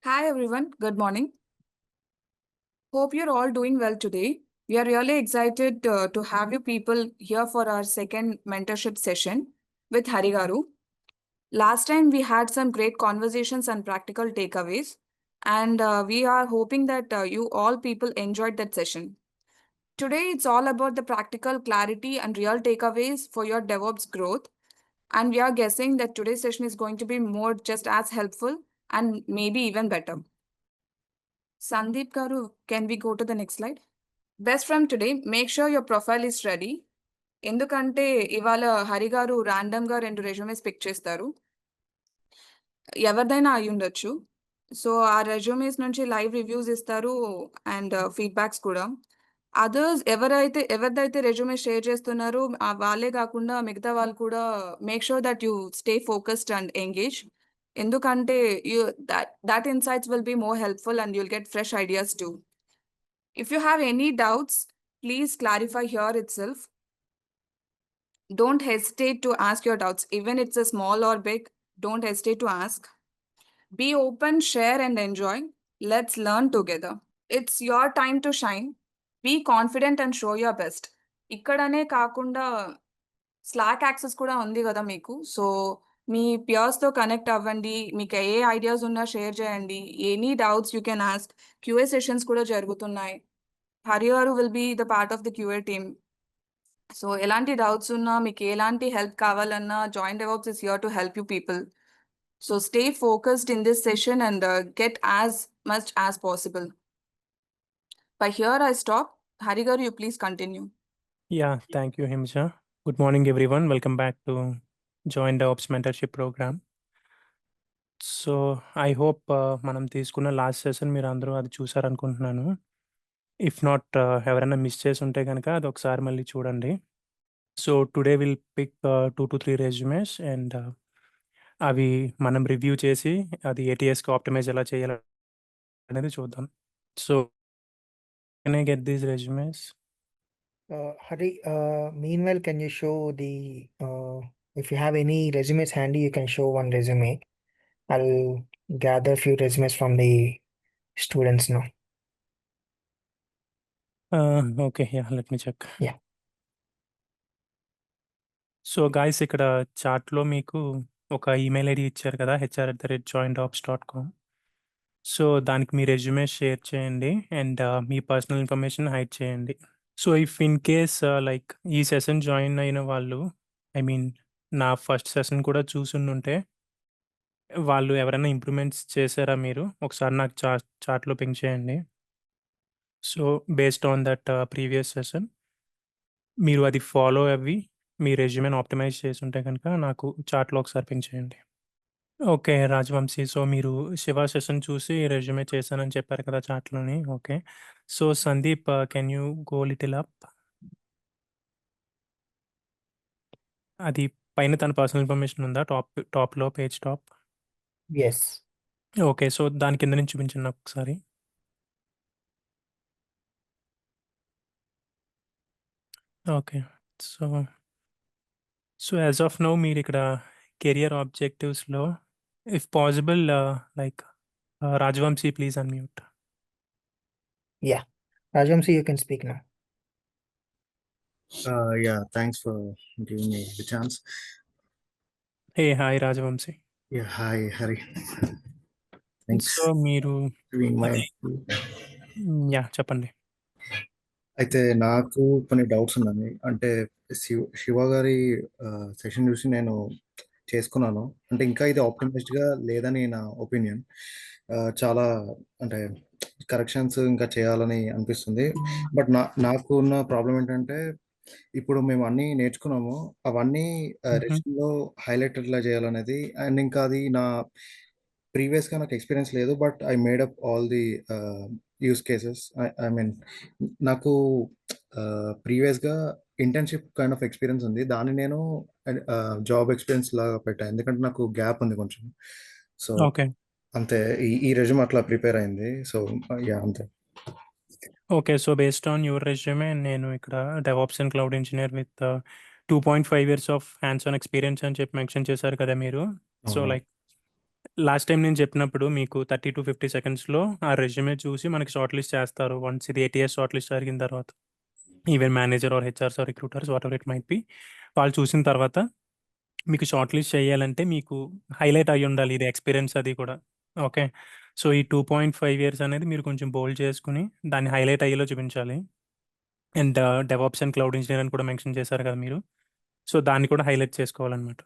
Hi everyone, good morning. Hope you're all doing well today. We are really excited to have you people here for our second mentorship session with Harigaru. Last time we had some great conversations and practical takeaways, and we are hoping that you all people enjoyed that session. Today it's all about the practical clarity and real takeaways for your DevOps growth, and we are guessing that today's session is going to be more just as helpful and maybe even better. Sandeep Garu, can we go to the next slide? Best from today, make sure your profile is ready. ఎందుకంటే ఇవాళ హరి గారు random గా 2 resumes pick చేస్తారు. ఎవరిదైనా అయి ఉండొచ్చు. So ఆ resumes నుంచి లైవ్ రివ్యూస్ ఇస్తారు అండ్ ఫీడ్‌బ్యాక్స్ కూడా. ఎవరిదైతే రెజ్యూమే షేర్ చేస్తున్నారో వాళ్ళే కాకుండా మిగతా వాళ్ళు కూడా make sure that you stay focused and engage. ఎందుకంటే that insights will be more helpful and you'll get fresh ideas too. If you have any doubts, please clarify here itself. Don't hesitate to ask your doubts. Even it's a small or big, don't hesitate to ask. Be open, share, and enjoy. Let's learn together. It's your time to shine. Be confident and show your best. ఇక్కడనే కాకుండా slack access కూడా ఉంది కదా మీకు. So మీ పియర్స్‌తో connect అవ్వండి. మీకు ఏ ideas ఉన్నా share చేయండి. Any doubts you can ask. QA sessions కూడా జరుగుతున్నాయి. Harigaru will be the part of the QA team. So, elanti doubts unna, meeku elanti help kavalanna, Join DevOps is here to help you people. So, stay focused in this session and get as much as possible. By here, I stop. Harigaru, you please continue. Yeah, thank you, Himsha. Good morning, everyone. Welcome back to Join DevOps Mentorship Program. So I hope మనం తీసుకున్న last session మీరు అందరూ అది చూసారనుకుంటున్నాను. If not ఎవరైనా miss చేసి ఉంటే కనుక అది ఒకసారి మళ్ళీ చూడండి. So today will pick 2 to 3 resumes and అవి మనం రివ్యూ చేసి అది ఏటీఎస్కి ఆప్టిమైజ్ ఎలా చేయాలి అనేది చూద్దాం. So can I get these resumes? Hari, meanwhile, can you show if you have any resumes handy, you can show one resume. I'll gather a few resumes from the students now. Okay, ya, let me check. Yeah. So guys, ఇక్కడ చార్ట్లో మీకు ఒక email ID ఇచ్చారు కదా, hr@joindops.com. So దానికి మీ resume share చేయండి and మీ పర్సనల్ ఇన్ఫర్మేషన్ హైడ్ చేయండి. So if in case like ఈ సెషన్ జాయిన్ అయిన వాళ్ళు, ఐ మీన్ నా ఫస్ట్ సెషన్ కూడా చూసుంటే వాళ్ళు ఎవరైనా ఇంప్రూవ్మెంట్స్ చేశారా మీరు ఒకసారి నాకు చార్ట్లో పింక్ చేయండి. So based on that previous session మీరు అది ఫాలో అవ్వి మీ రెజ్యూమేని ఆప్టిమైజ్ చేసి ఉంటే కనుక నాకు చార్ట్లో ఒకసారి పింక్ చేయండి. ఓకే రాజవంశీ, సో మీరు శివ సెషన్ చూసి రెజ్యూమే చేశానని చెప్పారు కదా చాట్లోని. Okay, so Sandeep, can you go little up? అది పైన తన పర్సనల్ ఇన్ఫర్మేషన్ ఉందా టాప్లో, page top? Yes. Okay, so దాని కింద నుంచి చూపించండి నాకు ఒకసారి. Okay, so so as of now మీరు ఇక్కడ కెరియర్ ఆబ్జెక్టివ్స్లో if possible like Rajavamshi please unmute. Yeah. Rajamsi, you can speak now. Yeah, thanks for giving me the chance. Hey hi Rajavamsi. Yeah, hi, Hari. Thanks so మీరు for being my. Yeah చెప్పండి. అయితే నాకు కొన్ని doubts ఉన్నాయి. అంటే శివ గారి session చూసి నేను చేసుకున్నాను. అంటే ఇంకా ఇది ఆప్టిమైజ్డ్గా లేదని నా ఒపీనియన్. చాలా అంటే కరెక్షన్స్ ఇంకా చేయాలని అనిపిస్తుంది. బట్ నాకు ఉన్న ప్రాబ్లం ఏంటంటే ఇప్పుడు మేము అన్నీ నేర్చుకున్నాము, అవన్నీ రెజ్యూమ్లో హైలైట్ ఎట్లా చేయాలనేది. అండ్ ఇంకా అది నా ప్రీవియస్గా నాకు ఎక్స్పీరియన్స్ లేదు, but I made up all the use cases. I mean నాకు ప్రీవియస్గా ఇంటర్న్షిప్ కైండ్ ఆఫ్ ఎక్స్పీరియన్స్ ఉంది, దాన్ని నేను జాబ్ ఎక్స్పీరియన్స్ లాగా పెట్టాను, ఎందుకంటే నాకు గ్యాప్ ఉంది కొంచెం. సో ఓకే అంతే, ఈ రెజ్యూమ్ అట్లా ప్రిపేర్ అయింది. సో యా, అంతే. Okay, so based on your resume నేను ఇక్కడ DevOps and cloud engineer with 2.5 years of hands on experience అని చెప్పి మెన్షన్ చేశారు కదా మీరు. సో అవును. లైక్ లాస్ట్ టైం నేను చెప్పినప్పుడు మీకు 30-50 సెకండ్స్‌లో ఆ రెజ్యూమే చూసి మనకి షార్ట్ లిస్ట్ చేస్తారు. వన్స్ ఇది ఏటీఎస్ షార్ట్ లిస్ట్ జరిగిన తర్వాత. Even manager or HRs or recruiters whatever it might be. వాళ్ళు చూసిన తర్వాత మీకు షార్ట్ లిస్ట్ చేయాలంటే మీకు హైలైట్ అయ్యుండాలి ఇది ఎక్స్‌పీరియన్స్ అది కూడా. ఓకే. సో, ఈ 2.5 ఇయర్స్ అనేది మీరు కొంచెం బోల్డ్ చేసుకొని దాన్ని హైలైట్ అయ్యేలా చూపించాలి. And DevOps and cloud engineer అని కూడా మెన్షన్ చేశారు కదా మీరు. సో, దాన్ని కూడా హైలైట్ చేసుకోవాలనమాట.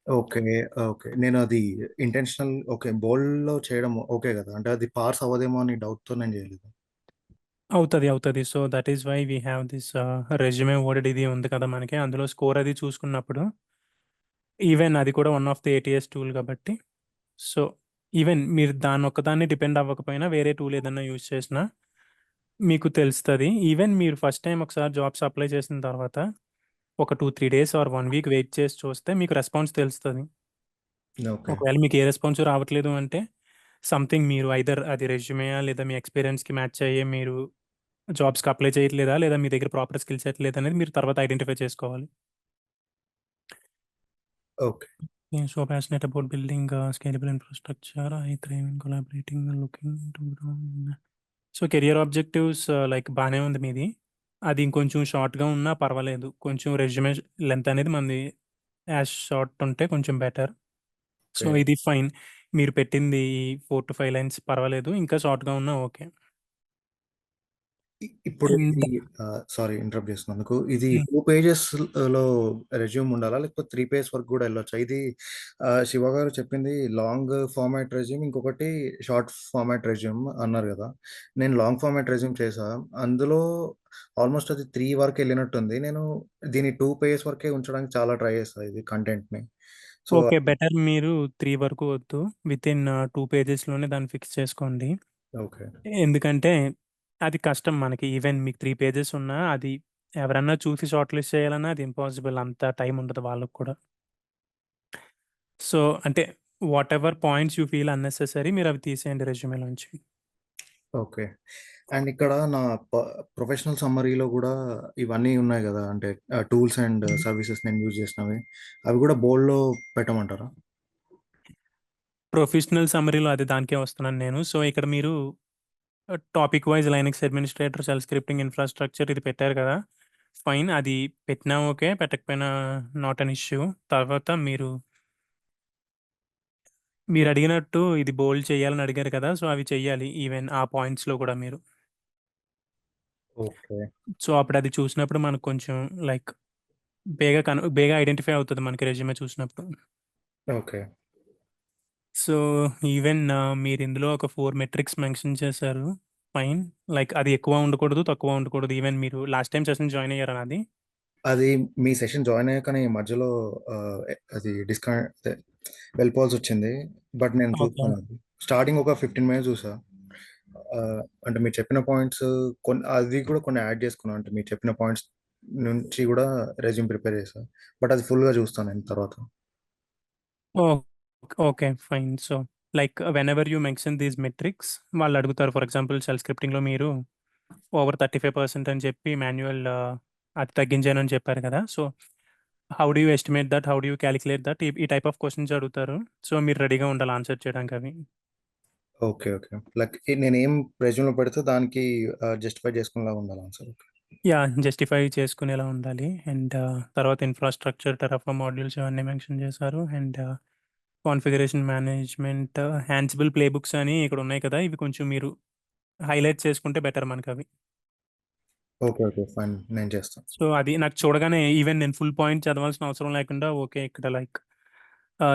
ఓకే. ఓకే. నేను అది ఇంటెన్షనల్ ఓకే. బోల్డ్‌లో చేయడం ఓకే గదా! అంటే అది పార్స్ అవ్వదేమో అని డౌట్‌తో నేను చేయలేదు. అవుతది. So, that is why we have this resume word ఇది ఉంది కదా మనకి. అందులో స్కోర్ అది చూసుకున్నప్పుడు ఈవెన్ అది కూడా one of the ATS tool కాబట్టి. సో, ఈవెన్ మీరు దాన్నొక్కదాన్ని డిపెండ్ అవ్వకపోయినా వేరే టూల్ ఏదన్నా యూజ్ చేసినా మీకు తెలుస్తది. ఈవెన్ మీరు ఫస్ట్ టైమ్ ఒకసారి జాబ్స్ అప్లై చేసిన తర్వాత ఒక 2, 3 డేస్ ఆర్ 1 వీక్ వెయిట్ చేసి చూస్తే మీకు రెస్పాన్స్ తెలుస్తది. ఓకే. ఒకవేళ మీకు ఏ రెస్పాన్స్ రావట్లేదు అంటే సంథింగ్ మీరు ఐదర్ అది రెజ్యూమేయా లేదా మీ ఎక్స్‌పీరియన్స్‌కి మ్యాచ్ అయ్యే మీరు జాబ్స్‌కి అప్లై చేయట్లేదా? లేదా మీ దగ్గర ప్రాపర్ స్కిల్ సెట్ లేదనేది మీరు తర్వాత ఐడెంటిఫై చేసుకోవాలి. Okay. So passionate about building scalable infrastructure. I thrive in collaborating looking to grow. So career objectives like బానే ఉంది మీది. అది ఇంకొంచెం షార్ట్‌గా ఉన్నా పర్వాలేదు. కొంచెం రెజ్యూమే లెంత్ అనేది మనది యాస్ షార్ట్ ఉంటే కొంచెం బెటర్. So, okay. ఇది ఫైన్. మీరు పెట్టింది 4-5 లైన్స్ పర్వాలేదు. ఇంకా షార్ట్‌గా ఉన్నా ఓకే. ఇప్పుడు అండ్ ఇది సారీ ఇంటరప్ట్ చేసినందుకు. ఇది హ్మ్. 2 పేజెస్‌లో రెజ్యూమ్ ఉండాలా? లేకపోతే 3 పేజెస్ వరకు గూడా ఎళ్ళొచ్చా? ఇది శివ గారు చెప్పింది లాంగ్ ఫార్మాట్ రెజ్యూమ్, ఇంకొకటి షార్ట్ ఫార్మాట్ రెజ్యూమ్ అన్నారు గదా! నేను లాంగ్ ఫార్మాట్ రెజ్యూమ్ చేశా. అందులో ఆల్మోస్ట్ అది 3 వరకు ఎళ్ళినట్టుంది. నేను దీన్ని 2 పేజెస్ వరకే ఉంచడానికి చాలా ట్రై చేశా ఇది కంటెంట్‌ని. So okay. బెటర్ మీరు 3 వరకు వద్దు. వితిన్ 2 పేజెస్‌లోనే దాన్ని ఫిక్స్ చేసుకోండి. ఓకే. ఎందుకంటే అది కష్టం మనకి. ఈవెన్ మీకు 3 పేజెస్ ఉన్నా అది ఎవరన్నా చూసి షార్ట్ లిస్ట్ చేయాలన్నా అది ఇంపాసిబుల్. అంత టైం ఉండదు వాళ్ళకి కూడా. సో, అంటే whatever points you feel unnecessary మీరవి తీసేయండి రెజ్యూమేలోంచి. ఓకే. అండ్ ఇక్కడ నా ప్రొఫెషనల్ సమ్మరీలో గూడా ఇవన్నీ ఉన్నాయి గదా! అంటే టూల్స్ అండ్ హ్మ్. సర్వీసెస్ నేను యూజ్ చేసినవి. అవి గూడా బోల్డ్‌లో పెట్టమంటారా? ప్రొఫెషనల్ సమ్మరీలో అది దానికే వస్తున్నాను నేను. సో, ఇక్కడ మీరు topic wise Linux administrator, shell scripting, infrastructure ఇది పెట్టారు కదా! ఫైన్. అది పెట్టినా ఓకే. పెట్టకపోయినా నాట్ అన్ ఇష్యూ. తర్వాత మీరడిగినట్టు ఇది బోల్డ్ చేయాలని అడిగారు కదా! సో, అవి చెయ్యాలి. ఈవెన్ ఆ పాయింట్స్‌లో కూడా మీరు. ఓకే. సో, అప్పుడది చూసినప్పుడు మనకు కొంచెం లైక్ బేగా ఐడెంటిఫై అవుతది మనకి రెజ్యూమే చూసినప్పుడు. ఓకే. సో, ఈవెన్ మీరిందులో ఒక 4 మెట్రిక్స్ మెన్షన్ చేశారు. ఫైన్. లైక్ అది ఎక్కువ ఉండకూడదు, తక్కువ ఉండకూడదు. ఈవెన్ మీరు లాస్ట్ టైమ్ సెషన్ జాయిన్ అయ్యారా నాది? అది మీ సెషన్ జాయిన్ అయ్యాకనే మధ్యలో అది అదే వెళ్ళిపోవాల్సొచ్చింది. బట్ నేను ఓకే. చూసాను అది. స్టార్టింగ్ ఒక 15 మినిట్స్ చూసా. అంటే మీరు చెప్పిన పాయింట్స్ అది కూడా కొన్ని యాడ్ చేసుకున్నాను. అంటే మీరు చెప్పిన పాయింట్స్ నుంచి గూడా రెజ్యూమ్ ప్రిపేర్ చేశా. బట్ అది ఫుల్‌గా చూస్తాను నేను తర్వాత. Oh! Okay. Fine. So, like whenever you mention these metrics వాళ్ళడుగుతారు. ఫర్ ఎగ్జాంపుల్ షెల్ స్క్రిప్టింగ్‌లో మీరు ఓవర్ 35% అని చెప్పి మాన్యువల్ అది తగ్గించానని చెప్పారు కదా! So, how do you estimate that? How do you calculate that? ఈ ఈ టైప్ ఆఫ్ క్వెషన్స్ అడుగుతారు. సో, మీరు రెడీగా ఉండాలి ఆన్సర్ చేయడానికవి. ఓకే. ఓకే. లైక్ నేనేం రెజ్యూమ్‌లో పెడితే దానికి జస్టిఫై చేసుకునేలాగా ఉండాలి ఆన్సర్. ఓకే. యాహ్! జస్టిఫై చేసుకునేలా ఉండాలి. అండ్ తర్వాత ఇన్‌ఫ్రాస్ట్రక్చర్, టెరాఫార్మ్ మాడ్యూల్స్ ఇవన్నీ మెన్షన్ చేశారు. And configuration management, Ansible playbooks అని ఇక్కడ ఉన్నాయి కదా! ఇవి కొంచెం మీరు హైలైట్ చేసుకుంటే బెటర్ మనకవి. ఓకే. ఓకే. ఫైన్. నేను చేస్తాను. సో, అది నాకు చూడగానే ఈవెన్ నేను ఫుల్ పాయింట్ చదవాల్సిన అవసరం లేకుండా ఓకే. ఇక్కడ లైక్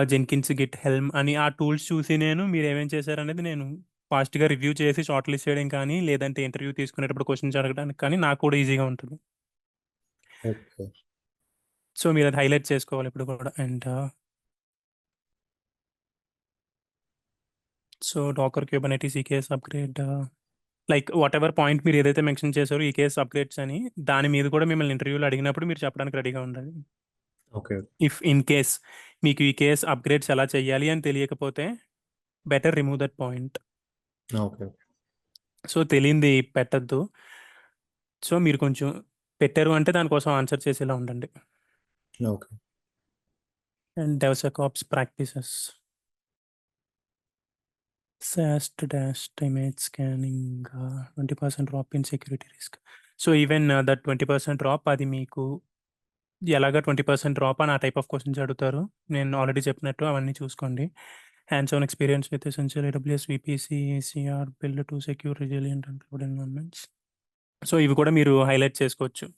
జెన్కిన్స్, గిట్ హెల్మ్ అని ఆ టూల్స్ చూసి నేను మీరేమేం చేశారనేది నేను ఫాస్ట్‌గా రివ్యూ చేసి షార్ట్ లిస్ట్ చేయడం కానీ, లేదంటే ఇంటర్వ్యూ తీసుకునేటప్పుడు క్వెషన్స్ అడగడానికి కానీ నాకు కూడా ఈజీగా ఉంటది. ఓకే. సో, మీరది హైలైట్ చేసుకోవాలి ఇప్పుడు కూడా. And so, Docker, Kubernetes, EKS upgrade like whatever point మీరు ఏదైతే మెన్షన్ చేశారో ఈకేఎస్ అప్‌గ్రేడ్స్ అని, దాని మీద కూడా మిమ్మల్ని ఇంటర్వ్యూలో అడిగినప్పుడు మీరు చెప్పడానికి రెడీగా ఉండాలి. ఓకే. ఇఫ్ ఇన్ కేస్ మీకు ఈకేఎస్ అప్‌గ్రేడ్స్ ఎలా చేయాలి అని తెలియకపోతే better remove that point. Okay. So, తెలియంది పెట్టొద్దు. సో, మీరు కొంచెం పెట్టారు అంటే దానికోసం ఆన్సర్ చేసేలా ఉండండి. Okay. And DevSecOps practices. SAST dashed image scanning 20% drop in security risk. So even that 20% drop అది మీకు ఎలాగా 20% డ్రాప్ అని ఆ టైప్ ఆఫ్ క్వశ్చన్స్ అడుగుతారు. నేను ఆల్రెడీ చెప్పినట్టు అవన్నీ చూసుకోండి. Hands on experience with essential AWS VPC ACR build to secure resilient and cloud environments. So ఇవి కూడా మీరు హైలైట్ చేసుకోవచ్చు.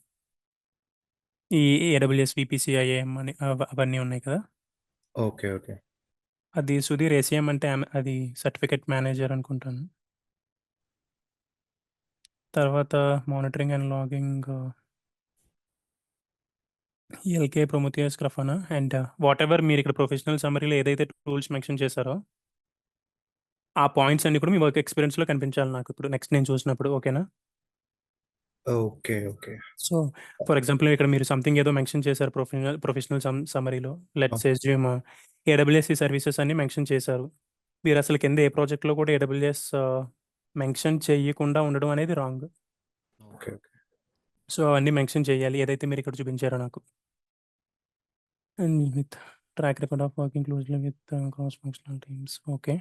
ఈ AWS VPC IAM అని అవన్నీ ఉన్నాయి కదా. ఓకే. ఓకే. అది సుధీర్ ACM అంటే అది సర్టిఫికేట్ మేనేజర్ అనుకుంటాను. తర్వాత monitoring and logging ELK Prometheus Grafana and whatever మీరు ఇక్కడ ప్రొఫెషనల్ సమ్మరీలో ఏదైతే టూల్స్ మెన్షన్ చేశారో ఆ పాయింట్స్ అన్ని కూడా మీ వర్క్ ఎక్స్పీరియన్స్లో కనిపించాలి నాకు ఇప్పుడు నెక్స్ట్ నేను చూసినప్పుడు. ఓకేనా? Okay. Okay. So for example ఇక్కడ మీరు సంథింగ్ ఏదో మెన్షన్ చేశారు ప్రొఫెషనల్ సమ్మరీలో. లెట్స్ అస్యూమ్ AWS సర్వీసెస్ అన్ని మెన్షన్ చేశారు. మీరు అసలు కింద ఏ ప్రాజెక్ట్లో కూడా AWS మెన్షన్ చేయకుండా ఉండడం అనేది రాంగ్. ఓకే. ఓకే. సో అవన్నీ మెన్షన్ చేయాలి ఏదైతే మీరు ఇక్కడ చూపించారో నాకు. And with track record of working closely with cross functional teams. Okay.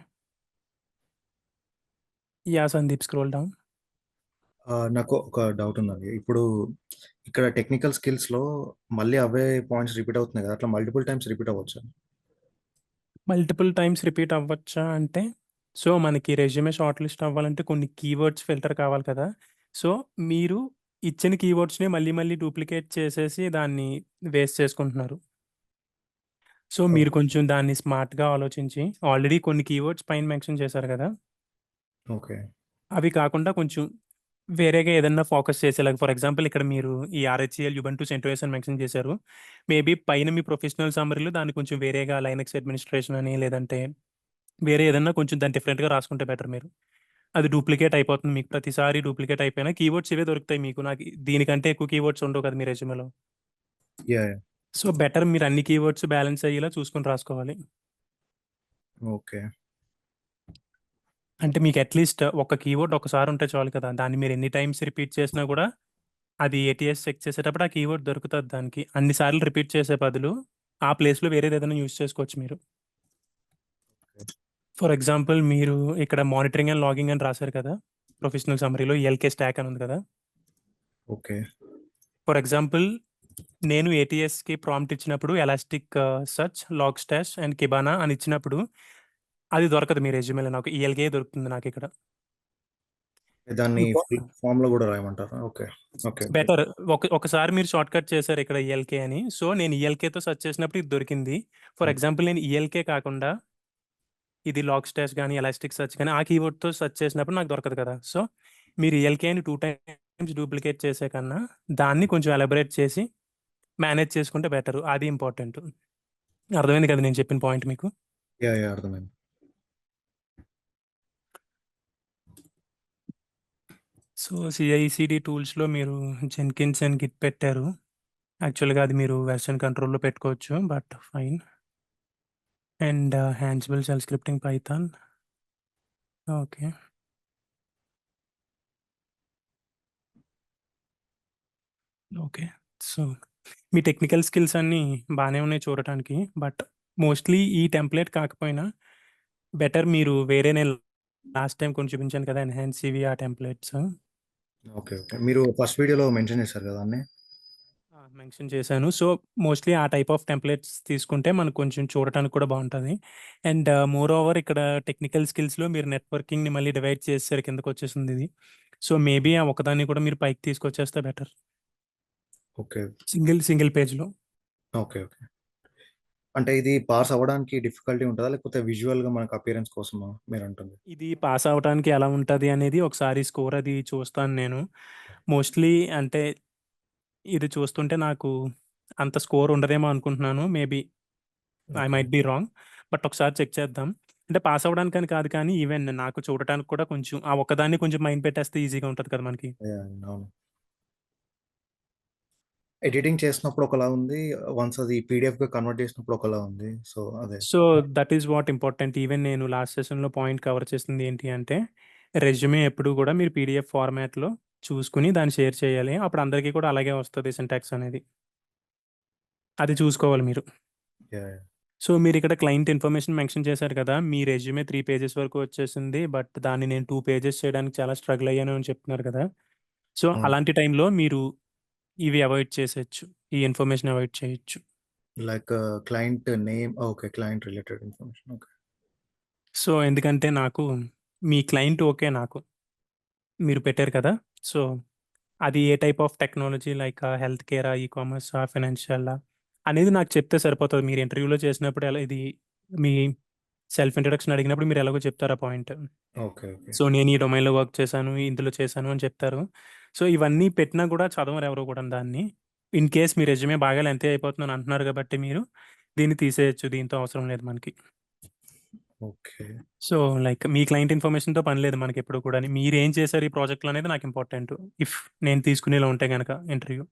Yeah Sandeep scroll down. నాకు ఒక డౌట్ ఉందండి. ఇప్పుడు ఇక్కడ టెక్నికల్ స్కిల్స్‌లో మళ్ళీ అవే పాయింట్స్ రిపీట్ అవుతున్నాయి కదా! అట్లా మల్టిపుల్ టైమ్స్ రిపీట్ అవ్వచ్చా? మల్టిపుల్ టైమ్స్ రిపీట్ అవ్వచ్చా అంటే, సో మనకి రెజ్యూమే షార్ట్ లిస్ట్ అవ్వాలంటే కొన్ని కీవర్డ్స్ ఫిల్టర్ కావాలి కదా. సో మీరు ఇచ్చిన కీవర్డ్స్ని మళ్ళీ మళ్ళీ డూప్లికేట్ చేసేసి దాన్ని వేస్ట్ చేసుకుంటున్నారు. సో మీరు కొంచెం దాన్ని స్మార్ట్గా ఆలోచించి ఆల్రెడీ కొన్ని కీవర్డ్స్ పైన మెన్షన్ చేశారు కదా, ఓకే. అవి కాకుండా కొంచెం వేరేగా ఏదన్నా ఫోకస్ చేసేలాగా. ఫర్ ఎగ్జాంపుల్ ఇక్కడ మీరు ఈ RHEL యుబంటు CentOS అని మెన్షన్ చేశారు. మేబీ పైన మీ ప్రొఫెషనల్ సమ్మరీలో దాన్ని కొంచెం వేరేగా లైనక్స్ అడ్మినిస్ట్రేషన్ అని లేదంటే వేరే ఏదన్నా కొంచెం దాన్ని డిఫరెంట్గా రాసుకుంటే బెటర్. మీరు అది డూప్లికేట్ అయిపోతుంది మీకు ప్రతిసారి. డూప్లికేట్ అయిపోయినా కీవర్డ్స్ ఇవే దొరుకుతాయి మీకు. నాకు దీనికంటే ఎక్కువ కీవర్డ్స్ ఉండవు కదా మీ రెజ్యూమేలో. యాహ్! సో బెటర్ మీరు అన్ని కీవర్డ్స్ బ్యాలెన్స్ అయ్యేలా చూసుకొని రాసుకోవాలి. ఓకే. అంటే మీకు అట్లీస్ట్ ఒక కీవర్డ్ ఒకసారి ఉంటే చాలు కదా. దాన్ని మీరు ఎన్ని టైమ్స్ రిపీట్ చేసినా కూడా అది ATS చెక్ చేసేటప్పుడు ఆ కీవర్డ్ దొరుకుతుంది దానికి. అన్నిసార్లు రిపీట్ చేసే బదులు ఆ ప్లేస్లో వేరేది ఏదైనా యూజ్ చేసుకోవచ్చు మీరు. ఫర్ ఎగ్జాంపుల్ మీరు ఇక్కడ మానిటరింగ్ అండ్ లాగింగ్ అని రాశారు కదా ప్రొఫెషనల్ సమ్మరీలో. LK స్టాక్ అని ఉంది కదా. ఓకే. ఫర్ ఎగ్జాంపుల్ నేను ATSకి ప్రాంప్ట్ ఇచ్చినప్పుడు elastic search, Logstash and Kibana అని ఇచ్చినప్పుడు అది దొరకదు మీ రెజ్యూమేలో. నాకు ELK దొరుకుతుంది నాకు ఇక్కడ. దాన్ని ఫుల్ ఫామ్‌లో కూడా రాయమంటారా? ఓకే. ఓకే. ఓకే. బెటర్. ఒకసారి మీరు షార్ట్ కట్ చేశారు ఇక్కడ ELK అని. సో నేను ELKతో సెర్చ్ చేసినప్పుడు ఇది దొరికింది. ఫర్ ఎగ్జాంపుల్ నేను ELK కాకుండా ఇది లాగ్ స్టాష్ కానీ ఎలాస్టిక్ సర్చ్ కానీ ఆ కీవర్డ్తో సెర్చ్ చేసినప్పుడు నాకు దొరకదు కదా. సో మీరు ELKని 2 టైమ్స్ డూప్లికేట్ చేసే కన్నా దాన్ని కొంచెం ఎలబరేట్ చేసి మేనేజ్ చేసుకుంటే బెటర్. అది ఇంపార్టెంట్. అర్థమైంది కదా నేను చెప్పిన పాయింట్ మీకు? యాహ్! యాహ్! అర్థమైంది. సో CI/CD టూల్స్లో మీరు జెన్కిన్స్ అండ్ గిట్ పెట్టారు. యాక్చువల్గా అది మీరు వెర్షన్ కంట్రోల్లో పెట్టుకోవచ్చు, but fine. And Ansible shell scripting Python. Okay. Okay. So మీ టెక్నికల్ స్కిల్స్ అన్నీ బాగానే ఉన్నాయి చూడటానికి. బట్ మోస్ట్లీ ఈ టెంప్లెట్ కాకపోయినా బెటర్ మీరు వేరే నేను లాస్ట్ టైం కొన్ని చూపించాను కదా ఎన్హాన్స్ CV ఆ టెంప్లెట్స్. ఓకే. ఓకే. మీరు ఫస్ట్ వీడియోలో మెన్షన్ చేశారు కదా అన్నీ? మెన్షన్ చేశాను. సో మోస్ట్లీ ఆ టైప్ ఆఫ్ టెంప్లెట్స్ తీసుకుంటే మనకు కొంచెం చూడటానికి కూడా బాగుంటుంది. అండ్ మోర్ ఓవర్ ఇక్కడ టెక్నికల్ స్కిల్స్లో మీరు నెట్వర్కింగ్ని మళ్ళీ డివైడ్ చేసేసరి కిందకు వచ్చేసింది ఇది. సో మేబీ ఆ ఒకదాన్ని కూడా మీరు పైకి తీసుకొచ్చేస్తే బెటర్. ఓకే. సింగిల్ పేజ్లో. ఓకే. ఓకే. అంటే ఇది పాస్ అవ్వడానికి డిఫికల్టీ ఉంటుందా? లేకపోతే విజువల్‌గా మనకు అపియరెన్స్ కోసమా మీరంటుంది? ఇది పాస్ అవ్వడానికి ఎలా ఉంటుంది అనేది ఒకసారి స్కోర్ అది చూస్తాను నేను. మోస్ట్లీ అంటే ఇది చూస్తుంటే నాకు అంత స్కోర్ ఉండదేమో అనుకుంటున్నాను. Maybe I might be wrong. But ఒకసారి చెక్ చేద్దాం. అంటే పాస్ అవ్వడానికని కాదు కానీ ఈవెన్ నాకు చూడటానికి కూడా కొంచెం ఆ ఒక్కదాన్ని కొంచెం మైండ్ పెట్టేస్తే ఈజీగా ఉంటుంది కదా మనకి. యాహ్! అవును. ఎడిటింగ్ చేసినప్పుడు ఒకలా ఉంది. వన్స్ అది పీడీఎఫ్‌గా కన్వర్ట్ చేసినప్పుడు ఒకలా ఉంది. సో అదే. So that is what important. Even నేను లాస్ట్ సెషన్‌లో పాయింట్ కవర్ చేసింది ఏంటి అంటే రెజ్యూమే ఎప్పుడు కూడా మీరు PDF ఫార్మాట్‌లో చూసుకొని దాన్ని షేర్ చేయాలి. అప్పుడు అందరికీ కూడా అలాగే వస్తుంది సింటాక్స్ అనేది. అది చూసుకోవాలి మీరు. యాహ్! యాహ్! సో, మీరిక్కడ క్లయింట్ ఇన్ఫర్మేషన్ మెన్షన్ చేశారు కదా! మీ రెజ్యూమే 3 పేజెస్ వరకు వచ్చేసింది. బట్ దాన్ని నేను 2 పేజెస్ చేయడానికి చాలా స్ట్రగుల్ అయ్యాను అని చెప్తున్నారు కదా! సో, అవును. అలాంటి టైంలో మీరు ఇవి అవాయిడ్ చేసేయొచ్చు. ఈ ఇన్ఫర్మేషన్ అవాయిడ్ చేయొచ్చు. Like client name okay. Client related information. Okay. So, ఎందుకంటే మీ క్లయింట్ ఓకే నాకు. మీరు పెట్టారు కదా! సో, అది ఏ type of technology like health కేరా, ఈ-కామర్సా, ఫైనాన్షియలా అనేది నాకు చెప్తే సరిపోతది. మీరు ఇంటర్వ్యూలో చేసినప్పుడు ఇది మీ సెల్ఫ్ ఇంట్రడక్షన్ అడిగినప్పుడు మీరు ఎలాగో చెప్తారు ఆ పాయింట్. ఓకే. ఓకే. సో, నేను ఈ డొమైన్‌లో వర్క్ చేశాను, ఇందులో చేశాను అని చెప్తారు. సో, ఇవన్నీ పెట్టినా కూడా చదవరు ఎవరు కూడాను దాన్ని. ఇన్ కేస్ మీ రెజ్యూమే బాగా లెంగ్తీ అయిపోతుందని అంటున్నారు కాబట్టి మీరు దీన్ని తీసేయొచ్చు. దీంతో అవసరం లేదు మనకి. ఓకే. సో, లైక్ మీ క్లయింట్ ఇన్ఫర్మేషన్‌తో పని లేదు మనకెప్పుడు కూడాని. మీరేం చేశారు ఈ ప్రాజెక్ట్‌లో అనేది నాకు ఇంపార్టెంట్. ఇఫ్ నేను తీసుకునేలా ఉంటే గనక ఇంటర్వ్యూ.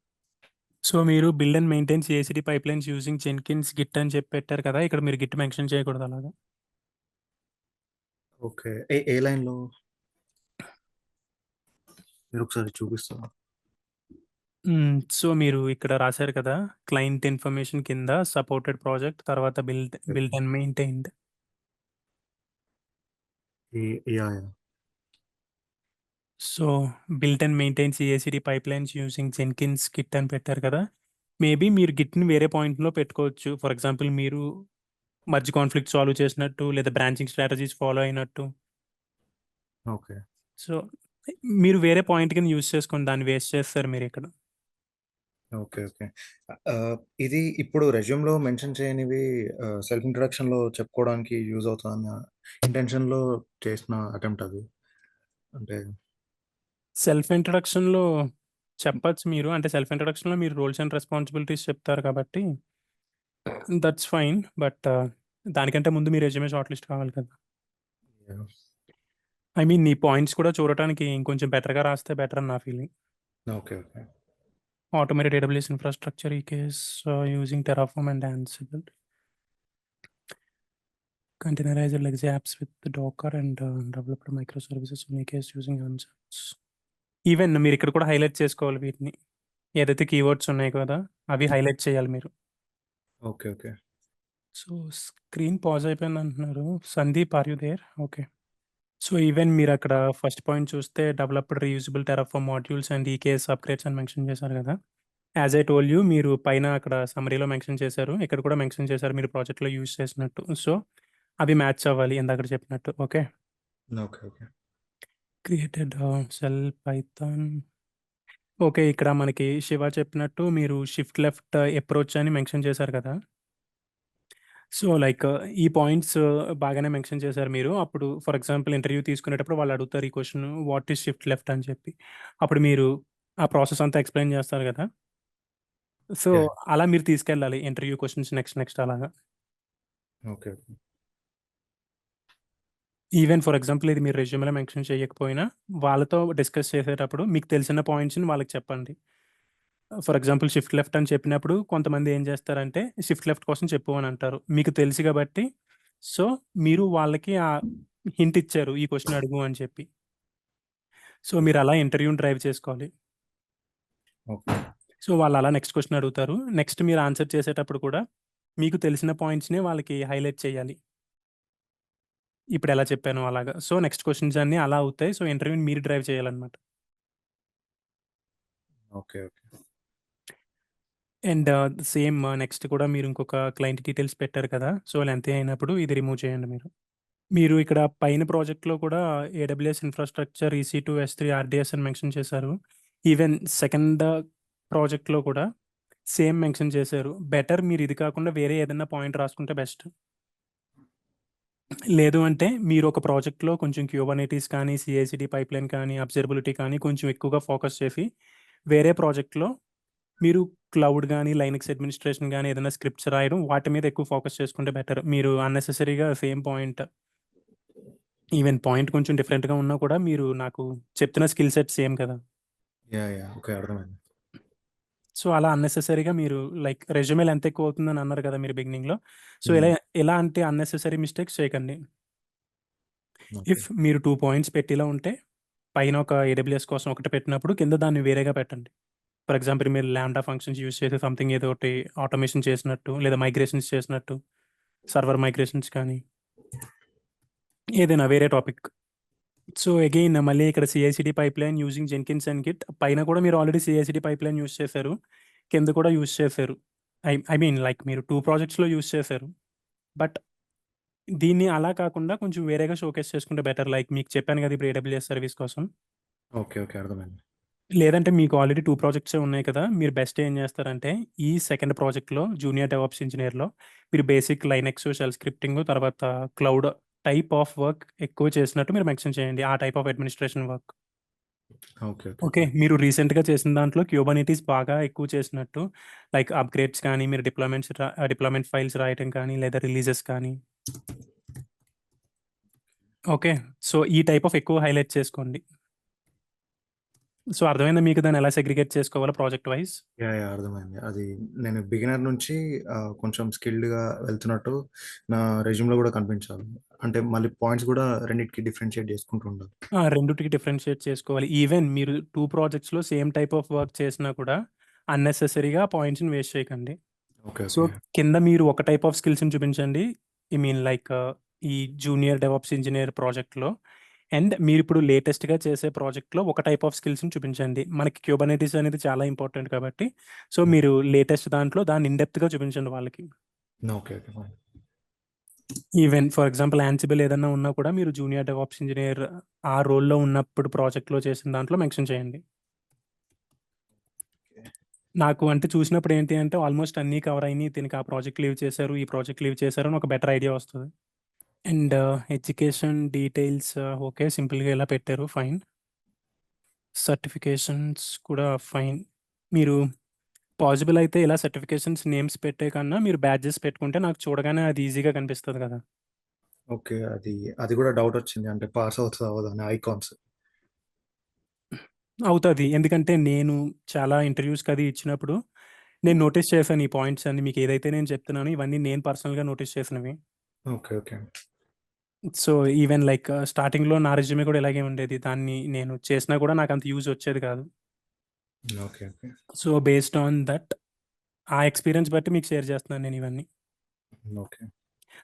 సో, మీరు build and maintain CI CD pipelines using Jenkins, git అని చెప్పి పెట్టారు కదా! ఇక్కడ మీరు గిట్ మెన్షన్ చేయకూడదు అలాగా. ఓకే. ఏ లైన్‌లో? మీరొకసారి చూపిస్తారా? సో, మీరు ఇక్కడ రాసారు కదా! క్లయింట్ ఇన్ఫర్మేషన్ కింద సపోర్టెడ్ ప్రాజెక్ట్ తర్వాత build and maintained. Yeah! So, build and maintain CI CD pipelines using Jenkins, git అని పెట్టారు కదా! మేబీ మీరు గిట్‌ని వేరే పాయింట్‌లో పెట్టుకోవచ్చు. ఫర్ ఎగ్జాంపుల్ మీరు మర్జ్ కాన్‌ఫ్లిక్ట్ సాల్వ్ చేసినట్టు లేదా బ్రాంచింగ్ స్ట్రాటజీస్ ఫాలో అయినట్టు. ఓకే. సో, మీరు వేరే పాయింట్ కింద యూజ్ చేసుకొని దాన్ని వేస్ట్ చేస్తారు మీరిక్కడ. ఓకే. ఓకే. ఇది ఇప్పుడు రెజ్యూమ్‌లో మెన్షన్ చేయనివి సెల్ఫ్ ఇంట్రడక్షన్‌లో చెప్పుకోవడానికి యూజ్ అవుతదన్న ఇంటెన్షన్‌లో చేసిన అటెంప్ట్ అది. అంటే సెల్ఫ్ ఇంట్రడక్షన్‌లో చెప్పచ్చు మీరు. అంటే సెల్ఫ్ ఇంట్రడక్షన్‌లో మీరు రోల్స్ అండ్ రెస్పాన్సిబిలిటీస్ చెప్తారు కాబట్టి దట్స్ ఫైన్. బట్ దానికంటే ముందు మీ రెజ్యూమే షార్ట్ లిస్ట్ కావాలి కదా! యాహ్! ఐ మీన్ ఈ పాయింట్స్ కూడా చూడటానికి ఇంకొంచెం బెటర్‌గా రాస్తే బెటర్ అని నా feeling. Okay. Okay. Automated AWS infrastructure ఈ case using Terraform and Ansible. Containerized legacy apps with Docker and developed microservices in a case using Ansible. Even మీరు ఇక్కడ కూడా హైలైట్ చేసుకోవాలి వీటిని. ఏదైతే కీవర్డ్స్ ఉన్నాయో కదా! అవి హైలైట్ చేయాలి మీరు. Okay. Okay. So, screen pause అయిపోయిందంటున్నారు. Sandeep are you there? Okay. So, even మీరక్కడ ఫస్ట్ పాయింట్ చూస్తే developed reusable Terraform modules and EKS upgrades అని మెన్షన్ చేశారు కదా! యాస్ ఐ టోల్డ్ యూ మీరు పైన అక్కడ సమ్మరీలో మెన్షన్ చేశారు. ఇక్కడ కూడా మెన్షన్ చేశారు మీరు ప్రాజెక్ట్‌లో యూజ్ చేసినట్టు. సో, అవి మ్యాచ్ అవ్వాలి ఇందాకడ చెప్పినట్టు. Okay. Okay. Okay. Created cell Python. Okay. ఇక్కడ మనకి శివ చెప్పినట్టు మీరు షిఫ్ట్ లెఫ్ట్ అప్రోచ్ అని మెన్షన్ చేశారు కదా! సో, లైక్ ఈ పాయింట్స్ బాగానే మెన్షన్ చేశారు మీరు. అప్పుడు ఫర్ ఎగ్జాంపుల్ ఇంటర్వ్యూ తీసుకునేటప్పుడు వాళ్ళు అడుగుతారు ఈ question what is shift left అని చెప్పి. అప్పుడు మీరు ఆ ప్రాసెస్ అంతా ఎక్స్‌ప్లెయిన్ చేస్తారు కదా! So, yeah! అలా మీరు తీసుకెళ్ళాలి ఇంటర్వ్యూ క్వెషన్స్ నెక్స్ట్ అలాగా. Okay. Okay. Even for example ఇది మీరు రెజ్యూమ్‌లో మెన్షన్ చేయకపోయినా వాళ్ళతో డిస్కస్ చేసేటప్పుడు మీకు తెలిసిన పాయింట్స్‌ని వాళ్ళకి చెప్పండి. ఫర్ ఎగ్జాంపుల్ షిఫ్ట్ లెఫ్ట్ అని చెప్పినప్పుడు కొంతమంది ఏం చేస్తారంటే షిఫ్ట్ లెఫ్ట్ కోసం చెప్పు అని అంటారు. మీకు తెలుసు కాబట్టి సో, మీరు వాళ్ళకి హింట్ ఇచ్చారు ఈ క్వెషన్ అడుగు అని చెప్పి. సో, మీరు అలా ఇంటర్వ్యూని డ్రైవ్ చేసుకోవాలి. ఓకే. సో, వాళ్ళు అలా నెక్స్ట్ క్వెషన్ అడుగుతారు. నెక్స్ట్ మీరు ఆన్సర్ చేసేటప్పుడు కూడా మీకు తెలిసిన పాయింట్స్‌నే వాళ్ళకి హైలైట్ చేయాలి. ఇప్పుడు ఎలా చెప్పానో అలాగా. సో, నెక్స్ట్ క్వెషన్స్ అన్నీ అలా అవుతాయి. సో, ఇంటర్వ్యూని మీరు డ్రైవ్ చేయాలన్నమాట. Okay. Okay. And same next కూడా మీరు ఇంకొక క్లయింట్ డీటెయిల్స్ పెట్టారు కదా! సో, లెంగ్తీ అయినప్పుడు ఇది రిమూవ్ చేయండి మీరు. మీరు ఇక్కడ పైన ప్రాజెక్ట్‌లో కూడా AWS infrastructure, EC2, S3, RDS అని మెన్షన్ చేశారు. ఈవెన్ సెకండ్ ప్రాజెక్ట్‌లో కూడా సేమ్ మెన్షన్ చేశారు. బెటర్ మీరు ఇది కాకుండా వేరే ఏదన్నా పాయింట్ రాసుకుంటే బెస్ట్. లేదు అంటే మీరు ఒక ప్రాజెక్ట్‌లో కొంచెం క్యూబర్నెటీస్ కానీ, CI/CD పైప్‌లైన్ కానీ, అబ్జర్వబిలిటీ కానీ కొంచెం ఎక్కువగా ఫోకస్ చేసి వేరే ప్రాజెక్ట్‌లో మీరు క్లౌడ్ గానీ, లైనక్స్ అడ్మినిస్ట్రేషన్ గానీ ఏదైనా స్క్రిప్ట్స్ రాయడం వాటి మీద ఎక్కువ ఫోకస్ చేసుకుంటే బెటర్. మీరు అన్నెసెసరీగా సేమ్ పాయింట్ ఈవెన్ పాయింట్ కొంచెం డిఫరెంట్‌గా ఉన్నా కూడా మీరు నాకు చెప్తున్న స్కిల్ సెట్ సేమ్ కదా! యాహ్! ఓకే. అర్థమైంది. సో, అలా అన్నెసెసరీగా మీరు లైక్ రెజ్యూమే లెంత్ ఎక్కువ అవుతుందని అన్నారు కదా! మీరు బిగినింగ్‌లో. సో, హ్మ్. ఎలాంటి అన్నెసెసరీ మిస్టేక్స్ చేయకండి. ఓకే. ఇఫ్ మీరు 2 పాయింట్స్ పెట్టేలా ఉంటే పైన ఒక AWS కోసం ఒకటి పెట్టినప్పుడు కింద దాన్ని వేరేగా పెట్టండి. ఫర్ ఎగ్జాంపుల్ మీరు లాంబ్డా ఫంక్షన్స్ యూజ్ చేసి సంథింగ్ ఏదో ఒకటి ఆటోమేషన్ చేసినట్టు లేదా మైగ్రేషన్స్ చేసినట్టు సర్వర్ మైగ్రేషన్స్ కానీ ఏదైనా వేరే టాపిక్. సో అగైన్ మళ్ళీ ఇక్కడ CICD pipeline using Jenkins and Git పైన కూడా మీరు ఆల్రెడీ సిఐసిడి పైప్లైన్ యూస్ చేశారు, కింద కూడా యూస్ చేశారు. ఐ మీన్ లైక్ మీరు 2 ప్రాజెక్ట్స్‌లో యూస్ చేశారు. బట్ దీన్ని అలా కాకుండా కొంచెం వేరేగా షోకేస్ చేసుకుంటే బెటర్. లైక్ మీకు చెప్పాను కదా ఇప్పుడు ఏడబ్ల్యూఎస్ సర్వీస్ కోసం. ఓకే. ఓకే. అర్థమైంది. లేదంటే మీకు ఆల్రెడీ 2 ప్రాజెక్ట్సే ఉన్నాయి కదా! మీరు బెస్ట్ ఏం చేస్తారంటే ఈ సెకండ్ ప్రాజెక్ట్‌లో జూనియర్ డెవాప్స్ ఇంజినీర్‌లో మీరు బేసిక్ లైనెక్స్, షెల్ స్క్రిప్టింగ్ తర్వాత క్లౌడ్ టైప్ ఆఫ్ వర్క్ ఎక్కువ చేసినట్టు మీరు మెన్షన్ చేయండి. ఆ type of administration work. Okay. Okay. Okay. మీరు రీసెంట్‌గా చేసిన దాంట్లో క్యూబర్నెటీస్ బాగా ఎక్కువ చేసినట్టు లైక్ అప్‌గ్రేడ్స్ కానీ, మీరు డిప్లాయ్‌మెంట్ ఫైల్స్ రాయటం కానీ, లేదా రిలీజెస్ కానీ. ఓకే. సో ఈ టైప్ ఆఫ్ ఎక్కువ హైలైట్ చేసుకోండి. సో అర్థమైందా మీకు దాన్ని ఎలా సెగ్రిగేట్ చేసుకోవాలో ప్రాజెక్ట్ వైస్? యాహ్! యాహ్! అర్థమైంది. అది నేను బిగినర్ నుంచి కొంచెం స్కిల్డ్‌గా వెళ్తున్నట్టు నా రెజ్యూమ్‌లో గూడా కనిపించాలి. అంటే మళ్ళీ పాయింట్స్ గూడా రెండిటికి డిఫరెన్షియేట్ చేసుకుంటూ ఉండాలి. రెండిటికి డిఫరెన్షియేట్ చేసుకోవాలి. ఈవెన్ మీరు 2 ప్రాజెక్ట్స్‌లో సేమ్ టైప్ ఆఫ్ వర్క్ చేసినా కూడా అన్నెసెసరీగా పాయింట్స్‌ని వేస్ట్ చేయకండి. ఓకే. So okay. కింద మీరు ఒక టైప్ ఆఫ్ స్కిల్స్‌ని చూపించండి. ఐ మీన్ లైక్ ఈ జూనియర్ డెవాప్స్ ఇంజినీర్ ప్రాజెక్ట్‌లో అండ్ మీరిప్పుడు లేటెస్ట్‌గా చేసే ప్రాజెక్ట్‌లో ఒక టైప్ ఆఫ్ స్కిల్స్‌ని చూపించండి. మనకి క్యూబర్నెటీస్ అనేది చాలా ఇంపార్టెంట్ కాబట్టి సో మీరు లేటెస్ట్ దాంట్లో దాన్ని ఇన్ డెప్త్‌గా చూపించండి వాళ్ళకి. Okay. Okay. Fine. Even for example Ansible ఏదన్నా ఉన్నా కూడా మీరు జూనియర్ డెవాప్స్ ఇంజినీర్ ఆ రోల్‌లో ఉన్నప్పుడు ప్రాజెక్ట్‌లో చేసిన దాంట్లో మెన్షన్ చేయండి. నాకు అంటే చూసినప్పుడు ఏంటి అంటే ఆల్మోస్ట్ అన్నీ కవర్ అయినియి. దీనికి ఆ ప్రాజెక్ట్ లీవ్ చేశారు, ఈ ప్రాజెక్ట్ లీవ్ చేశారు అని ఒక బెటర్ ఐడియా వస్తది. And education details okay. సింపుల్‌గా ఇలా పెట్టారు ఫైన్. సర్టిఫికేషన్స్ కూడా ఫైన్. మీరు పాసిబుల్ అయితే ఇలా సర్టిఫికేషన్స్ నేమ్స్ పెట్టే కన్నా మీరు బ్యాడ్జెస్ పెట్టుకుంటే నాకు చూడగానే అది ఈజీగా కనిపిస్తది కదా! ఓకే. అది గూడా డౌటొచ్చింది. అంటే పాస్ అవుతదా అవ్వదా అని ఐకాన్స్. అవుతది. ఎందుకంటే నేను చాలా ఇంటర్వ్యూస్‌కి అది ఇచ్చినప్పుడు నేను నోటీస్ చేశాను ఈ పాయింట్స్ అన్నీ. మీకు ఏదైతే నేను చెప్తున్నానో ఇవన్నీ నేను పర్సనల్‌గా నోటీస్ చేసినవి. Okay. Okay. So even like స్టార్టింగ్‌లో నా రెజ్యూమే కూడా ఇలాగే ఉండేది. దాన్ని నేను చేసినా కూడా నాకంత యూజ్ వచ్చేది కాదు. Okay. Okay. So based on that ఆ ఎక్స్‌పీరియన్స్ బట్టి మీకు షేర్ చేస్తున్నాను నేను ఇవన్నీ. ఓకే.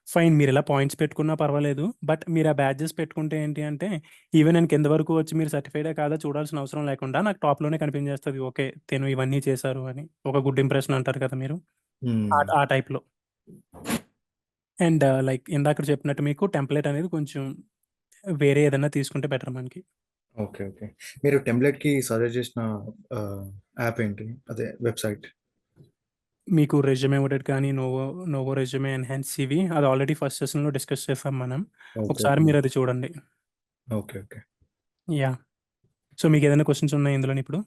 ఫైన్ మీరిలా పాయింట్స్ పెట్టుకున్నా పర్వాలేదు. బట్ మీరు ఆ బ్యాడ్జెస్ పెట్టుకుంటే ఏంటి అంటే ఈవెన్ నేను కింద వరకు వచ్చి మీరు సర్టిఫైడా కాదా చూడాల్సిన అవసరం లేకుండా నాకు టాప్‌లోనే కనిపించేస్తది. ఓకే. తిను ఇవన్నీ చేశారు అని. ఒక గుడ్ ఇంప్రెషన్ అంటారు కదా మీరు. ఆ హ్మ్. ఆ టైప్‌లో. అండ్ లైక్ ఇందాకడ చెప్పినట్టు మీకు టెంప్లేట్ అనేది కొంచెం వేరే ఏదన్నా తీసుకుంటే బెటర్ మనకి. ఓకే. ఓకే. మీరు టెంప్లేట్‌కి సజెస్ట్ చేసిన యాప్ ఏంటి? అదే వెబ్‌సైట్. మీకు రెజ్యూమే ఎడిట్ కానీ, నోవో రెజ్యూమే ఎన్హాన్స్ సివి అది ఆల్రెడీ ఫస్ట్ సెషన్‌లో డిస్కస్ చేసాం మనం. ఓకే. ఒకసారి ఓకే. మీరది చూడండి. ఓకే. ఓకే. యాహ్! సో మీకేదైనా క్వెషన్స్ ఉన్నాయా ఇందులోని ఇప్పుడు?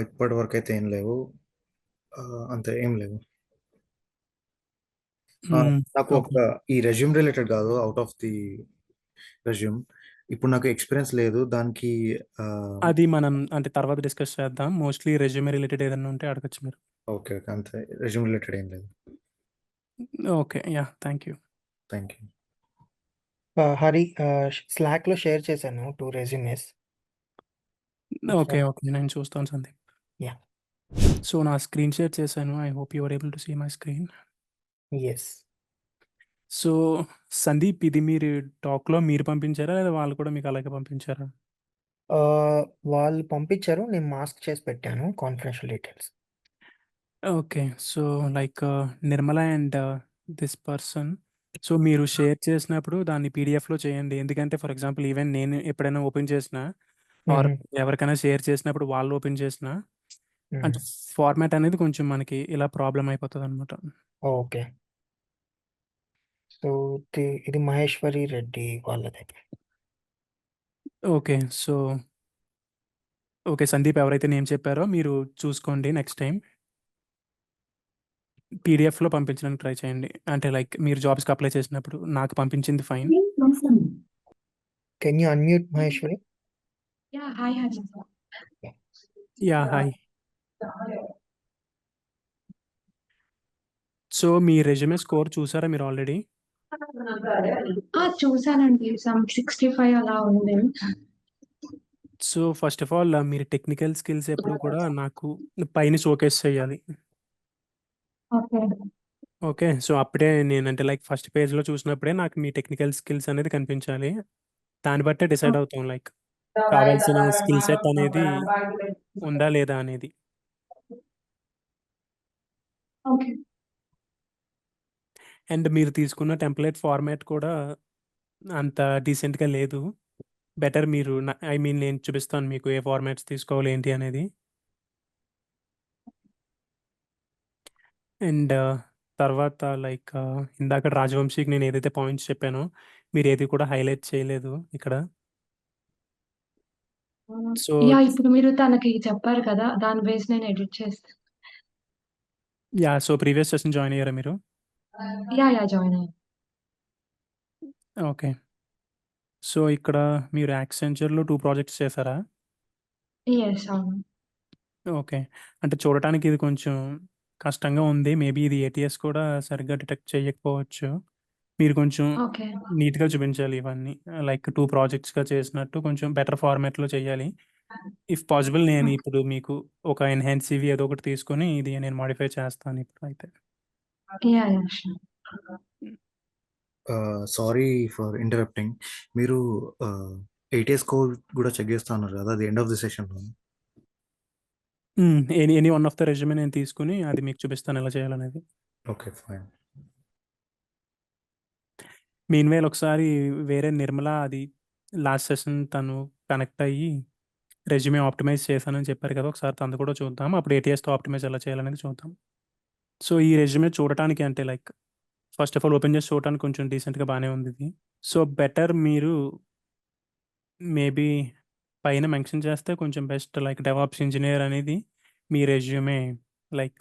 ఇప్పటి వరకైతే ఏం లేవు. అంతే ఏం లేవు. నాకు ఓకే. ఈ రెజ్యూమ్ రిలేటెడ్ కాదు. Out of the resume. ఇప్పుడు నాకు ఎక్స్‌పీరియన్స్ లేదు. దానికి ఆహ్, అది మనం అంటే తర్వాత డిస్కస్ చేద్దాం. మోస్ట్‌లీ రెజ్యూమే రిలేటెడ్ ఏదన్నా ఉంటే అడగొచ్చు మీరు. ఓకే. ఓకే. అంతే. రెజ్యూమ్ రిలేటెడ్ ఏం లేదు. Okay. Yeah! Thank you. Thank you. Hari, స్లాక్‌లో షేర్ చేశాను 2 రెజ్యూమెస్. ఓకే. ఓకే. నేను చూస్తాను సందీప్. యాహ్! సో నా స్క్రీన్ షేర్ చేశాను. I hope you are able to see my screen. Yes. So Sandeep ఇది మీరు టాక్‌లో మీరు పంపించారా? లేదా వాళ్ళు కూడా మీకు అలాగే పంపించారా? వాళ్ళు పంపించారు. నేను మాస్క్ చేసి పెట్టాను confidential details. Okay. So like Nirmala and this person so మీరు షేర్ చేసినప్పుడు దాన్ని పీడీఎఫ్‌లో చేయండి. ఎందుకంటే ఫర్ ఎగ్జాంపుల్ ఈవెన్ నేను ఎప్పుడైనా ఓపెన్ చేసినా ఆర్ హుహు. ఎవరికైనా షేర్ చేసినప్పుడు వాళ్ళు ఓపెన్ చేసినా అంటే హ్మ్. ఫార్మాట్ అనేది కొంచెం మనకి ఇలా ప్రాబ్లమ్ అయిపోతదనమాట. ఓకే. సో, ఇది మహేశ్వరి రెడ్డి వాళ్ళది. ఓకే. So okay. సందీప్ ఎవరైతే నేమ్ చెప్పారో మీరు చూసుకోండి నెక్స్ట్ టైమ్. పీడీఎఫ్‌లో పంపించడానికి ట్రై చేయండి. అంటే లైక్ మీరు జాబ్స్‌కి అప్లై చేసినప్పుడు నాకు పంపించింది fine. Can you unmute Maheshwari? Yeah, hi, Hajita. Yeah! Hi. So me resume score చూసారా మీరు ఆల్రెడీ? చూసానండి. సమ్ 65 అలా ఉంది. సో ఫస్ట్ ఆఫ్ ఆల్ మీరు టెక్నికల్ స్కిల్స్ ఎప్పుడు కూడా నాకు పైన షోకేస్ చేయాలి. ఓకే. ఓకే. సో, అప్పుడే నేనంటే లైక్ ఫస్ట్ పేజ్‌లో చూసినప్పుడే నాకు మీ టెక్నికల్ స్కిల్స్ అనేది కనిపించాలి. దాన్ని బట్టే డిసైడ్ అవుతాం లైక్ కావాల్సిన స్కిల్ సెట్ అనేది ఉందా లేదా అనేది. ఓకే. అండ్ మీరు తీసుకున్న టెంప్లేట్ ఫార్మాట్ కూడా అంత డీసెంట్‌గా లేదు. బెటర్ మీరు ఐ మీన్ నేను చూపిస్తాను మీకు ఏ ఫార్మాట్స్ తీసుకోవాలి ఏంటి అనేది. అండ్ తర్వాత లైక్ ఇందాక రాజవంశీకి నేను ఏదైతే పాయింట్స్ చెప్పానో మీరు ఏది కూడా హైలైట్ చేయలేదు ఇక్కడ. So yeah! ఇప్పుడు మీరు తనకి చెప్పారు కదా! దాని బేస్ నేను ఎడిట్ చేస్తాను. సో ప్రీవియస్ సెషన్ జాయిన్ అయ్యారా మీరు? యాహ్! జాయిన్ అయ్యాను. ఓకే. సో ఇక్కడ మీరు యాక్సెంచర్‌లో 2 ప్రాజెక్ట్స్ చేశారా? యెస్. అవును. ఓకే. అంటే చూడటానికి ఇది కొంచెం కష్టంగా ఉంది. మేబీ ఇది ఏటీఎస్ కూడా సరిగ్గా డిటెక్ట్ చేయకపోవచ్చు. మీరు కొంచెం ఓకే. నీట్‌గా చూపించాలి ఇవన్నీ. లైక్ 2 ప్రాజెక్ట్స్‌గా చేసినట్టు కొంచెం బెటర్ ఫార్మాట్‌లో చేయాలి. ఇఫ్ పాసిబుల్ నేను ఓకే. ఇప్పుడు మీకు ఒక ఎన్హాన్స్ సివి ఏదో ఒకటి తీసుకొని ఇది నేను మోడిఫై చేస్తాను ఇప్పుడైతే. Yeah! Sure. Sorry for interrupting. మీరు ఏటీఎస్ కోడ్ కూడా చెక్ చేస్తా అన్నారు కదా! అది ఎండ్ ఆఫ్ ది సెషన్‌లో. Any one of the resume నేను తీసుకొని అది మీకు చూపిస్తాను ఎలా చేయాలనేది. ఓకే. ఫైన్. మీన్‌వైల్ ఒకసారి వేరే నిర్మల అది లాస్ట్ సెషన్ తను కనెక్ట్ అయ్యి రెజ్యూమే ఆప్టిమైజ్ చేశానని చెప్పారు కదా! ఒకసారి తనది కూడా చూద్దాం. అప్పుడు ఏటీఎస్‌తో ఆప్టిమైజ్ ఎలా చేయాలనేది చూద్దాం. సో, ఈ రెజ్యూమే చూడటానికి అంటే like first of all open చేసి చూడటానికి కొంచెం డీసెంట్‌గా బానే ఉందిది. సో, బెటర్ మీరు మేబీ పైన మెన్షన్ చేస్తే కొంచెం బెస్ట్ లైక్ డెవాప్స్ ఇంజినీర్ అనేది మీ రెజ్యూమే లైక్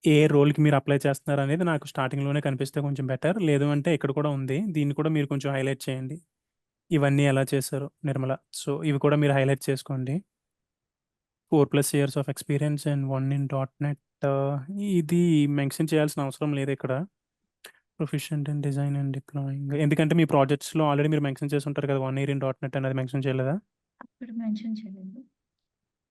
ఏ రోల్‌కి మీరు అప్లై చేస్తున్నారనేది నాకు స్టార్టింగ్‌లోనే కనిపిస్తే కొంచెం బెటర్. లేదు అంటే ఇక్కడ కూడా ఉంది. దీన్ని కూడా మీరు కొంచెం హైలైట్ చేయండి. ఇవన్నీ ఎలా చేశారో నిర్మల. సో, ఇవి కూడా మీరు హైలైట్ చేసుకోండి. 4+ years of experience and 1 in dot net ఇది మెన్షన్ చేయాల్సిన అవసరం లేదిక్కడ. Proficient in design and deploying ఎందుకంటే మీ ప్రాజెక్ట్స్‌లో ఆల్రెడీ మీరు మెన్షన్ చేసి ఉంటారు కదా! 1 ఇయర్ ఇన్ డాట్ నెట్ అనేది మెన్షన్ చేయలేదా? అప్పుడు మెన్షన్ చేయలేదు.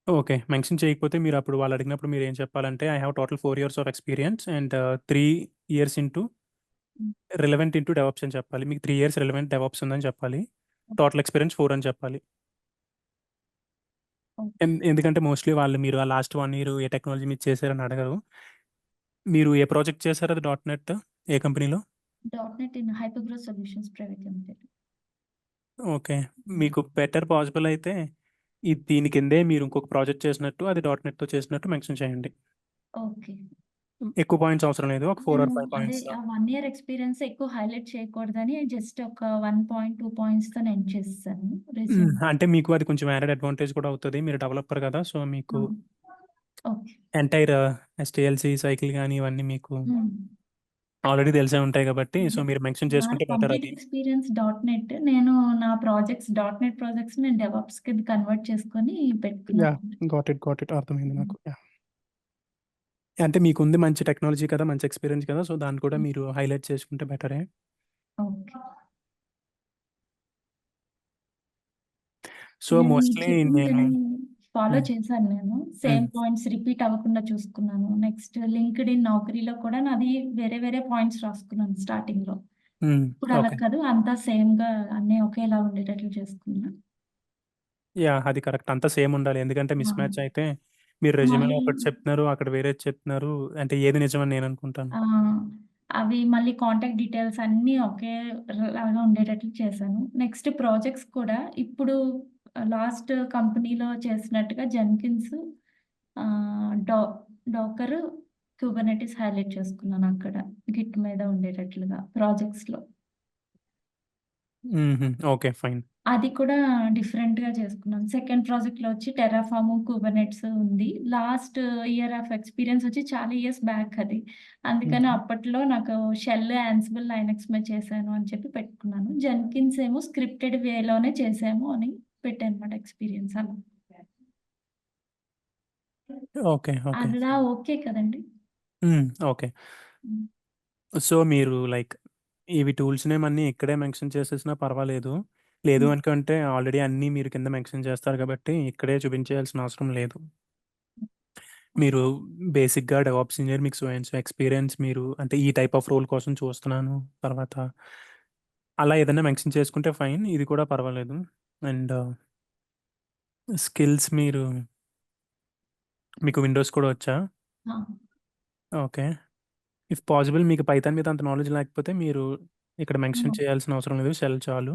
ఓకే. మెన్షన్ చేయకపోతే మీరప్పుడు వాళ్ళు అడిగినప్పుడు మీరేం చెప్పాలంటే I have total 4 years of experience and 3 years into హ్మ్. రిలవెంట్ ఇంటూ డెవాప్స్ అని చెప్పాలి. మీకు 3 ఇయర్స్ రిలవెంట్ డెవాప్స్ ఉందని చెప్పాలి. టోటల్ ఎక్స్‌పీరియన్స్ 4 అని చెప్పాలి. ఓకే. ఎందుకంటే మోస్ట్‌లీ వాళ్ళు మీరు ఆ లాస్ట్ 1 ఇయర్ ఏ టెక్నాలజీ మీద చేశారని అడగరు. మీరు ఏ ప్రాజెక్ట్ చేశారు అది డాట్ నెట్ ఏ కంపెనీలో? .NET in Hypergrowth solutions private limited. Okay. మీకు బెటర్ పాసిబుల్ అయితే దీని కిందే మీరు ఇంకొక ప్రాజెక్ట్ చేసినట్టు అది డాట్ నెట్‌తో చేసినట్టు మెన్షన్ చేయండి. ఓకే. ఎక్కువ పాయింట్స్ అవసరం లేదు. ఒక 4 ఆర్ నేను 5 అదే పాయింట్స్. ఆ 1 ఇయర్ ఎక్స్‌పీరియన్స్ ఎక్కువ హైలైట్ చేయకూడదని జస్ట్ ఒక 1 పాయింట్, 2 పాయింట్స్‌తో ఎండ్ చేసేసాను రెజ్యూమ్. అంటే మీకు అది కొంచెం యాడెడ్ అడ్వాంటేజ్ కూడా అవుతది. మీరు డెవలపర్ కదా! సో, మీకు ఓకే. ఎంటైర్ ఎస్‌టీఎల్‌సీ సైకిల్ గాని ఇవన్నీ మీకు హ్మ్. ఆల్రెడీ తెలిసే ఉంటాయి కాబట్టి సో, మీరు మెన్షన్ చేసుకుంటే బెటర్ కంప్లీట్ అది. ఎక్స్‌పీరియన్స్ .NET నేను నా .NET ప్రాజెక్ట్స్ నేను డెవాప్స్ కింద కన్వర్ట్ చేసుకొని పెట్టుకున్నాను. గాట్ ఇట్ అర్థమైంది నాకు. అంటే మీకుంది మంచి టెక్నాలజీ కదా! మంచి ఎక్స్‌పీరియన్స్ కదా! సో, దాన్ని కూడా మీరు హైలైట్ చేసుకుంటే బెటరే. ఓకే. సో, నేను మీరు మోస్ట్‌లీ నేను చెప్పిందని ఫాలో హ్మ్. చేశాను నేను. సేమ్ పాయింట్స్ రిపీట్ అవ్వకుండా చూసుకున్నాను. నెక్స్ట్ లింక్డ్ఇన్, నౌకరీలో కూడా నాది వేరే వేరే పాయింట్స్ రాసుకున్నాను స్టార్టింగ్‌లో. ఇప్పుడు అలా ఓకే. కాదు అంతా సేమ్‌గా అన్నీ ఒకేలా ఉండేటట్లు చేసుకున్నా. అది కరెక్ట్. అంతా సేమ్ ఉండాలి. ఎందుకంటే మిస్ మ్యాచ్ అయితే మీరు రెజ్యూమేలో మళ్ళీ ఒకటి చెప్తున్నారు. అక్కడ వేరేది చెప్తున్నారు. అంటే ఏది నిజమని నేను అనుకుంటాను. అవి మళ్ళీ కాంటాక్ట్ డీటెయిల్స్ అన్నీ ఒకేలాగా ఉండేటట్లు చేశాను. నెక్స్ట్ ప్రాజెక్ట్స్ కూడా ఇప్పుడు లాస్ట్ కంపెనీలో చేసినట్టుగా జెన్కిన్స్, ఆహ్, డో డోకర్, కుబర్నెటిస్ హైలైట్ చేసుకున్నాను అక్కడ. గిట్ మీద ఉండేటట్లుగా ప్రాజెక్ట్స్‌లో. ఓకే. ఫైన్. అది కూడా డిఫరెంట్‌గా చేసుకున్నాను. సెకండ్ ప్రాజెక్ట్‌లో వచ్చి టెర్రాఫార్మ్, కుబర్నెట్స్ ఉంది. లాస్ట్ ఇయర్ ఆఫ్ ఎక్స్‌పీరియన్స్ వచ్చి చాలా ఇయర్స్ బ్యాక్ అది. అందుకని అప్పట్లో నాకు షెల్, యాన్సిబుల్, లైనక్స్ మీద చేశాను అని చెప్పి పెట్టుకున్నాను. జెన్కిన్స్ ఏమో స్క్రిప్టెడ్ వేలోనే చేసాము అని పెట్టానన్నమాట ఎక్స్‌పీరియన్స్ అలా. ఓకే. అలా ఓకే కదండీ! ఓకే. హ్మ్. సో, మీరు లైక్ ఇవి టూల్స్ నేమ్ అన్నీ ఇక్కడే మెన్షన్ చేసేసినా పర్వాలేదు. లేదు హ్మ్. అనుకుంటే ఆల్రెడీ అన్నీ మీరు కింద మెన్షన్ చేస్తారు కాబట్టి ఇక్కడే చూపించేయాల్సిన అవసరం లేదు. మీరు బేసిక్‌గా డెవాప్స్ ఇంజినియర్ మీకు సో అండ్ సో ఎక్స్‌పీరియన్స్ మీరు అంటే ఈ టైప్ ఆఫ్ రోల్ కోసం చూస్తున్నాను. తర్వాత అలా ఏదైనా మెన్షన్ చేసుకుంటే ఫైన్. ఇది కూడా పర్వాలేదు. అండ్ స్కిల్స్ మీకు విండోస్ కూడా వచ్చా? ఆ! ఓకే. ఇఫ్ పాసిబుల్ మీకు పైథాన్ మీద అంత నాలెడ్జ్ లేకపోతే మీరు ఇక్కడ మెన్షన్ ఆ! చేయాల్సిన అవసరం లేదు. షెల్ చాలు.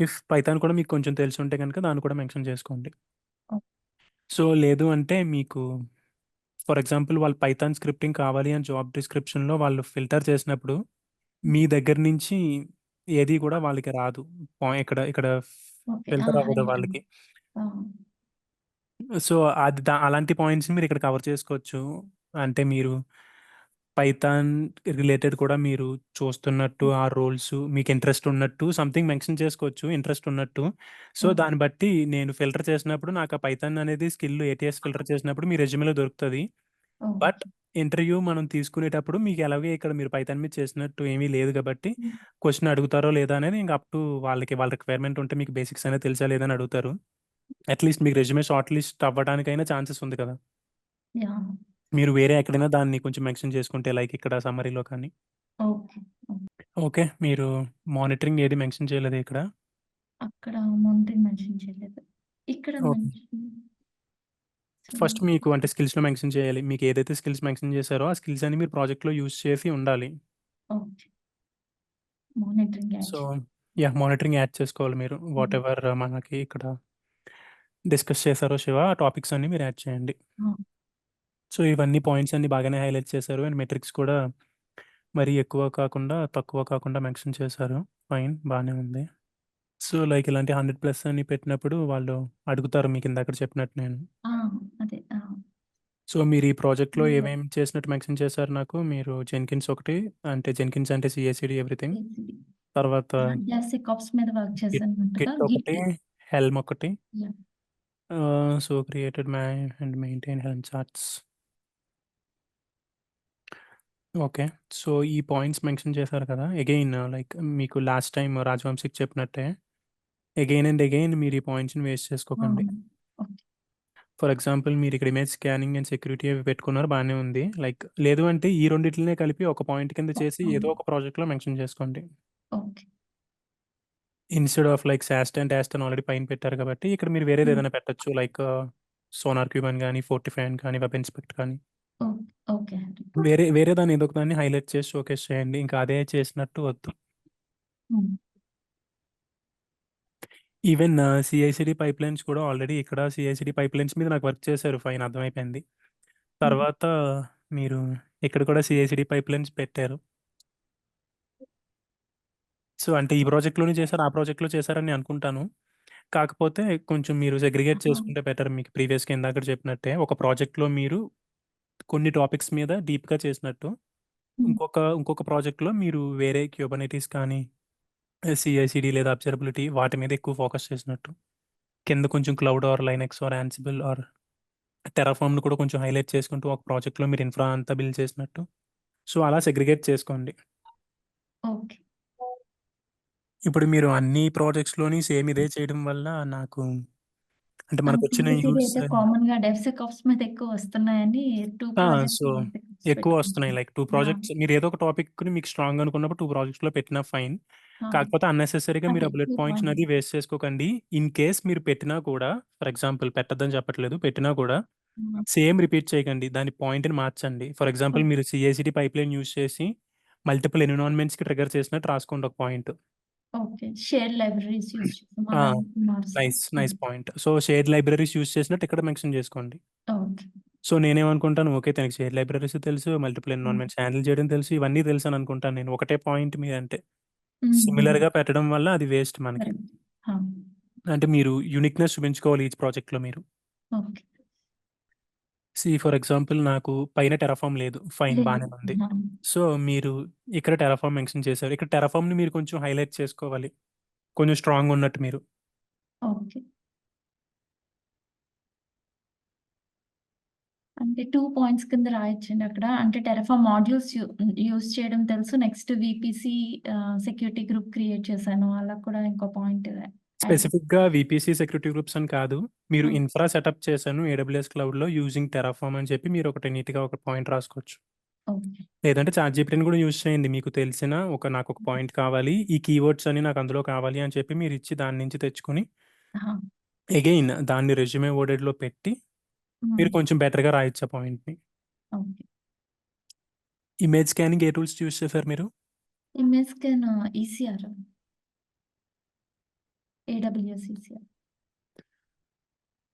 ఇఫ్ పైథాన్ కూడా మీకు కొంచెం తెలిసుంటే గనుక దాన్ని కూడా మెన్షన్ చేసుకోండి. ఓకే. సో, లేదు అంటే మీకు ఫర్ ఎగ్జాంపుల్ వాళ్ళు పైథాన్ స్క్రిప్టింగ్ కావాలి అని జాబ్ డిస్క్రిప్షన్‌లో వాళ్ళు ఫిల్టర్ చేసినప్పుడు మీ దగ్గర నుంచి ఏది కూడా వాళ్ళకి రాదు. ఇక్కడ ఇక్కడ ఓకే. ఫిల్టర్ అవ్వదు రైట్. వాళ్ళకి. ఆ! సో, అది అలాంటి పాయింట్స్‌ని మీరిక్కడ కవర్ చేసుకోవచ్చు. అంటే మీరు పైథాన్ రిలేటెడ్ కూడా మీరు చూస్తున్నట్టు ఆ రోల్స్ మీకు ఇంట్రెస్ట్ ఉన్నట్టు సంథింగ్ మెన్షన్ చేసుకోవచ్చు. ఇంట్రెస్ట్ ఉన్నట్టు. So, okay. దాన్ని బట్టి నేను ఫిల్టర్ చేసినప్పుడు నాకు ఆ పైథాన్ అనేది స్కిల్ ఏటీఎస్ ఫిల్టర్ చేసినప్పుడు మీ రెజ్యూమ్‌లో దొరుకుతది. But okay. ఇంటర్వ్యూ మనం తీసుకునేటప్పుడు మీకు ఎలాగో ఇక్కడ మీరు పైథాన్ మీద చేసినట్టు ఏమీ లేదు కాబట్టి హ్మ్. క్వెషన్ అడుగుతారో లేదా అనేది ఇంక అప్ టు వాళ్ళ రిక్వైర్మెంట్ ఉంటే మీకు బేసిక్స్ అనేది తెలుసా లేదా అని అడుగుతారు. అట్‌లీస్ట్ మీకు రెజ్యూమే షార్ట్ లిస్ట్ అవ్వడానికైనా ఛాన్సెస్ ఉంది కదా! యాహ్! మీరు వేరే ఎక్కడైనా దాన్ని కొంచెం మెన్షన్ చేసుకుంటే లైక్ ఇక్కడ సమ్మరీలో కానీ. ఓకే. ఓకే. ఓకే. మీరు మానిటరింగ్ ఏది మెన్షన్ చేయలేదా ఇక్కడ? అక్కడ మౌంటైన్ మెన్షన్ చేయలేదు. ఇక్కడ ఓకే. మెన్షన్ ఫస్ట్ చేయలేదు. మీకు అంటే స్కిల్స్‌లో మెన్షన్ చేయాలి. మీకు ఏదైతే స్కిల్స్ మెన్షన్ చేశారో ఆ స్కిల్స్ అన్ని మీరు ప్రాజెక్ట్‌లో యూజ్ చేసి ఉండాలి. Okay. Monitoring so, action. Yeah! Monitoring add చేసుకోవాలి మీరు. వాట్ హ్మ్. ఎవర్ మనకి ఇక్కడ డిస్కస్ చేశారో శివ ఆ టాపిక్స్ అన్నీ మీరు యాడ్ చేయండి. ఆ! సో, ఇవన్నీ పాయింట్స్ అన్నీ బాగానే హైలైట్ చేశారు. అండ్ మెట్రిక్స్ కూడా మరీ ఎక్కువ కాకుండా, తక్కువ కాకుండా మెన్షన్ చేశారు. ఫైన్ బానే ఉంది. సో, లైక్ ఇలాంటి 100+ అని పెట్టినప్పుడు వాళ్ళు అడుగుతారు మీకిందాక చెప్పినట్టు నేను. ఆ! అదే. ఆ! సో, మీరు ఈ ప్రాజెక్ట్‌లో హ్మ్. ఏమేమి చేసినట్టు మెన్షన్ చేశారు నాకు? మీరు జెన్కిన్స్ ఒకటి అంటే జెన్కిన్స్ అంటే సీఐసీడీ ఎవ్రీథింగ్. సిసిడి. తర్వాత డెస్క్‌టాప్స్ మీద వర్క్ గిట్ చేశానన్నట్టుగా గిట్ ఒకటి, గిట్. హెల్మ్ ఒకటి. Yeah! So, created and maintain Helm charts. Okay. So, ఈ పాయింట్స్ మెన్షన్ చేశారు కదా! అగైన్ లైక్ మీకు లాస్ట్ టైమ్ రాజవంశీకి చెప్పినట్టే అగైన్ అండ్ అగైన్ మీరు ఈ పాయింట్స్‌ని వేస్ట్ చేసుకోకండి. అవును. ఓకే. ఫర్ ఎగ్జాంపుల్ మీరిక్కడ ఇమేజ్ స్కానింగ్ అండ్ సెక్యూరిటీ అవి పెట్టుకున్నారు బానే ఉంది. లైక్ లేదు అంటే ఈ రెండిటిలినే కలిపి ఒక పాయింట్ కింద చేసి ఏదో అవును. ఒక ప్రాజెక్ట్‌లో మెన్షన్ చేసుకోండి. Okay. Instead of like SAST and DAST అని ఆల్రెడీ పైన పెట్టారు కాబట్టి ఇక్కడ మీరు వేరేది హ్మ్. ఏదైనా పెట్టొచ్చు. లైక్ సోనార్ క్యూబ్ అని గాని, ఫోర్టిఫై అని కానీ, వెబ్ ఇన్స్పెక్ట్ కానీ. ఓకే. ఓకే అండి. వేరే దాన్ని ఏదో ఒక దాన్ని హైలైట్ చేసి షోకేస్ చేయండి. ఇంకా అదే చేసినట్టు వద్దు. హ్మ్. ఈవెన్ సీఐసీడీ పైప్‌లైన్స్ కూడా ఆల్రెడీ ఇక్కడ సీఐసీడీ పైప్‌లైన్స్ మీద నాకు వర్క్ చేశారు. ఫైన్ అర్థమైపోయింది. హ్మ్. తర్వాత మీరు ఇక్కడ కూడా సీఐసీడీ పైప్‌లైన్స్ పెట్టారు. సో, అంటే ఈ ప్రాజెక్ట్‌లోనే చేశారు, ఆ ప్రాజెక్ట్‌లో చేశారని నేను అనుకుంటాను. కాకపోతే కొంచెం మీరు సెగ్రిగేట్ ఆహా! చేసుకుంటే బెటర్. మీకు ప్రీవియస్‌గా ఇందాకడ చెప్పినట్టే ఒక ప్రాజెక్ట్‌లో మీరు కొన్ని టాపిక్స్ మీద డీప్‌గా చేసినట్టు, హ్మ్. ఇంకొక ప్రాజెక్ట్‌లో మీరు వేరే క్యూబర్నెటీస్ కానీ, సీఐసీడీ లేదా అబ్జర్వబిలిటీ వాటి మీద ఎక్కువ ఫోకస్ చేసినట్టు. కింద కొంచెం cloud or Linux or Ansible or టెరాఫార్మ్‌ని కూడా కొంచెం హైలైట్ చేసుకుంటూ ఒక ప్రాజెక్ట్‌లో మీరు ఇన్ఫ్రా అంతా బిల్డ్ చేసినట్టు. సో, అలా సెగ్రిగేట్ చేసుకోండి. ఓకే. ఇప్పుడు మీరు అన్ని ప్రాజెక్ట్స్‌లోని సేమ్ ఇదే చేయడం వల్ల నాకు అంటే మనకొచ్చిన సీఎస్‌సిడి యూజ్ అయితే కామన్‌గా డెవ్‌సెకాప్స్ మీద ఎక్కువ వస్తున్నాయని 2 ఆ! ప్రాజెక్ట్స్ సో, డెవ్‌సెకాప్స్ ఎక్కువ వస్తున్నాయి. పెట్టుకుంటున్నాను. Like 2 yeah! ప్రాజెక్ట్స్ మీరు ఏదో ఒక టాపిక్‌ని మీకు స్ట్రాంగ్ అనుకున్నప్పుడు 2 ప్రాజెక్ట్స్‌లో పెట్టినా ఫైన్. ఆ! కాకపోతే అన్నెసెసరీగా మీరు అదే ఆ బుల్లెట్ 2 పాయింట్స్‌ని పాయింట్స్. అది వేస్ట్ చేసుకోకండి. ఇన్ కేస్ మీరు పెట్టినా కూడా ఫర్ ఎగ్జాంపుల్ పెట్టొద్దని చెప్పట్లేదు. పెట్టినా కూడా ఆ! సేమ్ రిపీట్ చేయకండి. దాని పాయింట్‌ని మార్చండి. For example okay. మీరు సీఐసీడీ పైప్‌లైన్ యూజ్ చేసి మల్టిపుల్ ఎన్విరాన్మెంట్స్‌కి ట్రిగ్గర్ చేసినట్టు రాసుకోండి ఒక point. Okay. Shared libraries use చేస్తాం. ఆ! అలా మారుస్తాం. Nice point. So, shared libraries use చేసినట్టు ఇక్కడ మెన్షన్ చేసుకోండి. ఓకే. సో, నేనేమనుకుంటాను ఓకే. తనకి షేర్డ్ లైబ్రరీస్ తెలుసు, మల్టిపుల్ హ్మ్. ఎన్విరాన్మెంట్స్ హ్యాండిల్ చేయడం తెలుసు. ఇవన్నీ తెలుసని అనుకుంటాను నేను. ఒకటే పాయింట్ మీరంటే హ్మ్. సిమిలర్‌గా పెట్టడం వల్ల అది వేస్ట్ మనకి. కరెక్ట్. ఆ! అంటే మీరు యూనిక్‌నెస్ చూపించుకోవాలి ఈచ్ ప్రాజెక్ట్‌లో మీరు. ఓకే. ఫర్ ఎగ్జాంపుల్ నాకు పైన టెరాఫార్మ్ లేదు. ఫైన్ లేదు. బానే ఉంది. ఆ! సో, మీరు ఇక్కడ టెరాఫార్మ్ మెన్షన్ చేశారు. ఇక్కడ టెరాఫార్మ్‌ని మీరు కొంచెం హైలైట్ చేసుకోవాలి. కొంచెం స్ట్రాంగ్‌గా ఉన్నట్టు మీరు. ఓకే. అంటే 2 పాయింట్స్ కింద రాయొచ్చండి అక్కడ. అంటే టెరాఫార్మ్ మాడ్యూల్స్ యూజ్ చేయడం తెలుసు. Next VPC security group create చేశాను. అలా కూడా ఇంకో పాయింట్ స్పెసిఫిక్‌గా వీపీసీ సెక్యూరిటీ గ్రూప్స్ అని కాదు. మీరు ఆ! ఇన్ఫ్రా సెటప్ చేశాను ఏడబ్ల్యూఎస్ క్లౌడ్‌లో యూజింగ్ టెరాఫార్మ్ అని చెప్పి మీరు ఒకటి నీట్‌గా ఒక పాయింట్ రాసుకోవచ్చు. ఓకే. లేదంటే చాట్‌జీపీటీని కూడా యూజ్ చేయండి. మీకు తెలిసిన నాకొక పాయింట్ కావాలి. ఈ కీవర్డ్స్ అన్ని నాకు అందులో కావాలి అని చెప్పి మీరిచ్చి దాని నుంచి తెచ్చుకొని ఆహా! అగైన్ దాన్ని రెజ్యూమే వర్డెడ్‌లో పెట్టి మీరు హ్మ్. కొంచెం బెటర్‌గా రాయొచ్చు ఆ పాయింట్‌ని. ఓకే. ఇమేజ్ స్కానింగ్ ఏ టూల్స్ యూజ్ చేశారు మీరు? Image scan ECR. AWS ECR.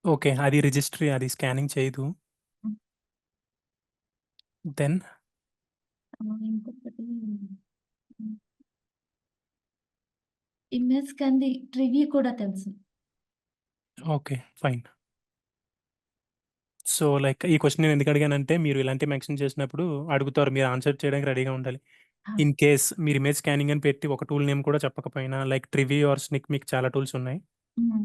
Okay. అది రిజిస్ట్రీ అది స్కానింగ్ చేయదు. హ్మ్. దెన్ ఇంకొకటి హ్మ్. ఇమేజ్ స్కాన్‌ది ట్రివ్యూ కూడా తెలుసు. ఓకే. ఫైన్. సో, లైక్ ఈ క్వెషన్ నేను ఎందుకు అడిగానంటే మీరు ఇలాంటివి మెన్షన్ చేసినప్పుడు అడుగుతారు. మీరు ఆన్సర్ చేయడానికి రెడీగా ఉండాలి. ఆ! ఇన్ కేస్ మీరు ఇమేజ్ స్కానింగ్ అని పెట్టి ఒక టూల్ నేమ్ కూడా చెప్పకపోయినా లైక్ ట్రివీ ఆర్ స్నిక్ మీకు చాలా టూల్స్ ఉన్నాయి. హ్మ్.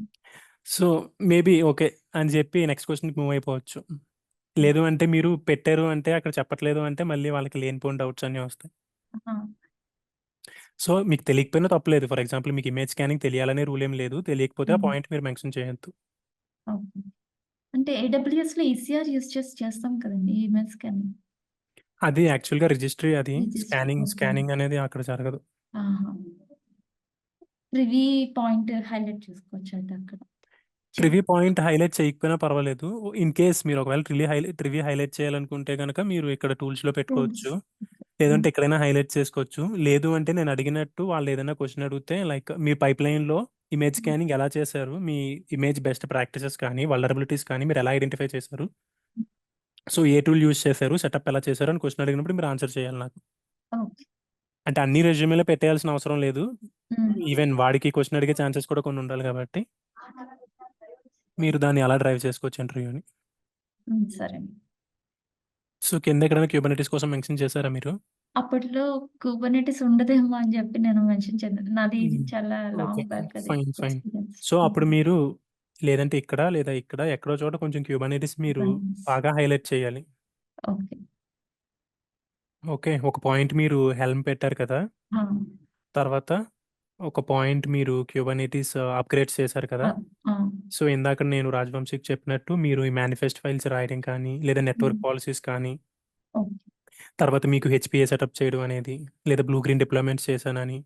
సో, మేబీ ఓకే అని చెప్పి నెక్స్ట్ క్వెషన్‌కి మూవ్ అయిపోవచ్చు. హ్మ్. లేదు అంటే మీరు పెట్టారు అంటే అక్కడ చెప్పట్లేదు అంటే మళ్ళీ వాళ్ళకి లేనిపోని డౌట్స్ అన్నీ వస్తాయి. ఆహా! సో, మీకు తెలియకపోయినా తప్పులేదు. ఫర్ ఎగ్జాంపుల్ మీకు ఇమేజ్ స్కానింగ్ తెలియాలనే రూల్ ఏం లేదు. తెలియకపోతే ఆ హ్మ్. పాయింట్ మీరు మెన్షన్ చేయొద్దు. ఓకే. అంటే ఏడబ్ల్యూఎస్‌లో ఈసీఆర్ యూజ్ చేసి చేస్తాం కదండీ! Image scan. అది యాక్చువల్‌గా రిజిస్ట్రీ అది. రిజిస్టర్. ఓకే. స్కానింగ్ అనేది అక్కడ జరగదు. ఆహా! ప్రివీ పాయింట్ హైలైట్ చేసుకోవచ్చయితే అక్కడ. ట్రివీ పాయింట్ హైలైట్ చేయకపోయినా పర్వాలేదు. ఇన్ కేస్ మీరు ఒకవేళ ట్రివీ హైలైట్ చేయాలనుకుంటే గనక మీరు ఇక్కడ టూల్స్‌లో టూల్స్. పెట్టుకోవచ్చు. ఓకే. లేదంటే హ్మ్. ఎక్కడైనా హైలైట్ చేసుకోవచ్చు. లేదు అంటే నేను అడిగినట్టు వాళ్ళు ఏదైనా క్వెషన్ అడిగితే లైక్ మీ పైప్‌లైన్‌లో ఇమేజ్ హ్మ్. స్కానింగ్ ఎలా చేశారు? మీ ఇమేజ్ బెస్ట్ ప్రాక్టీసెస్ కానీ, వల్నరబిలిటీస్ కానీ మీరు ఎలా ఐడెంటిఫై చేశారు? హ్మ్. సో, ఏ టూల్ యూజ్ చేశారు? సెటప్ ఎలా చేశారు? అని క్వెషన్ అడిగినప్పుడు మీరు ఆన్సర్ చేయాలి నాకు. ఓకే. అంటే అన్ని రెజ్యూమేలో పెట్టేయాల్సిన అవసరం లేదు. హ్మ్. ఈవెన్ వాడికి క్వెషన్ అడిగే ఛాన్సెస్ కూడా కొన్ని ఉండాలి కాబట్టి మీరు దాన్ని అలా డ్రైవ్ చేసుకోవచ్చు ఇంటర్వ్యూని. హ్మ్. సరే అండి. సో, కింద ఎక్కడైనా క్యూబర్నెటిస్ కోసం మెన్షన్ చేశారా మీరు? అప్పట్లో కుబర్నెటిస్ ఉండదేమో అని చెప్పి నేను మెన్షన్ చేయలేదు. నాది హ్మ్. చాలా ఓకే. లాంగ్ బ్యాక్ అది ఫైన్. ఎక్స్‌పీరియన్స్. సో, అప్పుడు హ్మ్. మీరు లేదంటే ఇక్కడ, లేదా ఇక్కడ ఎక్కడో చోట కొంచెం క్యూబర్నెటిస్ మీరు కుబర్నెటిస్. బాగా హైలైట్ చేయాలి. ఓకే. ఓకే. ఒక పాయింట్ మీరు హెల్మ్ పెట్టారు కదా! ఆ! తర్వాత ఒక పాయింట్ మీరు క్యూబర్నెటిస్ అప్‌గ్రేడ్స్ చేశారు కదా! ఆ! ఆ! సో, ఇందాక నేను రాజవంశీకి చెప్పినట్టు మీరు ఈ మేనిఫెస్ట్ ఫైల్స్ రాయడం కానీ, లేదా నెట్వర్క్ హ్మ్. పాలిసీస్ కానీ, ఓకే. తర్వాత మీకు హెచ్‌పిఏ సెటప్ చేయడం అనేది, లేదా బ్లూ గ్రీన్ డిప్లాయ్‌మెంట్స్ చేశానని.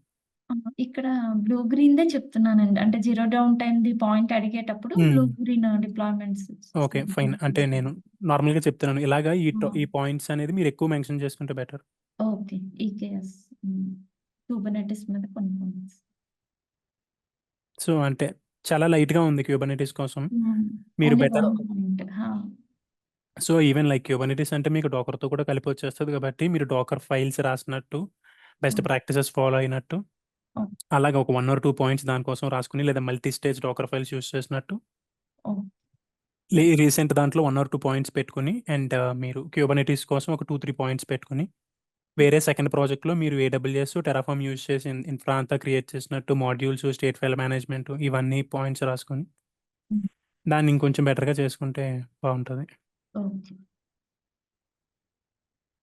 ఆ! ఇక్కడ బ్లూ గ్రీన్‌దే చెప్తున్నానండి. అంటే జీరో డౌన్ టైమ్‌ది పాయింట్ అడిగేటప్పుడు బ్లూ హ్మ్. Green deployments okay. ఫైన్. అంటే నేను నార్మల్‌గా చెప్తున్నాను. ఇలాగా ఈ పాయింట్స్ అనేది మీరు ఎక్కువ మెన్షన్ చేసుకుంటే బెటర్. ఓకే. ఈకేఎస్. హ్మ్. కుబర్నెటిస్ మీద కొన్ని పాయింట్స్. సో, అంటే చాలా లైట్‌గా ఉంది క్యూబర్నెటిస్ కోసం. హ్మ్. మీరు ఓన్లీ బెటర్ 1 పాయింట్. ఆ! సో, ఈవెన్ లైక్ క్యూబర్నెటిస్ అంటే మీకు డాకర్‌తో కూడా కలిపి వచ్చేస్తది కాబట్టి మీరు డాకర్ ఫైల్స్ రాసినట్టు, బెస్ట్ హ్మ్. ప్రాక్టీసెస్ ఫాలో అయినట్టు, ఓహ్! అలాగా ఒక 1 ఆర్ 2 పాయింట్స్ దానికోసం రాసుకొని లేదా multi stage Docker files use చేసినట్టు ఓహ్! రీసెంట్ దాంట్లో 1 ఆర్ 2 పాయింట్స్ పెట్టుకొని అండ్ మీరు క్యూబర్నెటిస్ కోసం ఒక 2, 3 పాయింట్స్ పెట్టుకొని వేరే సెకండ్ ప్రాజెక్ట్‌లో మీరు ఏడబ్ల్యూఎస్, టెరాఫార్మ్ యూజ్ చేసి ఇన్ఫ్రా అంతా క్రియేట్ చేసినట్టు మాడ్యూల్స్, స్టేట్ ఫైల్ మేనేజ్మెంట్ ఇవన్నీ పాయింట్స్ రాసుకొని హ్మ్. దాన్ని ఇంకొంచెం బెటర్‌గా చేసుకుంటే బావుంటది. ఓకే.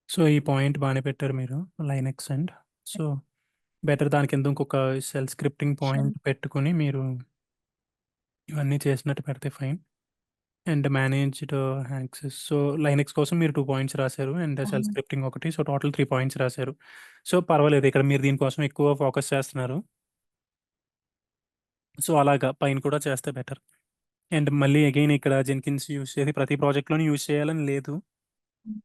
సో, ఈ పాయింట్ బానే పెట్టారు మీరు. లైనక్స్ అండ్ సో, బెటర్ దాని కింద ఇంకొక షెల్ స్క్రిప్టింగ్ షూర్. పాయింట్ పెట్టుకొని మీరు ఇవన్నీ చేసినట్టు పెడితే fine. And managed access. So, Linux కోసం మీరు 2 పాయింట్స్ రాసారు. అండ్ షెల్ అవును. స్క్రిప్టింగ్ ఒకటి. సో, టోటల్ 3 పాయింట్స్ రాసారు. సో, పర్వాలేదు. ఇక్కడ మీరు దీనికోసం ఎక్కువ ఫోకస్ చేస్తున్నారు. సో, అలాగా పైన కూడా చేస్తే బెటర్. అండ్ మళ్ళీ అగైన్ ఇక్కడ జెన్కిన్స్ యూజ్ చేసి ప్రతి ప్రాజెక్ట్‌లోని యూజ్ చేయాలని లేదు. హ్మ్.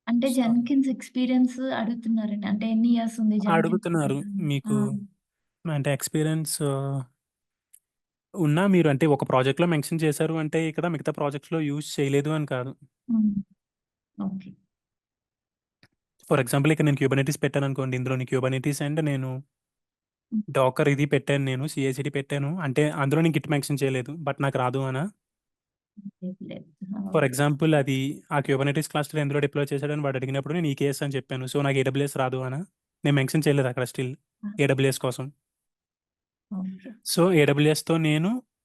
అంటే సో, జెన్కిన్స్ ఎక్స్‌పీరియన్స్ అడుగుతున్నారండి. అంటే ఎన్ని ఇయర్స్ ఉంది జెన్కిన్స్ అడుగుతున్నారు. మీద? ఆ! మీకు అంటే ఎక్స్‌పీరియన్స్ ఉన్నా మీరు అంటే ఒక ప్రాజెక్ట్‌లో మెన్షన్ చేశారు అంటే ఇక్కడ మిగతా ప్రాజెక్ట్స్‌లో యూజ్ చేయలేదు అని కాదు. హ్మ్. ఓకే. ఫర్ ఎగ్జాంపుల్ ఇక్కడ నేను క్యూబర్నెటిస్ పెట్టాననుకోండి. ఇందులోని క్యూబర్నెటిస్ అండ్ నేను హ్మ్. డాకర్ ఇది పెట్టాను నేను. సీఐసీడీ పెట్టాను. అంటే అందులో నేను గిట్ మెన్షన్ చేయలేదు. బట్ నాకు రాదు అనా? లేదు. లేదు. ఆ! ఫర్ ఎగ్జాంపుల్ అది ఆ క్యూబర్నెటిస్ క్లస్టర్ ఎందులో డిప్లాయ్ చేశాడని వాడు అడిగినప్పుడు నేను ఈకేఎస్ అని చెప్పాను. సో, నాకు ఏడబ్ల్యూఎస్ రాదు అనా? నేను మెన్షన్ చేయలేదు అక్కడ స్టిల్ ఆ! ఏడబ్ల్యూఎస్ కోసం. ఓకే. సో,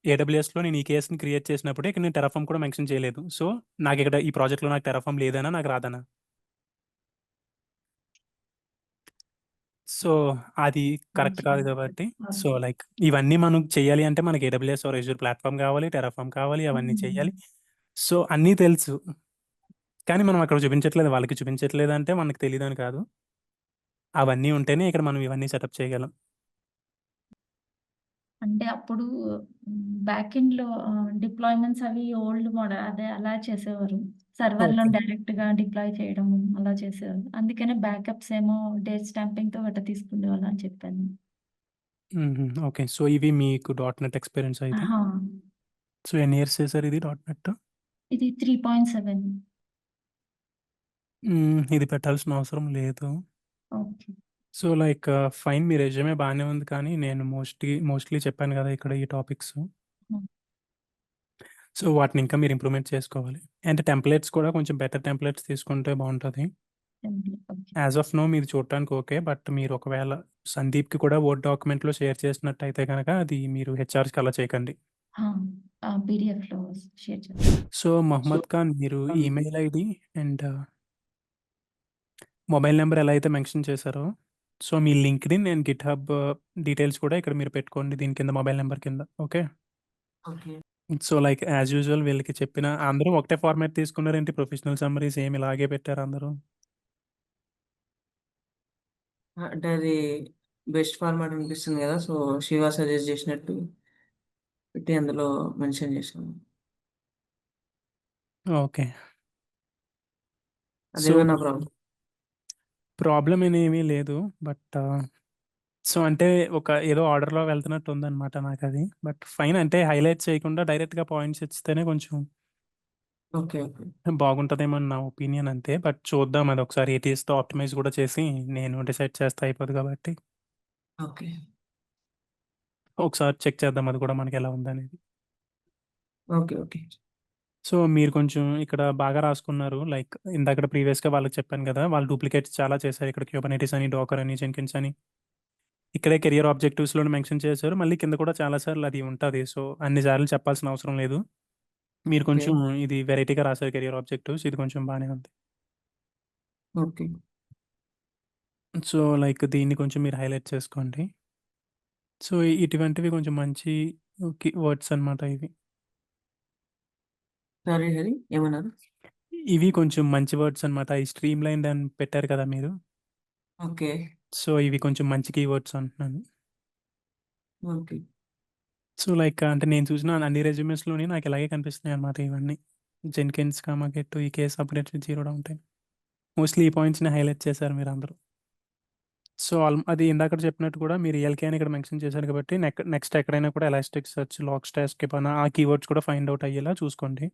ఏడబ్ల్యూఎస్‌లో నేను ఈకేఎస్‌ని క్రియేట్ చేసినప్పుడు ఇక్కడ నేను టెరాఫార్మ్ కూడా మెన్షన్ చేయలేదు. సో, నాకిక్కడ ఈ ప్రాజెక్ట్‌లో నాకు టెరాఫార్మ్ లేదనా? నాకు రాదనా? సో, అది కరెక్ట్ కాదు మంచిది. కాబట్టి సో, ఓకే. లైక్ ఇవన్నీ మనం చేయాలి అంటే మనకి ఏడబ్ల్యూఎస్ ఆర్ అజూర్ ప్లాట్‌ఫార్మ్ కావాలి, టెరాఫార్మ్ కావాలి, అవన్నీ చేయాలి. సో, అన్నీ తెలుసు. కానీ మనం అక్కడ చూపించట్లేదు. వాళ్ళకి చూపించట్లేదంటే మనకు తెలీదని కాదు. అవన్నీ ఉంటేనే ఇక్కడ మనం ఇవన్నీ సెటప్ చేయగలం. అంటే అప్పుడు బ్యాక్ ఎండ్‌లో డిప్లాయ్‌మెంట్స్ అవి ఓల్డ్ మోడల్ అదే అలా చేసేవారు. సర్వర్‌లో ఓకే. డైరెక్ట్‌గా డిప్లాయ్ చేయడం అలా చేసేవారు. అందుకనే బ్యాకప్స్ ఏమో డేట్ స్టాంపింగ్‌తో గట్టా తీసుకునేవాళ్ళు అని చెప్పాను. ఓకే. సో, ఇవి మీకు డాట్ నెట్ ఎక్స్‌పీరియన్స్ అయితే. ఆహా! సో, ఎన్ని ఇయర్స్ చేశారు ఇది డాట్ నెట్? ఇది 3.7. ఇది పెట్టాల్సిన అవసరం లేదు. ఓకే. సో, లైక్ ఫైన్ మీ రెజ్యూమే బానే ఉంది. కానీ నేను మోస్ట్‌లీ చెప్పాను కదా! ఇక్కడ ఈ టాపిక్స్. హ్మ్. సో, వాటిని ఇంకా మీరు ఇంప్రూవ్‌మెంట్ చేసుకోవాలి. అండ్ టెంప్లేట్స్ కూడా కొంచెం బెటర్ టెంప్లేట్స్ తీసుకుంటే బావుంటది. ఓకే. యాస్ ఆఫ్ నౌ మీది చూడటానికి ఓకే. బట్ మీరు ఒకవేళ సందీప్‌కి కూడా వర్డ్ డాక్యుమెంట్‌లో షేర్ చేసినట్టయితే గనక అది మీరు హెచ్ఆర్స్‌కి అలా చేయకండి. పీడీఎఫ్‌లో షేర్ చేస్తాను. సో, మహమ్మద్ ఖాన్ మీరు email ID and mobile number ఎలా అయితే మెన్షన్ చేశారో, so, me LinkedIn and GitHub details కూడా ఇక్కడ మీరు పెట్టుకోండి దీని కింద మొబైల్ నంబర్ కింద. Okay. Okay. So, like as usual వీళ్ళకి చెప్పిన అందరూ ఒకటే ఫార్మాట్ తీసుకున్నారేంటి? ప్రొఫెషనల్ సమ్మరీ సేమ్ ఇలాగే పెట్టారా అందరూ? అంటే అది బెస్ట్ ఫార్మాట్ అనిపిస్తుంది కదా! సో, శివ సజెస్ట్ చేసినట్టు పెట్టి అందులో మెన్షన్ చేశాను. ఓకే. సో, అదేమన్నా ప్రాబ్లమ్? ప్రాబ్లమ్ ఏమీ లేదు. బట్ సో, అంటే ఒక ఏదో ఆర్డర్‌లో వెళ్తున్నట్టు ఉందన్నమాట నాకది. బట్ ఫైన్ అంటే హైలైట్ చేయకుండా డైరెక్ట్‌గా పాయింట్స్ ఇచ్చితేనే కొంచెం ఓకే. ఓకే. బాగుంటదేమో అని నా ఒపీనియన్ అంతే. బట్ చూద్దాం అది ఒకసారి ఏటీఎస్‌తో ఆప్టిమైజ్ కూడా చేసి నేను డిసైడ్ చేస్తే అయిపోద్ది కాబట్టి. ఓకే. ఒకసారి చెక్ చేద్దాం అది కూడా మనకెలా ఉందనేది. ఓకే. ఓకే. సో, మీరు కొంచెం ఇక్కడ బాగా రాసుకున్నారు. లైక్ ఇందాకడ ప్రీవియస్‌గా వాళ్ళకి చెప్పాను కదా! వాళ్ళు డూప్లికేట్స్ చాలా చేశారు. ఇక్కడ క్యూబర్నెటిస్ అని, డోకర్ అని, జెన్కిన్స్ అని. ఇక్కడే కెరియర్ ఆబ్జెక్టివ్స్‌లోనే మెన్షన్ చేశారు. మళ్ళీ కింద కూడా చాలా సార్లు అది ఉంటది. సో, అన్ని సార్లు చెప్పాల్సిన అవసరం లేదు. మీరు ఓకే. కొంచెం ఇది వెరైటీగా రాసారు కెరియర్ ఆబ్జెక్టివ్స్. ఇది కొంచెం బానే ఉంది. ఓకే. సో, లైక్ దీన్ని కొంచెం మీరు హైలైట్ చేసుకోండి. సో, ఇటువంటివి కొంచెం మంచి వర్డ్స్ అన్నమాట ఇవి. సారీ హరి ఏమన్నారు? ఇవి కొంచెం మంచి వర్డ్స్ అన్నమాట. ఈ స్ట్రీమ్ లైన్డ్ అని పెట్టారు కదా మీరు. ఓకే. సో, ఇవి కొంచెం మంచి కీవర్డ్స్ అంటున్నాను. ఓకే. సో, లైక్ అంటే నేను చూసిన అన్ని రెజ్యూమెస్‌లోని నాకు ఇలాగే కనిపిస్తున్నాయన్నమాట ఇవన్నీ. జెన్కిన్స్, కామాకెట్టు, ఈ case updates, zero down time. Mostly ఈ పాయింట్స్‌ని హైలైట్ చేశారు మీరందరూ. సో, అది ఇందాకడ చెప్పినట్టు కూడా మీరు ఎల్‌కే అని ఇక్కడ మెన్షన్ చేశారు కాబట్టి నెక్స్ట్ ఎక్కడైనా కూడా ఎలాస్టిక్ సెర్చ్, లాగ్‌స్టార్, స్కిపర్ ఆ కీవర్డ్స్ కూడా ఫైండ్ ఔట్ అయ్యేలా చూసుకోండి.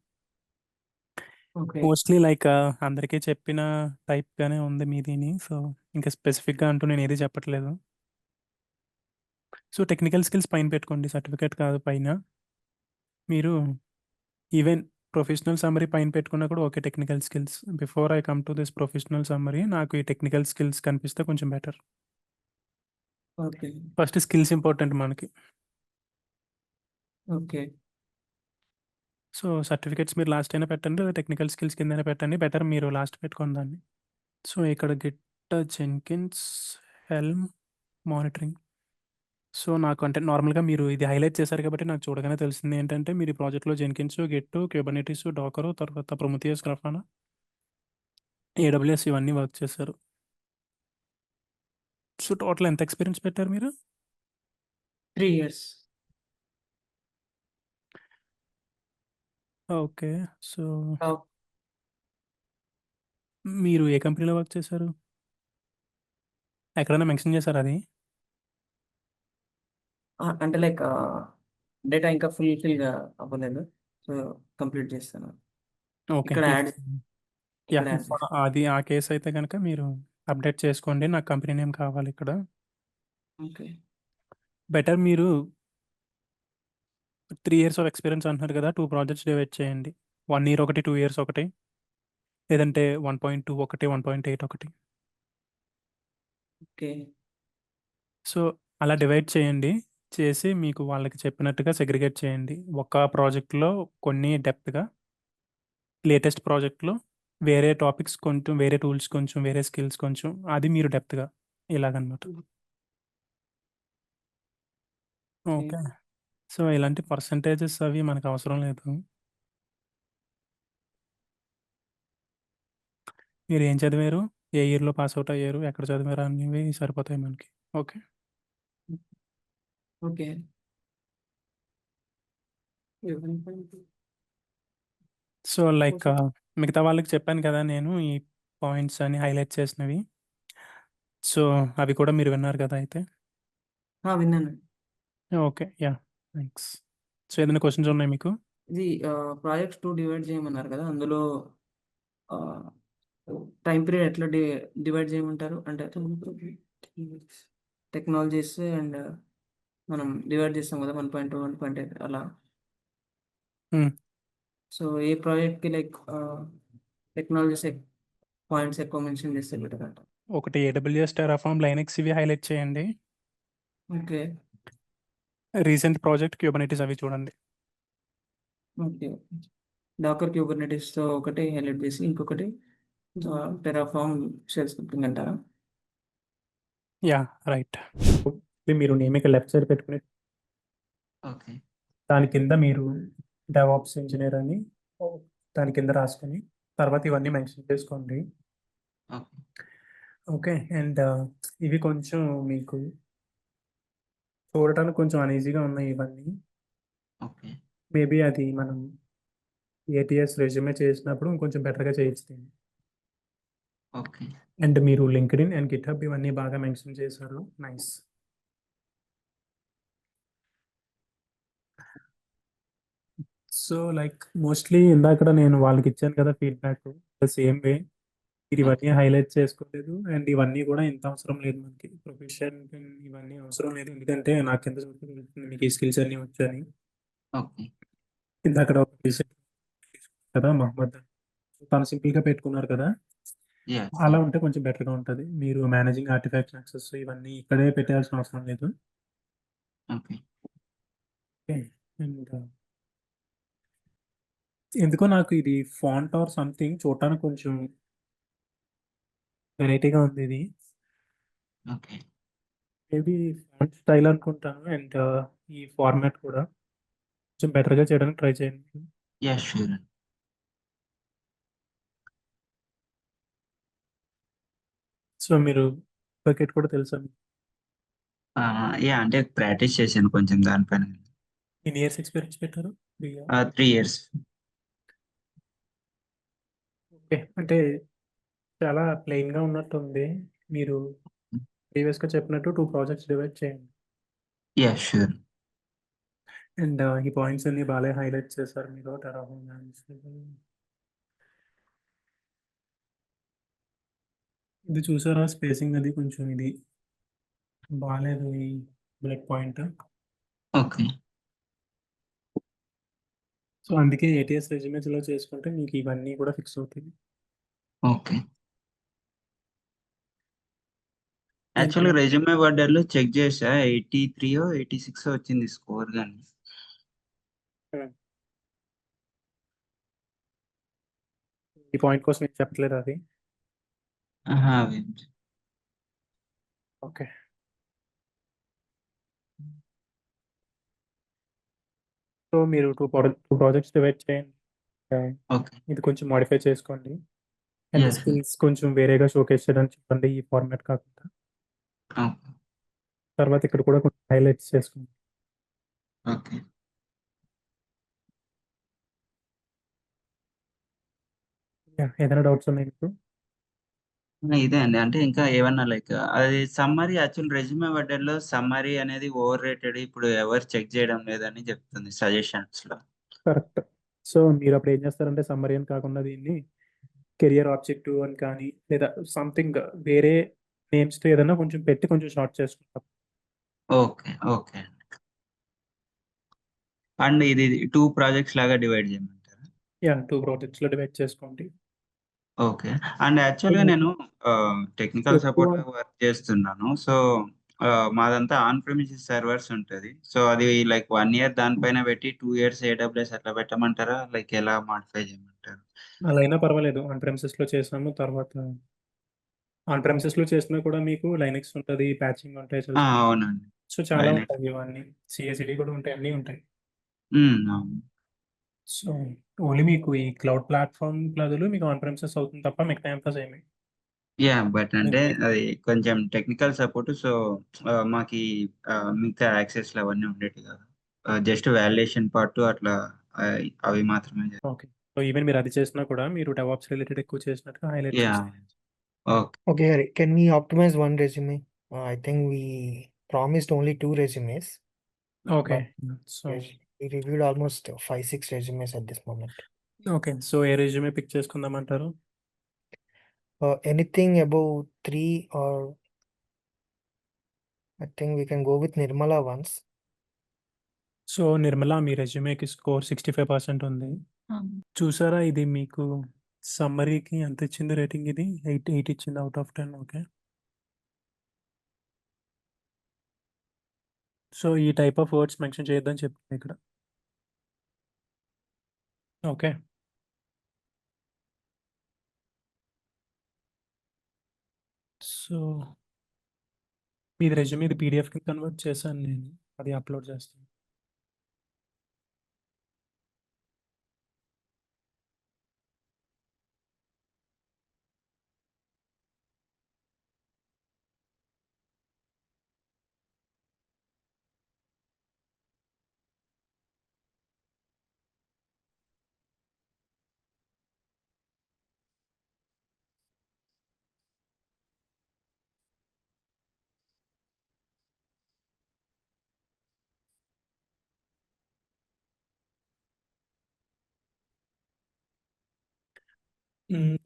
ఓకే. మోస్ట్‌లీ లైక్ అందరికీ చెప్పిన టైప్‌గానే ఉంది మీదిని. సో, ఇంకా స్పెసిఫిక్‌గా అంటూ నేనేది చెప్పట్లేదు. సో, టెక్నికల్ స్కిల్స్ పైన పెట్టుకోండి. సర్టిఫికేట్ కాదు పైన. మీరు ఈవెన్ ప్రొఫెషనల్ సమ్మరీ పైన పెట్టుకున్నా కూడా okay technical skills. Before I come to this professional summary నాకు ఈ టెక్నికల్ స్కిల్స్ కనిపిస్తే కొంచెం better. Okay. First skills important మనకి. ఓకే. సో, సర్టిఫికేట్స్ మీరు లాస్ట్ అయినా పెట్టండి. లేదా టెక్నికల్ స్కిల్స్ కిందైనా పెట్టండి. బెటర్ మీరు లాస్ట్ పెట్టుకోండి దాన్ని. సో, ఇక్కడ Git, Jenkins, Helm, monitoring. So, నాకు అంటే నార్మల్‌గా మీరు ఇది హైలైట్ చేశారు కాబట్టి నాకు చూడగానే తెలిసింది ఏంటంటే మీరు ఈ ప్రాజెక్ట్‌లో జెన్కిన్స్, గిట్, క్యూబర్నెటిస్, డాకర్ తర్వాత ప్రొమిథియస్, గ్రాఫానా, ఏడబ్ల్యూఎస్ ఇవన్నీ వర్క్ చేశారు. సో, టోటల్ ఎంత ఎక్స్‌పీరియన్స్ పెట్టారు మీరు? 3 ఇయర్స్. ఓకే. సో, ఓహ్! మీరు ఏ కంపెనీలో వర్క్ చేశారు? ఎక్కడైనా మెన్షన్ చేశారా అది? అంటే లైక్ డేటా ఇంకా ఫుల్‌ఫిల్‌గా అవ్వలేదు. సో, కంప్లీట్ చేస్తాను. ఓకే. ఇక్కడ యాడ్ యాహ్! యాడ్ చేస్తాను. అది ఆ కేస్ అయితే గనక మీరు అప్డేట్ చేసుకోండి. నాకు కంపెనీ నేమ్ కావాలి ఇక్కడ. ఓకే. బెటర్ మీరు 3 ఇయర్స్ ఆఫ్ ఎక్స్‌పీరియన్స్ అంటున్నారు కదా! 2 ప్రాజెక్ట్స్ డివైడ్ చేయండి. 1 ఇయర్ ఒకటి, 2 ఇయర్స్ ఒకటి. లేదంటే 1.2 ఒకటి, 1.8 ఒకటి. ఓకే. సో, అలా డివైడ్ చేయండి. చేసి మీకు వాళ్ళకి చెప్పినట్టుగా సెగ్రిగేట్ చేయండి. ఒక ప్రాజెక్ట్‌లో కొన్ని డెప్త్‌గా, లేటెస్ట్ ప్రాజెక్ట్‌లో వేరే టాపిక్స్ కొంచెం, వేరే టూల్స్ కొంచెం, వేరే స్కిల్స్ కొంచెం అది మీరు డెప్త్‌గా. ఇలాగనమాట. ఓకే. సో, ఇలాంటి పర్సెంటేజెస్ అవి మనకు అవసరం లేదు. మీరు ఏం చదివారు? ఏ ఇయర్‌లో పాస్ అవుట్ అయ్యారు? ఎక్కడ చదివారు? అనేవి సరిపోతాయి మనకి. ఓకే. ఓకే. సో, లైక్ మిగతా వాళ్ళకి చెప్పాను కదా నేను ఈ పాయింట్స్ అని హైలైట్ చేసినవి. సో, అవి కూడా మీరు విన్నారు కదా అయితే? విన్నానండి. ఓకే. యాహ్! థాంక్స్. సో, ఏదైనా క్వెషన్స్ ఉన్నాయా మీకు? ఇది ప్రాజెక్ట్స్ 2 డివైడ్ చేయమన్నారు కదా! అందులో టైమ్ పీరియడ్ ఎట్లా డివైడ్ చేయమంటారు? అంటే టెక్నాలజీస్ అండ్ మనం డివైడ్ చేస్తాం కదా! 1.2, 1.8 అలా. హ్మ్. సో, ఏ ప్రాజెక్ట్‌కి లైక్ టెక్నాలజీస్ పాయింట్స్ ఎక్కువ మెన్షన్ చేస్తే బెటర్ అంటారు. ఒకటి ఏడబ్ల్యూఎస్, టెరాఫార్మ్, లైనక్స్ ఇవి హైలైట్ చేయండి. ఓకే. రీసెంట్ ప్రాజెక్ట్ క్యూబర్నెటిస్ అవి చూడండి. ఓకే. డాకర్ క్యూబర్నెటిస్‌తో ఒకటి హైలైట్ చేసి ఇంకొకటి టెరాఫార్మ్ షెల్ స్క్రిప్టింగ్ అంటారా? యాహ్! రైట్. మీరు నేమ్ ఇక్కడ లెఫ్ట్ సైడ్ పెట్టుకుని ఓకే. దాని కింద మీరు డెవాప్స్ ఇంజినీర్ అని దాని కింద రాసుకొని తర్వాత ఇవన్నీ మెన్షన్ చేసుకోండి. ఓకే. ఓకే. అండ్ ఇవి కొంచెం మీకు చూడటానికి కొంచెం అనీజీగా ఉన్నాయి ఇవన్నీ. ఓకే. మేబీ అది మనం ఏటీఎస్ రెజ్యూమే చేసినప్పుడు ఇంకొంచెం బెటర్‌గా చేయొచ్చు దీన్ని. ఓకే. అండ్ మీరు లింక్డ్ఇన్ అండ్ గిట్‌హబ్ ఇవన్నీ బాగా మెన్షన్ చేశారు. నైస్. సో, లైక్ మోస్ట్‌లీ ఇందాకడ నేను వాళ్ళకిచ్చాను కదా ఫీడ్‌బ్యాక్. ద సేమ్ వే మీరు ఇవన్నీ హైలైట్ చేసుకోలేదు. అండ్ ఇవన్నీ కూడా ఇంత అవసరం లేదు మనకి. ప్రొఫెషన్‌కి ఇవన్నీ అవసరం లేదు. ఎందుకంటే నాకు కింద చూస్తే తెలుస్తుంది మీకు ఈ స్కిల్స్ అన్నీ వచ్చని. ఓకే. ఇందాకడ ఒక రీసెంట్ కదా మహమ్మద్. తను సింపుల్‌గా పెట్టుకున్నారు కదా! యెస్. అలా ఉంటే కొంచెం బెటర్‌గా ఉంటది. మీరు మేనేజింగ్ ఆర్టిఫాక్ట్స్ యాక్సెస్ ఇవన్నీ ఇక్కడే పెట్టాల్సిన అవసరం లేదు. ఓకే. ఓకే. అండ్ ఎందుకో నాకు ఇది ఫాంట్ ఆర్ సంథింగ్ చూడటానికి కొంచెం వెరైటీగా ఉంది ఇది. ఓకే. మేబీ ఫాంట్ స్టైల్ అనుకుంటాను. అండ్ ఈ ఫార్మాట్ కూడా కొంచెం బెటర్‌గా చేయడానికి ట్రై చేయండి. యెస్. ష్యూర్. సో, మీరు బకెట్ కూడా తెలుసా మీకు? యాహ్! అంటే ప్రాక్టీస్ చేశాను కొంచెం దానిపైన. ఎన్ని ఇయర్స్ ఎక్స్‌పీరియన్స్ పెట్టారు? 3 ఇయర్స్. 3 ఇయర్స్. ఓకే. అంటే చాలా ప్లెయిన్‌గా ఉన్నట్టుంది. మీరు ప్రీవియస్‌గా చెప్పినట్టు 2 ప్రాజెక్ట్స్ డివైడ్ చేయండి. యెస్. ష్యూర్. అండ్ ఈ పాయింట్స్ అన్నీ బాలే హైలైట్ చేశారు మీరు. టెరాఫార్మ్ ఇది చూసారా స్పేసింగ్ అది కొంచెం ఇది బాలేదు ఈ బుల్లెట్ పాయింట్. ఓకే. సో, అందుకే ఏటీఎస్ రెజ్యూమేస్‌లో చేసుకుంటే మీకు ఇవన్నీ కూడా ఫిక్స్ అవుతాయి. ఓకే. యాక్చువల్‌గా రెజ్యూమే వర్డర్‌లో చెక్ చేశా. 83 86 వచ్చింది స్కోర్ గాని. ఈ పాయింట్ కోసం ఏం చెప్పట్లేదా అది? ఆహా! ఓకే. సో, మీరు 2 ప్రాజెక్ట్స్ డివైడ్ చేయండి. ఓకే. ఇది కొంచెం మోడిఫై చేసుకోండి. And yes. స్కిల్స్ కొంచెం వేరేగా షోకేస్ చేయడానికి చెప్పండి ఈ ఫార్మాట్ కాకుండా. ఓకే. తర్వాత ఇక్కడ కూడా కొంచెం హైలైట్స్ చేసుకోండి. ఓకే. యాహ్! ఏదైనా డౌట్స్ ఉన్నాయా మీకు? ఇదే అండి. అంటే ఇంకా ఏమన్నా లైక్ అది సమ్మరీ యాక్చువల్ రెజ్యూమే వర్డర్‌లో సమ్మరీ అనేది ఓవర్ రేటెడ్. ఇప్పుడు ఎవరు చెక్ చేయడం లేదని చెప్తుంది సజెషన్స్‌లో. కరెక్ట్. సో, మీరప్పుడు ఏం చేస్తారంటే సమ్మరీ అని కాకుండా దీన్ని కెరియర్ ఆబ్జెక్టివ్ అని కానీ లేదా సంథింగ్ వేరే నేమ్స్‌తో ఏదైనా కొంచెం పెట్టి కొంచెం షార్ట్ చేసుకుంటాం. ఓకే. ఓకే. అండ్ ఇది 2 ప్రాజెక్ట్స్ లాగా డివైడ్ చేయమంటారా? యాహ్! 2 ప్రాజెక్ట్స్‌లో డివైడ్ చేసుకోండి. ఓకే. అండ్ యాక్చువల్‌గా నేను టెక్నికల్ ఎక్కువ సపోర్ట్‌గా వర్క్ చేస్తున్నాను. సో, మాదంతా ఆన్ ప్రిమిసెస్ సర్వర్స్ ఉంటది. సో, అది లైక్ 1 ఇయర్ దానిపైన పెట్టి 2 ఇయర్స్ ఏడబ్ల్యూఎస్ అట్లా పెట్టమంటారా? లైక్ ఎలా మోడిఫై చేయమంటారు? అలా అయినా పర్వాలేదు. ఆన్ ప్రెమిసెస్‌లో చేసాము. తర్వాత ఆన్ ప్రెమిసెస్‌లో చేసినా కూడా మీకు లైనక్స్ ఉంటది, ప్యాచింగ్ ఉంటాయి చూసారా? అవునండి. సో, చాలా లైనక్స్. ఉంటాయి ఇవన్నీ. సీఏ/సీడీ కూడా ఉంటాయి. అన్నీ ఉంటాయి. అవును. సో, ఓన్లీ మీకు ఈ క్లౌడ్ ప్లాట్‌ఫార్మ్ బదులు మీకు ఆన్ ప్రెమిసెస్ అవుతుంది తప్ప మిగతా అంతా సేమే. బట్ అంటే మీకు అది కొంచెం టెక్నికల్ సపోర్ట్. సో, మాకీ మిగతా యాక్సెస్‌లు అవన్నీ ఉండేటివి కాదు. జస్ట్ వాలిడేషన్ పార్ట్ అట్లా అవి మాత్రమే ఓకే. సో, ఈవెన్ మీరు అది చేసినా కూడా మీరు డెవాప్స్ రిలేటెడ్ ఎక్కువ చేసినట్టుగా హైలైట్ యాహ్! చేశారు. Okay. Okay, Hari, can we optimize one resume? I think we promised only 2 resumes, okay. but so, yes, we reviewed almost 5-6 resumes at this moment. Okay. So, ఏ resume pick చేసుకుందామంటారు? Anything above 3, or I think we can go with Nirmala once. So, Nirmala మీ రెజ్యూమేకి score 65% ఉంది. చూసారా ఇది మీకు సమ్మరీకి ఎంత ఇచ్చింది రేటింగ్ ఇది? 8 ఇచ్చింది ఔట్ ఆఫ్ 10. ఓకే. సో, ఈ టైప్ ఆఫ్ వర్డ్స్ మెన్షన్ చేయొద్దని చెప్తుంది ఇక్కడ. ఓకే. సో, మీది రెజ్యూమే ఇది పీడీఎఫ్‌కి కన్వర్ట్ చేశాను నేను. అది అప్‌లోడ్ చేస్తాను.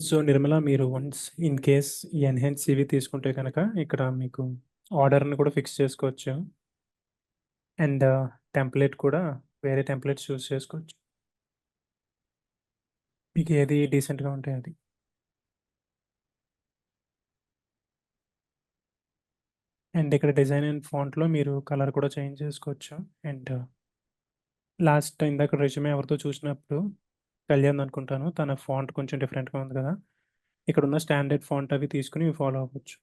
సో, నిర్మల మీరు వన్స్ ఇన్ కేస్ ఈ ఎన్‌హాన్స్ సీవీ తీసుకుంటే గనక ఇక్కడ మీకు ఆర్డర్‌ని కూడా ఫిక్స్ చేసుకోవచ్చు. అండ్ టెంప్లేట్ కూడా వేరే టెంప్లేట్స్ చూస్ చేసుకోవచ్చు. మీకు ఏది డీసెంట్‌గా ఉంటే అది. అండ్ ఇక్కడ డిజైన్ అండ్ ఫాంట్‌లో మీరు కలర్ కూడా చేంజ్ చేసుకోవచ్చు. అండ్ లాస్ట్ ఇందాక రెజ్యూమే ఎవరితో చూసినప్పుడు కళ్యాణ్ అనుకుంటాను. తన ఫాంట్ కొంచెం డిఫరెంట్‌గా ఉంది కదా! ఇక్కడున్న స్టాండర్డ్ ఫాంట్ అవి తీసుకొని ఫాలో అవ్వచ్చు.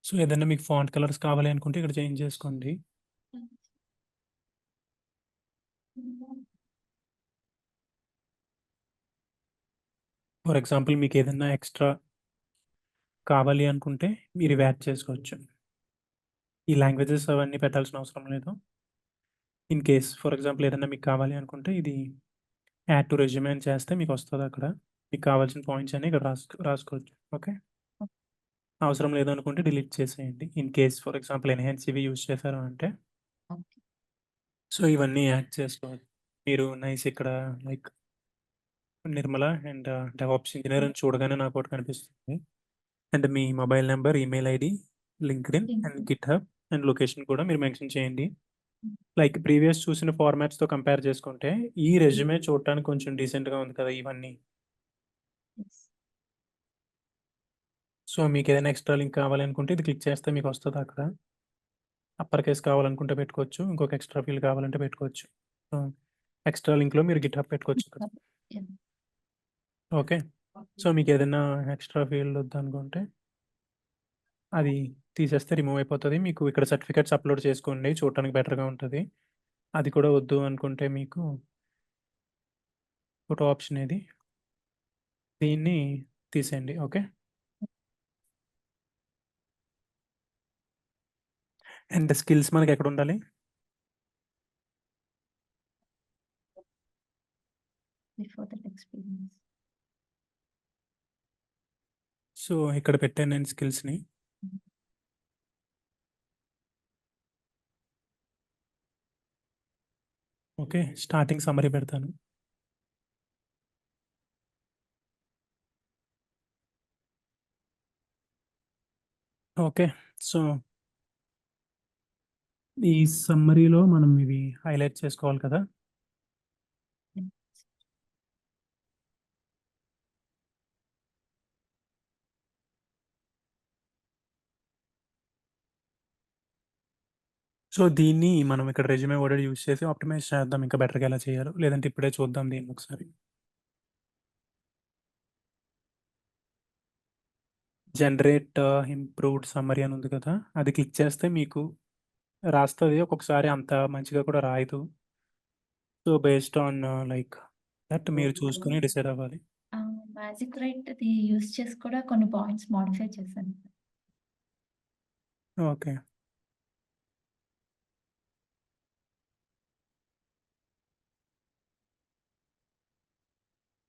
సో, ఏదన్నా మీకు ఫాంట్ కలర్స్ కావాలి అనుకుంటే ఇక్కడ చేంజ్ చేసుకోండి. ఫర్ ఎగ్జాంపుల్ మీకేదన్నా ఎక్స్‌ట్రా కావాలి అనుకుంటే మీరు ఇవి యాడ్ చేసుకోవచ్చు. ఈ లాంగ్వేజెస్ అవన్నీ పెట్టాల్సిన అవసరం లేదు. ఇన్ కేస్ ఫర్ ఎగ్జాంపుల్ ఏదన్నా మీకు కావాలి అనుకుంటే ఇది యాడ్ టు రెజ్యూమే అని చేస్తే మీకొస్తదక్కడ. మీకు కావాల్సిన పాయింట్స్ అన్నీ ఇక్కడ రాసుకోవచ్చు. ఓకే. అవసరం లేదనుకుంటే డిలీట్ చేసేయండి. In case for example enhance ఇవి యూజ్ చేశారు అంటే ఓకే. సో, ఇవన్నీ యాడ్ చేసుకోవచ్చు. మీరు నైస్ ఇక్కడ like Nirmala and DevOps engineer అని చూడగానే నాకోటి కనిపిస్తుంది. And me mobile number, email ID, LinkedIn and GitHub and location కూడా మీరు మెన్షన్ చేయండి. లైక్ ప్రీవియస్ చూసిన ఫార్మాట్స్‌తో కంపేర్ చేసుకుంటే ఈ రెజ్యూమే చూడటానికి కొంచెం డీసెంట్‌గా ఉంది కదా! ఇవన్నీ. యెస్. సో, మీకేదైనా ఎక్స్‌ట్రా లింక్ కావాలనుకుంటే ఇది క్లిక్ చేస్తే మీకొస్తదక్కడ. అప్పర్ కేస్ కావాలనుకుంటే పెట్టుకోవచ్చు. ఇంకొక ఎక్స్‌ట్రా ఫీల్డ్ కావాలంటే పెట్టుకోవచ్చు. సో, ఎక్స్‌ట్రా లింక్‌లో మీరు గిట్‌హబ్ పెట్టుకోవచ్చు ఇక్కడ. యాహ్! ఓకే. సో, మీకేదైనా ఎక్స్‌ట్రా ఫీల్డ్ వద్దనుకుంటే అది తీసేస్తే రిమూవ్ అయిపోతది. మీకు ఇక్కడ సర్టిఫికేట్స్ అప్‌లోడ్ చేసుకోండి. చూడటానికి బెటర్‌గా ఉంటది. అది కూడా వద్దు అనుకుంటే మీకు ఫోటో ఆప్షన్ ఇది. దీన్ని తీసేయండి. ఓకే. అండ్ స్కిల్స్ మనకెక్కడుండాలి? Before that experience. సో, ఇక్కడ పెట్టాను నేను స్కిల్స్‌ని. ఓకే. స్టార్టింగ్ సమ్మరీ పెడతాను. ఓకే. సో, ఈ సమ్మరీలో మనం ఇవి హైలైట్ చేసుకోవాలి కదా! సో, దీన్ని మనం ఇక్కడ రెజ్యూమే వర్డ్ యూజ్ చేసి ఆప్టిమైజ్ చేద్దాం ఇంకా బెటర్‌గా ఎలా చేయాలో. లేదంటే ఇప్పుడే చూద్దాం దీన్ని ఒకసారి. జనరేట్ ఇంప్రూవ్డ్ సమ్మరీ అని ఉంది కదా! అది క్లిక్ చేస్తే మీకు రాస్తది. ఒక్కొక్కసారి అంత మంచిగా కూడా రాయదు. So, based on like that మీరు చూసుకొని డిసైడ్ అవ్వాలి. మ్యాజిక్ రైట్‌ది యూజ్ చేసి కూడా కొన్ని పాయింట్స్ మోడిఫై చేశాను. ఓకే.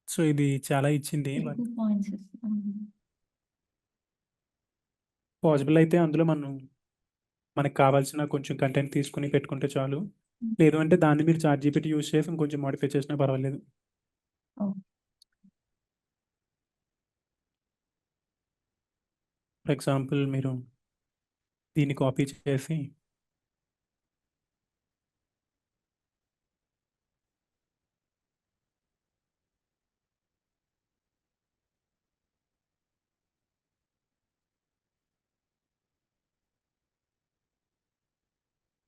సో, ఇది చాలా ఇచ్చింది. బట్ ఎక్కువ పాయింట్స్ పాసిబుల్ అయితే అందులో మనకు కావాల్సిన కొంచెం కంటెంట్ తీసుకొని పెట్టుకుంటే చాలు. లేదు అంటే దాన్ని మీరు చాట్‌జీపీటీ యూజ్ చేసి ఇంకొంచెం మోడిఫై చేసినా పర్వాలేదు. ఓకే. ఫర్ ఎగ్జాంపుల్ మీరు దీన్ని కాపీ చేసి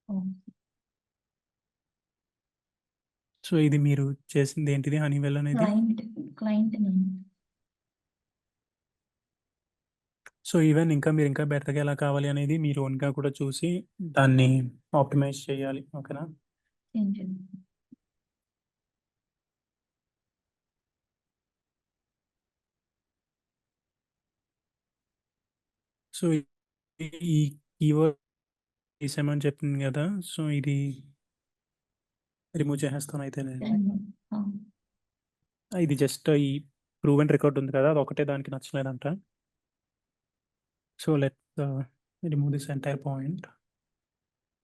ఓకే. సో, ఇది మీరు చేసింది ఏంటిది హనీవెల్ అనేది? Client name. సో, ఈవెన్ మీరు ఇంకా బెటర్‌గా ఎలా కావాలి అనేది మీరు ఓన్‌గా కూడా చూసి దాన్ని ఆప్టిమైజ్ చేయాలి. ఓకేనా? చేంజ్ చేయండి. సో, ఈ కీవర్డ్ తీసేయమని చెప్తుంది కదా! సో, ఇది రిమూవ్ చేసేస్తాను అయితే నేను. ఆ! ఇది జస్ట్ ఈ ప్రూవెన్ రికార్డ్ ఉంది కదా! అదొక్కటే దానికి నచ్చలేదంట. So, let's remove this entire point.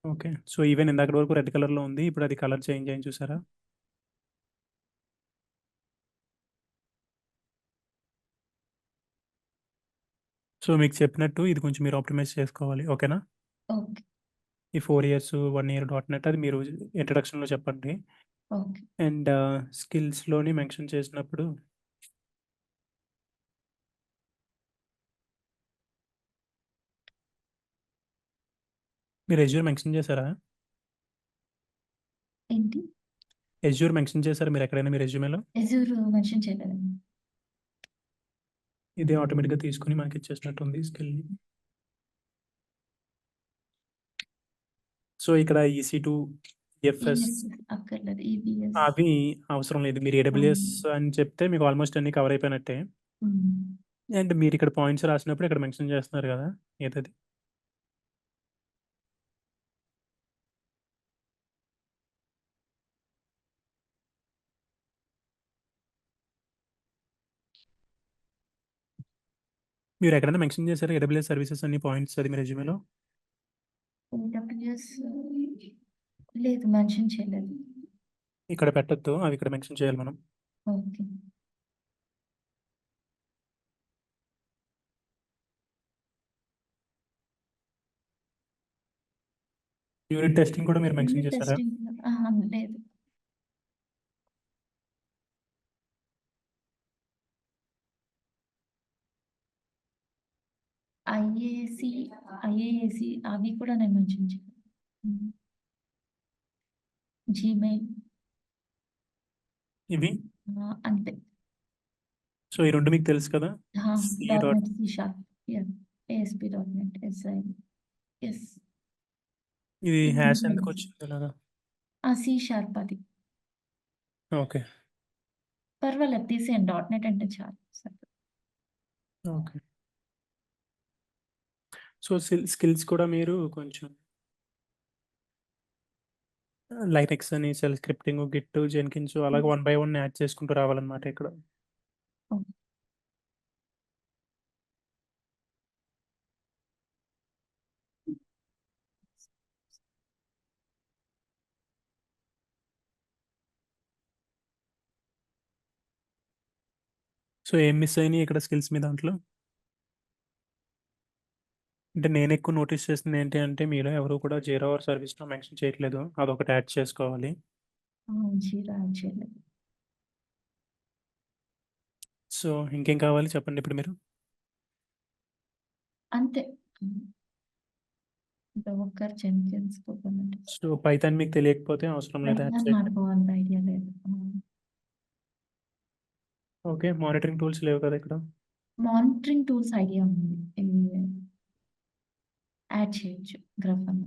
Okay. So, even ఇందాకటి వరకు రెడ్ కలర్‌లో ఉంది. ఇప్పుడు అది కలర్ చేంజ్ అయింది చూసారా? సో, మీకు చెప్పినట్టు ఇది కొంచెం మీరు ఆప్టిమైజ్ చేసుకోవాలి. ఓకేనా? ఓకే. ఈ 4 ఇయర్స్, 1 ఇయర్ డాట్ నెట్ అది మీరు ఇంట్రడక్షన్‌లో చెప్పండి. ఓకే. అండ్ స్కిల్స్‌లోని మెన్షన్ చేసినప్పుడు మీరు ఎజ్యూర్ మెన్షన్ చేశారా? ఏంటి? ఎజ్యూర్ మెన్షన్ చేశారా మీరు ఎక్కడైనా మీ రెజ్యూమేలో? ఎజూర్ మెన్షన్ చేయలేదండి. ఇదే ఆటోమేటిక్‌గా తీసుకొని మనకి ఇచ్చేసినట్టుంది స్కిల్‌ని. సో, ఇక్కడ EC2, EFS అక్కర్లేదు. ఈబీఎస్. అవి అవసరం లేదు. మీరు AWS అని చెప్తే మీకు ఆల్మోస్ట్ అన్నీ కవర్ అయిపోయినట్టే. అండ్ మీరు ఇక్కడ పాయింట్స్ రాసినప్పుడు ఇక్కడ మెన్షన్ చేస్తున్నారు కదా! ఏదది? మీరు ఎక్కడైనా మెన్షన్ చేశారా AWS సర్వీసెస్ అన్ని పాయింట్స్ అది మీ రెజ్యూమేలో? ఏడబ్ల్యూఎస్ లేదు, మెన్షన్ చేయలేదు. ఇక్కడ పెట్టొద్దు. అవి ఇక్కడ మెన్షన్ చేయాలి మనం. ఓకే. యూనిట్ టెస్టింగ్ కూడా మీరు మెన్షన్ యూనిట్ చేశారా? టెస్టింగ్ లేదు. ఐఏఎసి అవి కూడా నేను మెన్షన్ చేయలేదు. జీమెయిల్ ఇవి? అంతే. సో, ఈ 2 మీకు తెలుసు కదా! C dot .NET C# ASP.NET SI yes. ఇది ఇది హ్యాష్ తెలుసు. ఎందుకొచ్చింది ఇలాగా? C# అది. ఓకే. పర్వాలేదు తీసేయండి. .NET అంటే చాలు. ఓకే. సో, స్కిల్స్ కూడా మీరు కొంచెం లైనక్స్ అని, షెల్ స్క్రిప్టింగ్, గిట్, జెన్కిన్స్ అలాగే 1 బై 1 యాడ్ చేసుకుంటూ రావాలన్నమాట ఇక్కడ. ఓకే. సో, ఏం మిస్ అయినాయి ఇక్కడ స్కిల్స్ మీ దాంట్లో? అంటే నేను ఎక్కువ నోటీస్ చేసింది ఏంటి అంటే మీలో ఎవరు కూడా జీరా ఆర్ సర్వీస్‌లో మెన్షన్ చేయట్లేదు. అదొకటి యాడ్ చేసుకోవాలి. జీరా యాడ్ చేయలేదు. సో, ఇంకేం కావాలి చెప్పండి ఇప్పుడు మీరు? అంతే. డోకర్, జెన్కిన్స్, కుబర్నెటిస్. సో, పైథాన్ మీకు తెలియకపోతే అవసరం లేదు యాడ్ పైథాన్ చేయడం. నాకు అంత ఐడియా లేదు. ఓకే. మానిటరింగ్ టూల్స్ లేవు కదా ఇక్కడ? మానిటరింగ్ టూల్స్ ఐడియా ఉంది. ఇవి యాడ్ చేయొచ్చు గ్రాఫ్‌లో.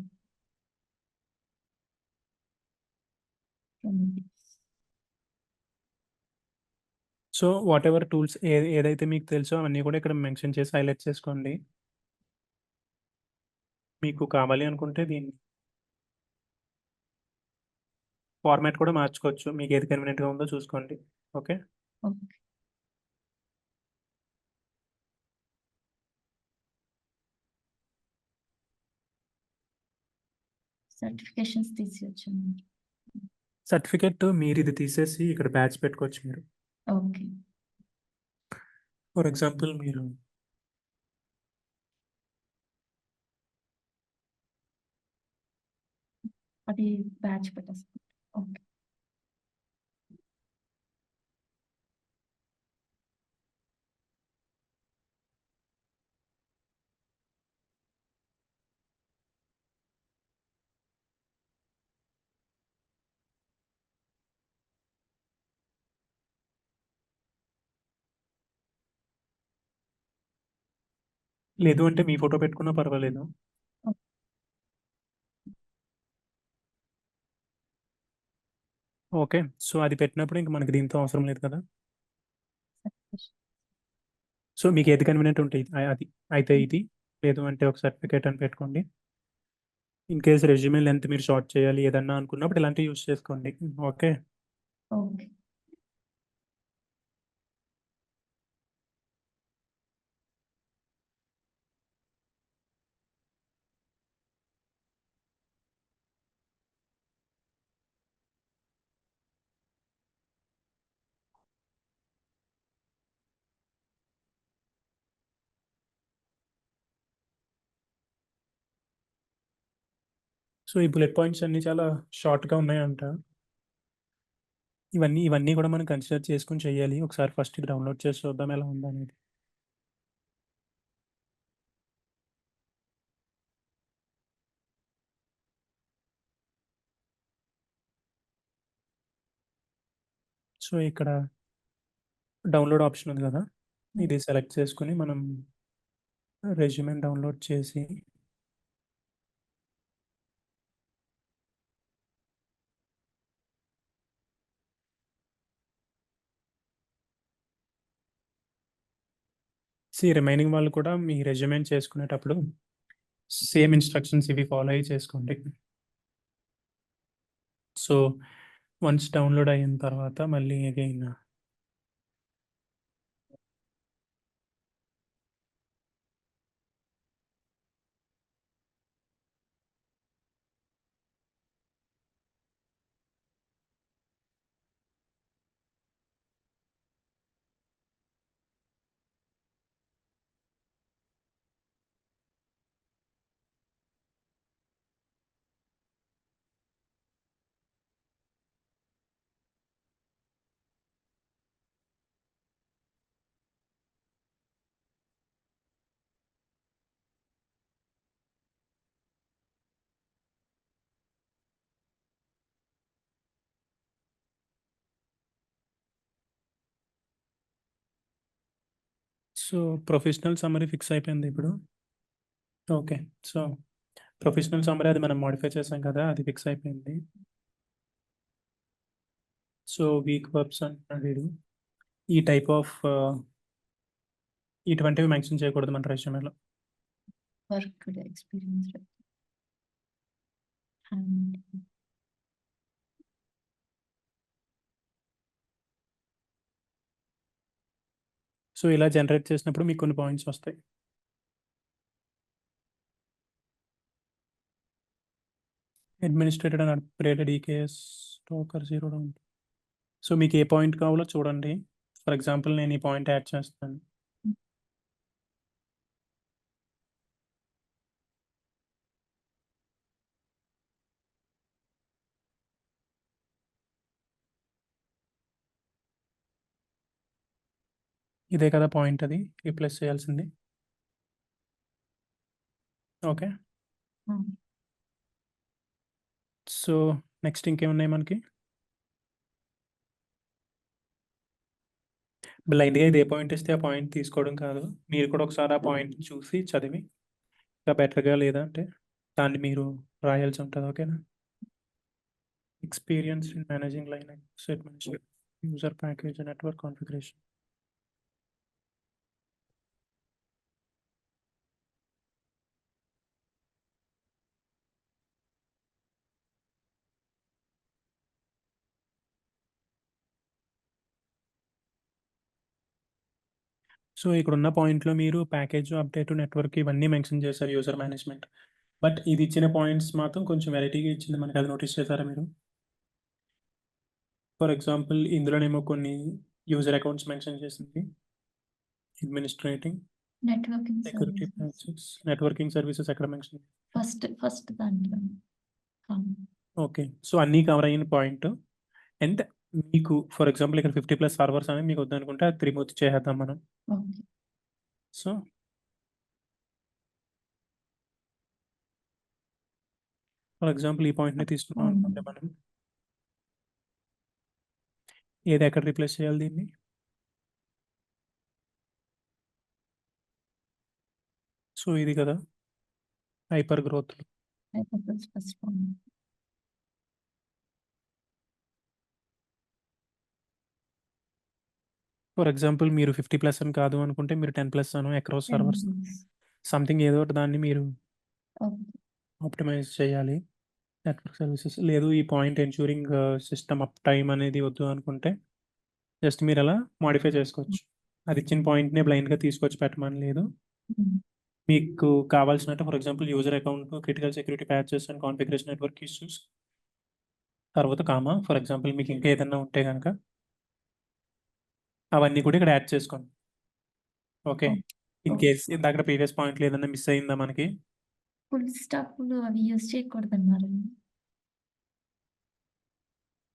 సో, వాటెవర్ టూల్స్ ఏదైతే మీకు తెలుసో అవన్నీ కూడా ఇక్కడ మెన్షన్ చేసి హైలైట్ చేసుకోండి. మీకు కావాలి అనుకుంటే దీన్ని ఫార్మాట్ కూడా మార్చుకోవచ్చు. మీకు ఏది కన్వీనియంట్‌గా ఉందో చూసుకోండి. ఓకే. ఓకే. సర్టిఫికేషన్స్ తీసేయొచ్చండి. సర్టిఫికేట్ మీరిది తీసేసి ఇక్కడ బ్యాచ్ పెట్టుకోవచ్చు మీరు. ఓకే. ఫర్ ఎగ్జాంపుల్ మీరు అది బ్యాచ్ పెట్టేస్తాం. ఓకే. లేదు అంటే మీ ఫోటో పెట్టుకున్నా పర్వాలేదు. ఓకే. ఓకే. సో, అది పెట్టినప్పుడు ఇంక మనకి దీంతో అవసరం లేదు కదా! సర్టిఫికేషన్. సో, మీకు ఏది కన్వీనియంట్ ఉంటే అది. అయితే ఇది. లేదు అంటే ఒక సర్టిఫికేట్ అని పెట్టుకోండి. ఇన్ కేస్ రెజ్యూమే లెంత్ మీరు షార్ట్ చేయాలి ఏదన్నా అనుకున్నప్పుడు ఇలాంటివి యూజ్ చేసుకోండి. ఓకే. ఓకే. సో, ఈ బుల్లెట్ పాయింట్స్ అన్నీ చాలా షార్ట్‌గా ఉన్నాయంట. ఇవన్నీ కూడా మనం కన్సిడర్ చేసుకొని చేయాలి. ఒకసారి ఫస్ట్ ఇది డౌన్లోడ్ చేసి చూద్దాం ఎలా ఉందనేది. సో, ఇక్కడ డౌన్లోడ్ ఆప్షన్ ఉంది కదా! ఇది సెలెక్ట్ చేసుకొని మనం రెజ్యూమేని డౌన్లోడ్ చేసి రిమైనింగ్ వాళ్ళు కూడా మీ రెజ్యూమేని చేసుకునేటప్పుడు సేమ్ ఇన్‌స్ట్రక్షన్స్ ఇవి ఫాలో అయ్యి చేసుకోండి. సో, వన్స్ డౌన్లోడ్ అయిన తర్వాత మళ్ళీ again so, professional summary fix అయిపోయింది ఇప్పుడు. ఓకే. సో, ప్రొఫెషనల్ సమ్మరీ అది మనం మోడిఫై చేసాం కదా! అది ఫిక్స్ అయిపోయింది. సో, వీక్ వర్బ్స్ అంటున్నాడు వీడు. ఈ టైప్ ఆఫ్ ఇటువంటివి మెన్షన్ చేయకూడదు మన రెజ్యూమేలో. Worked experience. అండ్ సో, ఇలా జనరేట్ చేసినప్పుడు మీకు కొన్ని పాయింట్స్ వస్తాయి. Administrated and upgraded EKS stoker 0 down. So, మీకు ఏ పాయింట్ కావాలో చూడండి. ఫర్ ఎగ్జాంపుల్ నేను ఈ పాయింట్ యాడ్ చేస్తాను. ఇదే కదా పాయింట్ అది రీప్లేస్ చేయాల్సింది. ఓకే. సో, నెక్స్ట్ ఇంకేమున్నాయి మనకి? బ్లైండ్‌గా ఇది ఏ పాయింట్ ఇస్తే ఆ పాయింట్ తీసుకోవడం కాదు. మీరు కూడా ఒకసారి ఆ పాయింట్ చూసి చదివి ఇంకా బెటర్‌గా లేదా అంటే దాన్ని మీరు రాయాల్సి ఉంటది. ఓకేనా? Experience in managing Linux administration, user package, network configuration. So, ఇక్కడున్న పాయింట్‌లో మీరు ప్యాకేజ్, అప్డేట్, నెట్వర్క్ ఇవన్నీ మెన్షన్ చేశారు యూజర్ మేనేజ్మెంట్. బట్ ఇది ఇచ్చిన పాయింట్స్ మాత్రం కొంచెం వెరైటీగా ఇచ్చింది మనకి. అది నోటీస్ చేశారా మీరు? ఫర్ ఎగ్జాంపుల్ ఇందులోనేమో కొన్ని యూజర్ అకౌంట్స్ మెన్షన్ చేసింది. Administrating, networking security services patches, networking services ఎక్కడ మెన్షన్? ఫస్ట్ దాంట్లో ఓకే. సో, అన్నీ కవర్ అయిన పాయింట్. అండ్ మీకు ఫర్ ఎగ్జాంపుల్ ఇక్కడ 50+ సర్వర్స్ అనేది మీకు వద్దనుకుంటే అది రిమూవ్ చేసేద్దాం మనం. ఓకే. సో ఫర్ ఎగ్జాంపుల్ ఈ పాయింట్‌ని తీసుకున్నాం అనుకుంటే మనం ఏది ఎక్కడ రీప్లేస్ చేయాలి దీన్ని? సో, ఇది కదా! హైపర్ గ్రోత్‌లో. First point. ఫర్ ఎగ్జాంపుల్ మీరు 50+ అని కాదు అనుకుంటే మీరు 10+ అను అక్రాస్ సర్వర్స్ సంథింగ్ ఏదో ఒకటి దాన్ని మీరు ఓకే. ఆప్టిమైజ్ చేయాలి. నెట్వర్క్ సర్వీసెస్ లేదు ఈ point ensuring system up time అనేది వద్దు అనుకుంటే జస్ట్ మీరు అలా మోడిఫై చేసుకోవచ్చు. అది ఇచ్చిన పాయింట్‌నే బ్లైండ్‌గా తీసుకొచ్చి పెట్టమని లేదు. మీకు కావాల్సినట్టు for example user account, critical security patches and configuration network issues. తర్వాత కామా ఫర్ ఎగ్జాంపుల్ మీకు ఇంకా ఏదన్నా ఉంటే గనక అవన్నీ కూడా ఇక్కడ యాడ్ చేసుకోండి. ఓకే. ఇన్ కేస్ ఇందాకడ ప్రీవియస్ పాయింట్‌లో ఏదన్నా మిస్ అయిందా మనకి? ఫుల్ స్టాప్‌లు అవి యూజ్ చేయకూడదన్నారు.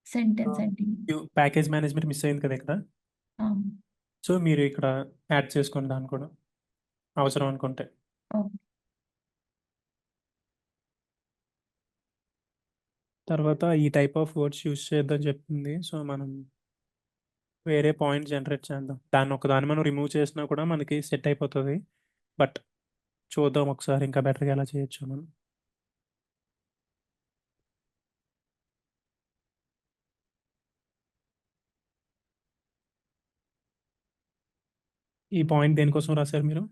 Sentence ending. Package management miss అయింది కదా ఇక్కడ. సో, మీరు ఇక్కడ యాడ్ చేసుకోండి దాన్ని కూడా అవసరం అనుకుంటే. ఓకే. తర్వాత ఈ టైప్ ఆఫ్ వర్డ్స్ యూజ్ చేయొద్దని చెప్తుంది. సో, మనం వేరే పాయింట్ జనరేట్ చేద్దాం. దాన్ని ఒకదాన్ని మనం రిమూవ్ చేసినా కూడా మనకి సెట్ అయిపోతది. బట్ చూద్దాం ఒకసారి ఇంకా బెటర్‌గా ఎలా చేయొచ్చో మనం. ఈ పాయింట్ దేనికోసం రాసారు మీరు?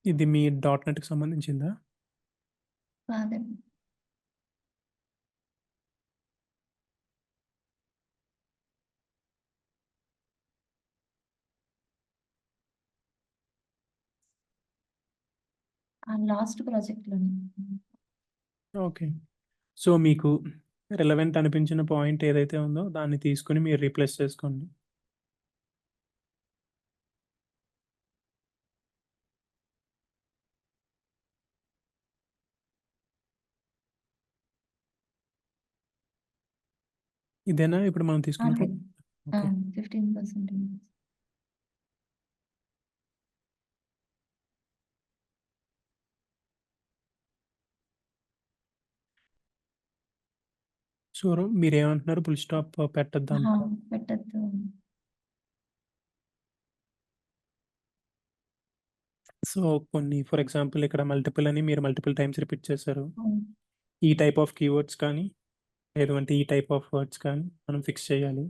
ఇది మీ డాట్ నెట్‌కి సంబంధించిందా? కాదండి. ఆ లాస్ట్ ప్రాజెక్ట్‌లోనే. ఓకే. సో, మీకు రిలవెంట్ అనిపించిన పాయింట్ ఏదైతే ఉందో దాన్ని తీసుకొని మీరు రీప్లేస్ చేసుకోండి. ఇదేనా ఇప్పుడు మనం తీసుకున్న అదే. ఓకే. 15%. సో, మీరేమంటున్నారు ఫుల్ స్టాప్ పెట్టొద్దా? పెట్టొద్దు. సో, కొన్ని ఫర్ ఎగ్జాంపుల్ ఇక్కడ మల్టిపుల్ అని మీరు మల్టిపుల్ టైమ్స్ రిపీట్ చేశారు. అవును. ఈ టైప్ ఆఫ్ కీవర్డ్స్ కానీ, లేదు అంటే ఈ టైప్ ఆఫ్ వర్డ్స్ కానీ మనం ఫిక్స్ చేయాలి.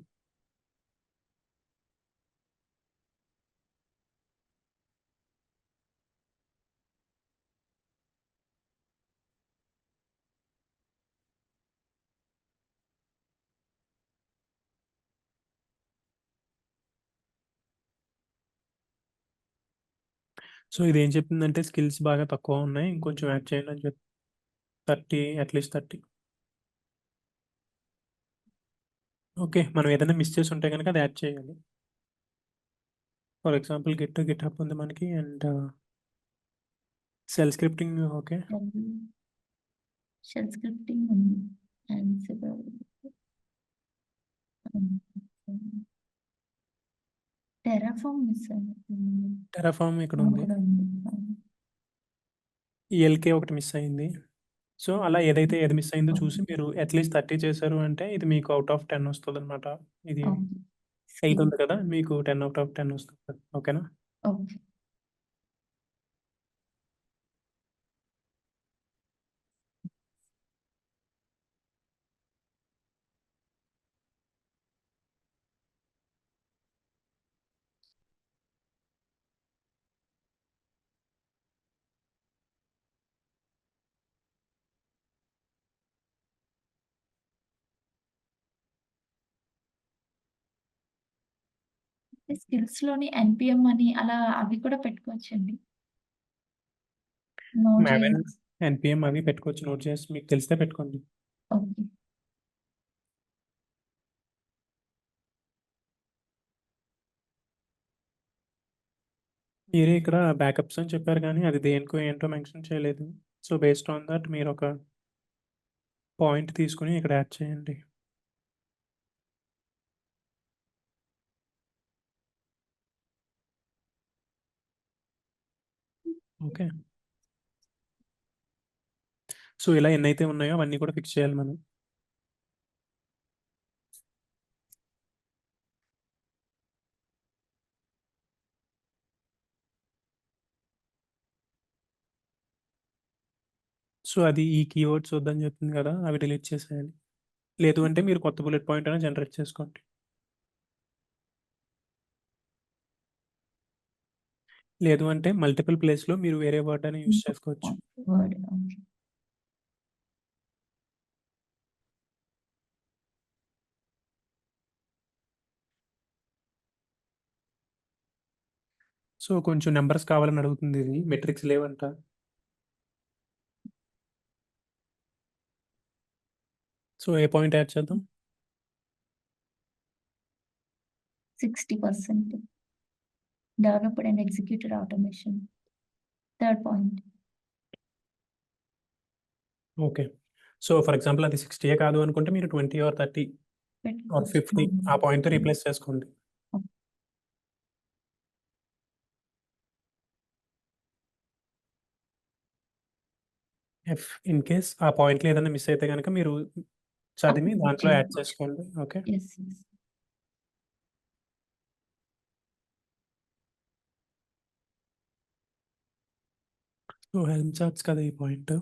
సో, ఇదేం చెప్తుందంటే స్కిల్స్ బాగా తక్కువ ఉన్నాయి. ఇంకొంచెం యాడ్ చేయండి అని 30 అట్‌లీస్ట్ 30. ఓకే. మనం ఏదైనా మిస్ చేసి ఉంటే గనక అది యాడ్ చేయాలి. ఫర్ ఎగ్జాంపుల్ గిట్‌హబ్ ఉంది మనకి and shell scripting okay. Shell scripting ఉంది. Ansible. టెరాఫార్మ్ మిస్ అయింది. టెరాఫార్మ్ ఇక్కడ ఉంది. కూడా ఉంది. ఈఎల్‌కే ఒకటి మిస్ అయింది. సో, అలా ఏది మిస్ అయిందో చూసి మీరు అట్‌లీస్ట్ 30 చేశారు అంటే ఇది మీకు ఔట్ ఆఫ్ 10 వస్తదనమాట. ఇది ఓకే. 8 స్కిల్. ఉంది కదా! మీకు 10 ఔట్ ఆఫ్ 10 వస్తది. ఓకేనా? ఓకే. స్కిల్స్‌లోని ఎన్‌పీఎం అని అలా అవి కూడా పెట్టుకోవచ్చండి? మావెన్, నోడ్.జేఎస్. ఎన్‌పీఎం అవి పెట్టుకోవచ్చు. నోట్ చేసి మీకు తెలిస్తే పెట్టుకోండి. ఓకే. మీరే ఇక్కడ బ్యాకప్స్ అని చెప్పారు కానీ అది దేనికో ఏంటో మెన్షన్ చేయలేదు. సో, బేస్డ్ ఆన్ థట్ మీరొక పాయింట్ తీసుకొని ఇక్కడ యాడ్ చేయండి. ఓకే. సో, ఇలా ఎన్నైతే ఉన్నాయో అవన్నీ కూడా ఫిక్స్ చేయాలి మనం. సో, అది ఈ కీవర్డ్స్ వద్దని చెప్తుంది కదా! అవి డిలీట్ చేసేయాలి. లేదు అంటే మీరు కొత్త బుల్లెట్ పాయింట్ అయినా జనరేట్ చేసుకోండి. లేదు అంటే మల్టిపుల్ ప్లేస్‌లో మీరు వేరే వర్డ్ అయినా యూజ్ చేసుకోవచ్చు. వర్డ్. ఓకే. సో, కొంచెం నంబర్స్ కావాలని అడుగుతుంది ఇది. మెట్రిక్స్ లేవంట. సో, ఏ పాయింట్ యాడ్ చేద్దాం? 60% developed and executed automation. Third point. Okay. So, for example అది 60 కాదు అనుకుంటే మీరు 20 ఆర్ 30 ఆర్ 50 ఆ పాయింట్‌తో రీప్లేస్ చేసుకోండి. ఇన్ కేస్ ఆ పాయింట్‌లో ఏదైనా మిస్ అయితే గనక మీరు చదివి అప్పుడు దాంట్లో యాడ్ చేయండి. చేసుకోండి. Okay. Yes. Yes. So, helm charts కదా ఈ పాయింట్.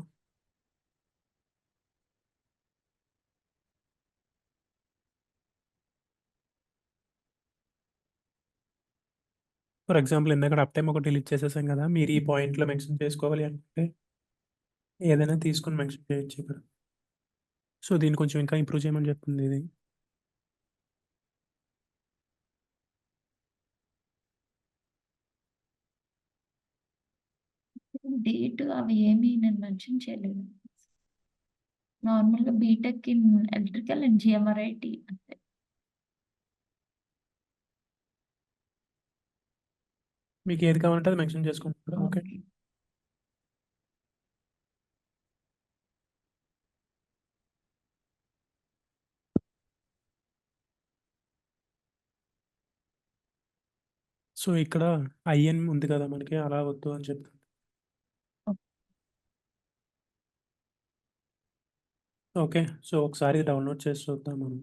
ఫర్ ఎగ్జాంపుల్ ఇందాకడ అప్ టైమ్ ఒకటి డిలీట్ చేసేసాం కదా! మీరు ఈ పాయింట్‌లో మెన్షన్ చేసుకోవాలి అనుకుంటే ఏదైనా తీసుకొని మెన్షన్ చేయొచ్చు ఇక్కడ. సో, దీన్ని కొంచెం ఇంకా ఇంప్రూవ్ చేయమని చెప్తుంది ఇది. డేట్ అవి ఏమి నేను మెన్షన్ చేయలేదు. నార్మల్‌గా బీటెక్ ఇన్ ఎలక్ట్రికల్ అండ్ జిఎంఆర్ఐటీ అంతే. మీకు ఏది కావాలంటే అది మెన్షన్ చేసుకోండి. ఓకే. ఓకే. సో, ఇక్కడ ఐఎన్ ఉంది కదా మనకి అలా వద్దు అని చెప్తుంది. ఓకే. సో, ఒకసారి డౌన్‌లోడ్ చేసి చూద్దాం మనం.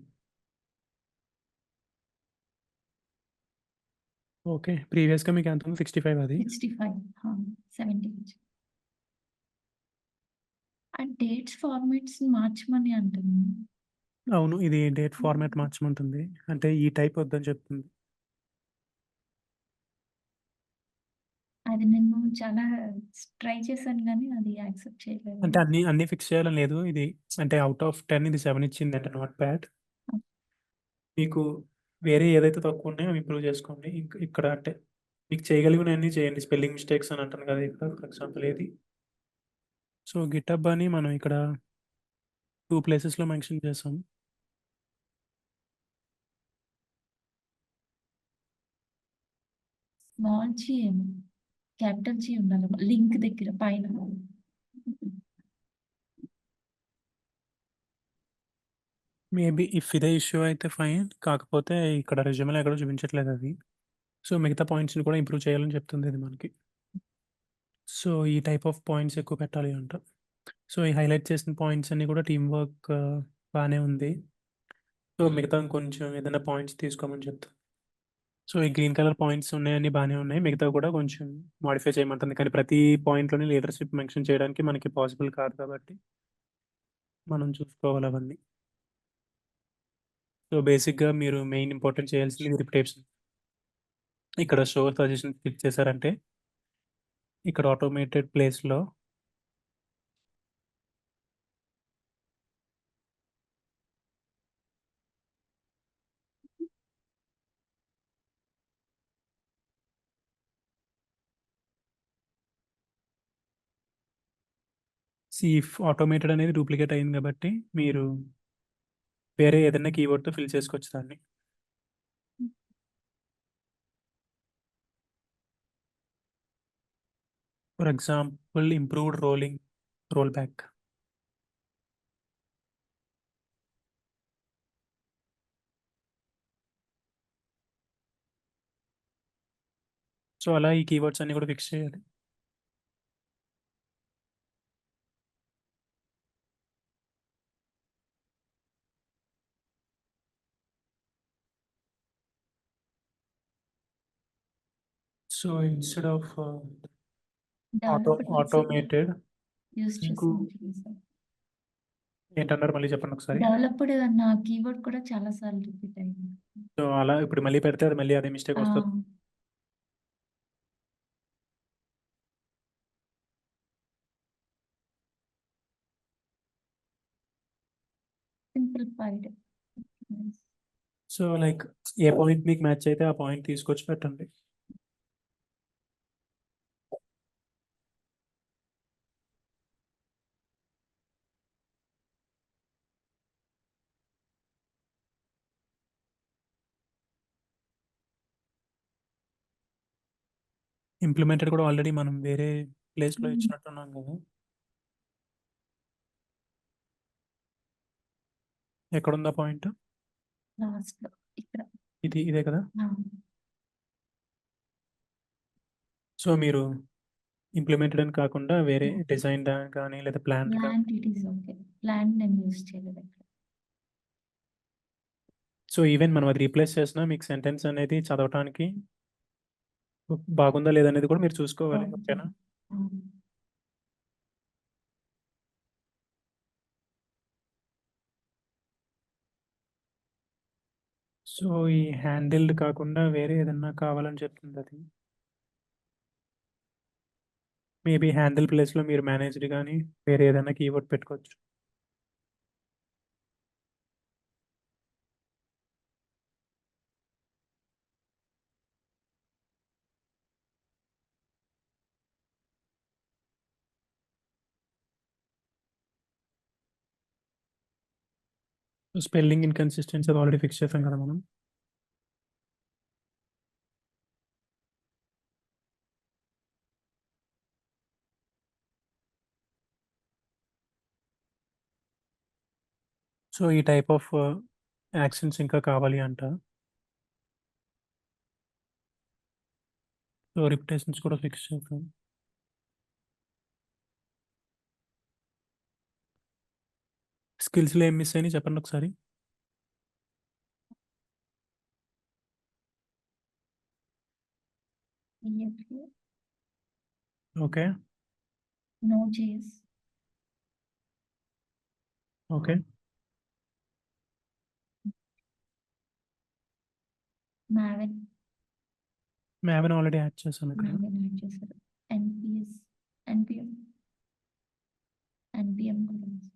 ఓకే. ప్రీవియస్‌గా మీకు ఎంత ఉంది? 65 అది? 65. 70 నుంచి. ఆ డేట్స్ ఫార్మాట్స్ మార్చమని అంటుంది. అవును. ఇది డేట్ ఫార్మాట్ మార్చమంటుంది. అంటే ఈ టైప్ వద్దని చెప్తుంది. అది నేను చాలా ట్రై చేశాను గానీ అది యాక్సెప్ట్ చేయలేదు. అంటే అన్నీ ఫిక్స్ చేయాలని లేదు. ఇది అంటే ఔట్ ఆఫ్ 10 ఇది 7 ఇచ్చిందంటే నాట్ బ్యాడ్. మీకు వేరే ఏదైతే తక్కువ ఉన్నాయో అవి ఇంప్రూవ్ చేసుకోండి. ఇక్కడ అంటే మీకు చేయగలిగినవన్నీ చేయండి. స్పెల్లింగ్ మిస్టేక్స్ అని అంటాను కదా! ఇక్కడ ఫర్ ఎగ్జాంపుల్ ఏది. సో, గిటబ్ అని మనం ఇక్కడ 2 ప్లేసెస్‌లో మెన్షన్ చేసాం. స్మాల్ జీ ఏమో క్యాపిటల్ జీ ఉండాలి లింక్ దగ్గర పైన. మేబీ ఇఫ్ ఇదే ఇష్యూ అయితే ఫైన్. కాకపోతే ఇక్కడ రెజ్యూమ్‌లో ఎక్కడో చూపించట్లేదు అది. సో, మిగతా పాయింట్స్‌ని కూడా ఇంప్రూవ్ చేయాలని చెప్తుంది ఇది మనకి. సో, ఈ టైప్ ఆఫ్ పాయింట్స్ ఎక్కువ పెట్టాలి అంట. సో, ఈ హైలైట్ చేసిన పాయింట్స్ అన్నీ కూడా టీమ్ వర్క్ బానే ఉంది. సో, మిగతా కొంచెం ఏదైనా పాయింట్స్ తీసుకోమని చెప్తా. సో, ఈ గ్రీన్ కలర్ పాయింట్స్ ఉన్నాయన్నీ బానే ఉన్నాయి. మిగతావి కూడా కొంచెం మోడిఫై చేయమంటుంది. కానీ ప్రతి పాయింట్‌లోని లీడర్‌షిప్ మెన్షన్ చేయడానికి మనకి పాసిబుల్ కాదు కాబట్టి, మనం చూసుకోవాలి అవన్నీ. సో, బేసిక్‌గా మీరు మెయిన్ ఇంపార్టెంట్ చేయాల్సింది రిపిటేషన్. ఇక్కడ షో సజెషన్స్ క్లిక్ చేశారంటే, ఇక్కడ ఆటోమేటెడ్ ప్లేస్‌లో ఇఫ్ ఆటోమేటెడ్ అనేది డూప్లికేట్ అయింది కాబట్టి, మీరు వేరే ఏదైనా కీవర్డ్‌తో ఫిల్ చేసుకోవచ్చు దాన్ని. For example improved roll back. So, అలా ఈ కీవర్డ్స్ అన్నీ కూడా ఫిక్స్ చేయాలి. So, instead of developed automated use మీకు చేసాను. ఏంటన్నారు మళ్ళీ చెప్పండి ఒకసారి? డెవలప్డ్ అన్న కీవర్డ్ కూడా చాలా సార్లు రిపీట్ అయింది. సో, అలా ఇప్పుడు మళ్ళీ పెడితే అది మళ్ళీ అదే మిస్టేక్ ఆ, వస్తది. సింప్లిఫైడ్. సో, లైక్ ఏ పాయింట్ మీకు మ్యాచ్ అయితే ఆ పాయింట్ తీసుకొచ్చి పెట్టండి. ఇంప్లిమెంటెడ్ కూడా ఆల్రెడీ మనం వేరే ప్లేస్‌లో ఇచ్చినట్టున్నాం కదా! ఎక్కడుందా పాయింట్? లాస్ట్ లో ఇక్కడ. ఇదే కదా! సో, మీరు ఇంప్లిమెంటెడ్ అని కాకుండా వేరే డిజైన్ కానీ లేదా ప్లాన్డ్ కానీ plant it is okay. Plant నేను యూజ్ చేయలేదు ఇక్కడ. సో, ఈవెన్ మనం అది రీప్లేస్ చేసినా మీకు సెంటెన్స్ అనేది చదవటానికి బాగుందా లేదా అనేది కూడా మీరు చూసుకోవాలి. ఓకేనా? సో, ఈ హ్యాండిల్డ్ కాకుండా వేరే ఏదన్నా కావాలని చెప్తుంది అది. మేబీ హ్యాండిల్ ప్లేస్‌లో మీరు మేనేజ్డ్ గానీ వేరే ఏదైనా కీవర్డ్ పెట్టుకోవచ్చు. స్పెల్లింగ్ ఇన్‌కన్సిస్టెన్సీ అది ఆల్రెడీ ఫిక్స్ చేసాం కదా మనం. సో, ఈ టైప్ ఆఫ్ యాక్షన్స్ ఇంకా కావాలి అంట. సో, రిపిటేషన్స్ కూడా ఫిక్స్ చేసాం. స్కిల్స్‌లో ఏం మిస్ అయినాయి చెప్పండి ఒకసారి? PHP, okay. Node.js, okay. Maven, Maven already add చేశాను ఇక్కడ. Maven యాడ్ చేశారు. NPM కూడా ఉంది.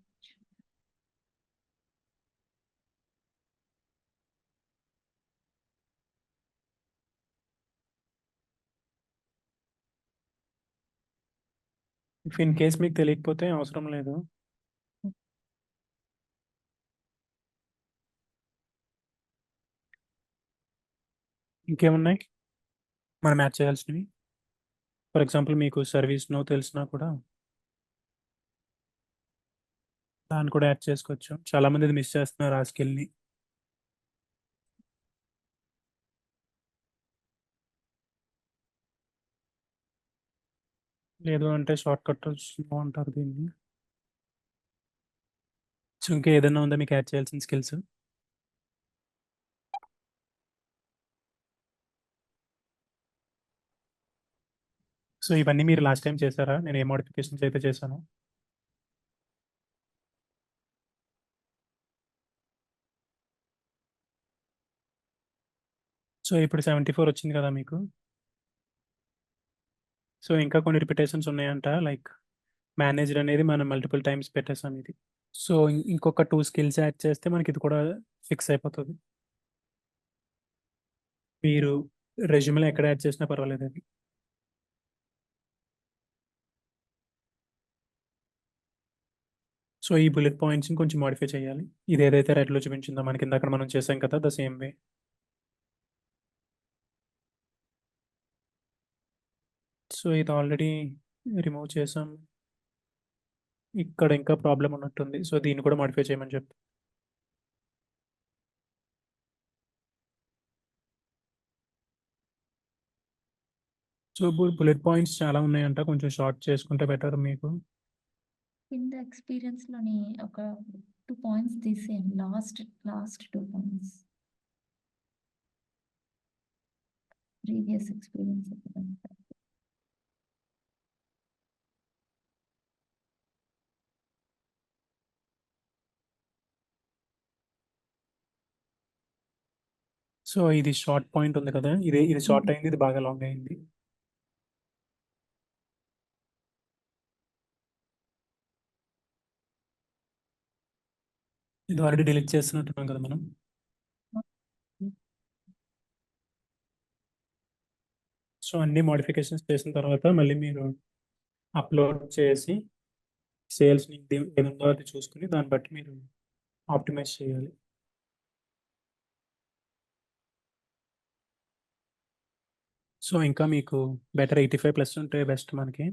ఇఫ్ ఇన్ కేస్ మీకు తెలియకపోతే అవసరం లేదు. ఇంకేమున్నాయి మనం యాడ్ చేయాల్సినవి? ఫర్ ఎగ్జాంపుల్ మీకు సర్వీస్ నో తెలిసినా కూడా దాన్ని కూడా యాడ్ చేసుకోవచ్చు. చాలామంది ఇది మిస్ చేస్తున్నారు ఆ స్కిల్‌ని. లేదు అంటే షార్ట్ కట్స్ నో అంటారు దీన్ని. సో, ఇంకా ఏదన్నా ఉందా మీకు యాడ్ చేయాల్సిన స్కిల్స్? సో, ఇవన్నీ మీరు లాస్ట్ టైమ్ చేశారా? నేను ఏ మోడిఫికేషన్స్ అయితే చేశానో? సో, ఇప్పుడు 74 వచ్చింది కదా మీకు. సో, ఇంకా కొన్ని రిపిటేషన్స్ ఉన్నాయంట. లైక్ మేనేజర్ అనేది మనం మల్టిపుల్ టైమ్స్ పెట్టేసాం ఇది. సో, ఇంకొక 2 స్కిల్స్ యాడ్ చేస్తే మనకి ఇది కూడా ఫిక్స్ అయిపోతది. మీరు రెజ్యూమ్‌లో ఎక్కడ యాడ్ చేసినా పర్వాలేదది. సో, ఈ బుల్లెట్ పాయింట్స్‌ని కొంచెం మోడిఫై చేయాలి. ఇదేదైతే రెడ్‌లో చూపించిందో మనకి ఇందాక మనం చేసాం కదా! The same way. సో, ఇది ఆల్రెడీ రిమూవ్ చేసాం. ఇక్కడ ఇంకా ప్రాబ్లమ్ ఉన్నట్టుంది. సో, దీన్ని కూడా మోడిఫై చేయమని చెప్పు. సో, బుల్లెట్ పాయింట్స్ చాలా ఉన్నాయంట. కొంచెం షార్ట్ చేసుకుంటే బెటర్ మీకు. కింద ఎక్స్‌పీరియన్స్‌లోని ఒక 2 పాయింట్స్ తీసేయండి. Last 2 points. ప్రీవియస్ ఎక్స్‌పీరియన్స్ ఎక్కడంతా. సో, ఇది షార్ట్ పాయింట్ ఉంది కదా! ఇది షార్ట్ అయింది. ఇది బాగా లాంగ్ అయింది. ఇది ఆల్రెడీ డిలీట్ చేస్తున్నట్టున్నాం కదా మనం. సో, అన్ని మోడిఫికేషన్స్ చేసిన తర్వాత మళ్ళీ మీరు అప్‌లోడ్ చేసి సేల్స్‌ని ఏదుందో అది చూసుకొని దాన్ని బట్టి మీరు ఆప్టిమైజ్ చేయాలి. సో, ఇంకా మీకు బెటర్ 85+ ఉంటే బెస్ట్ మనకి.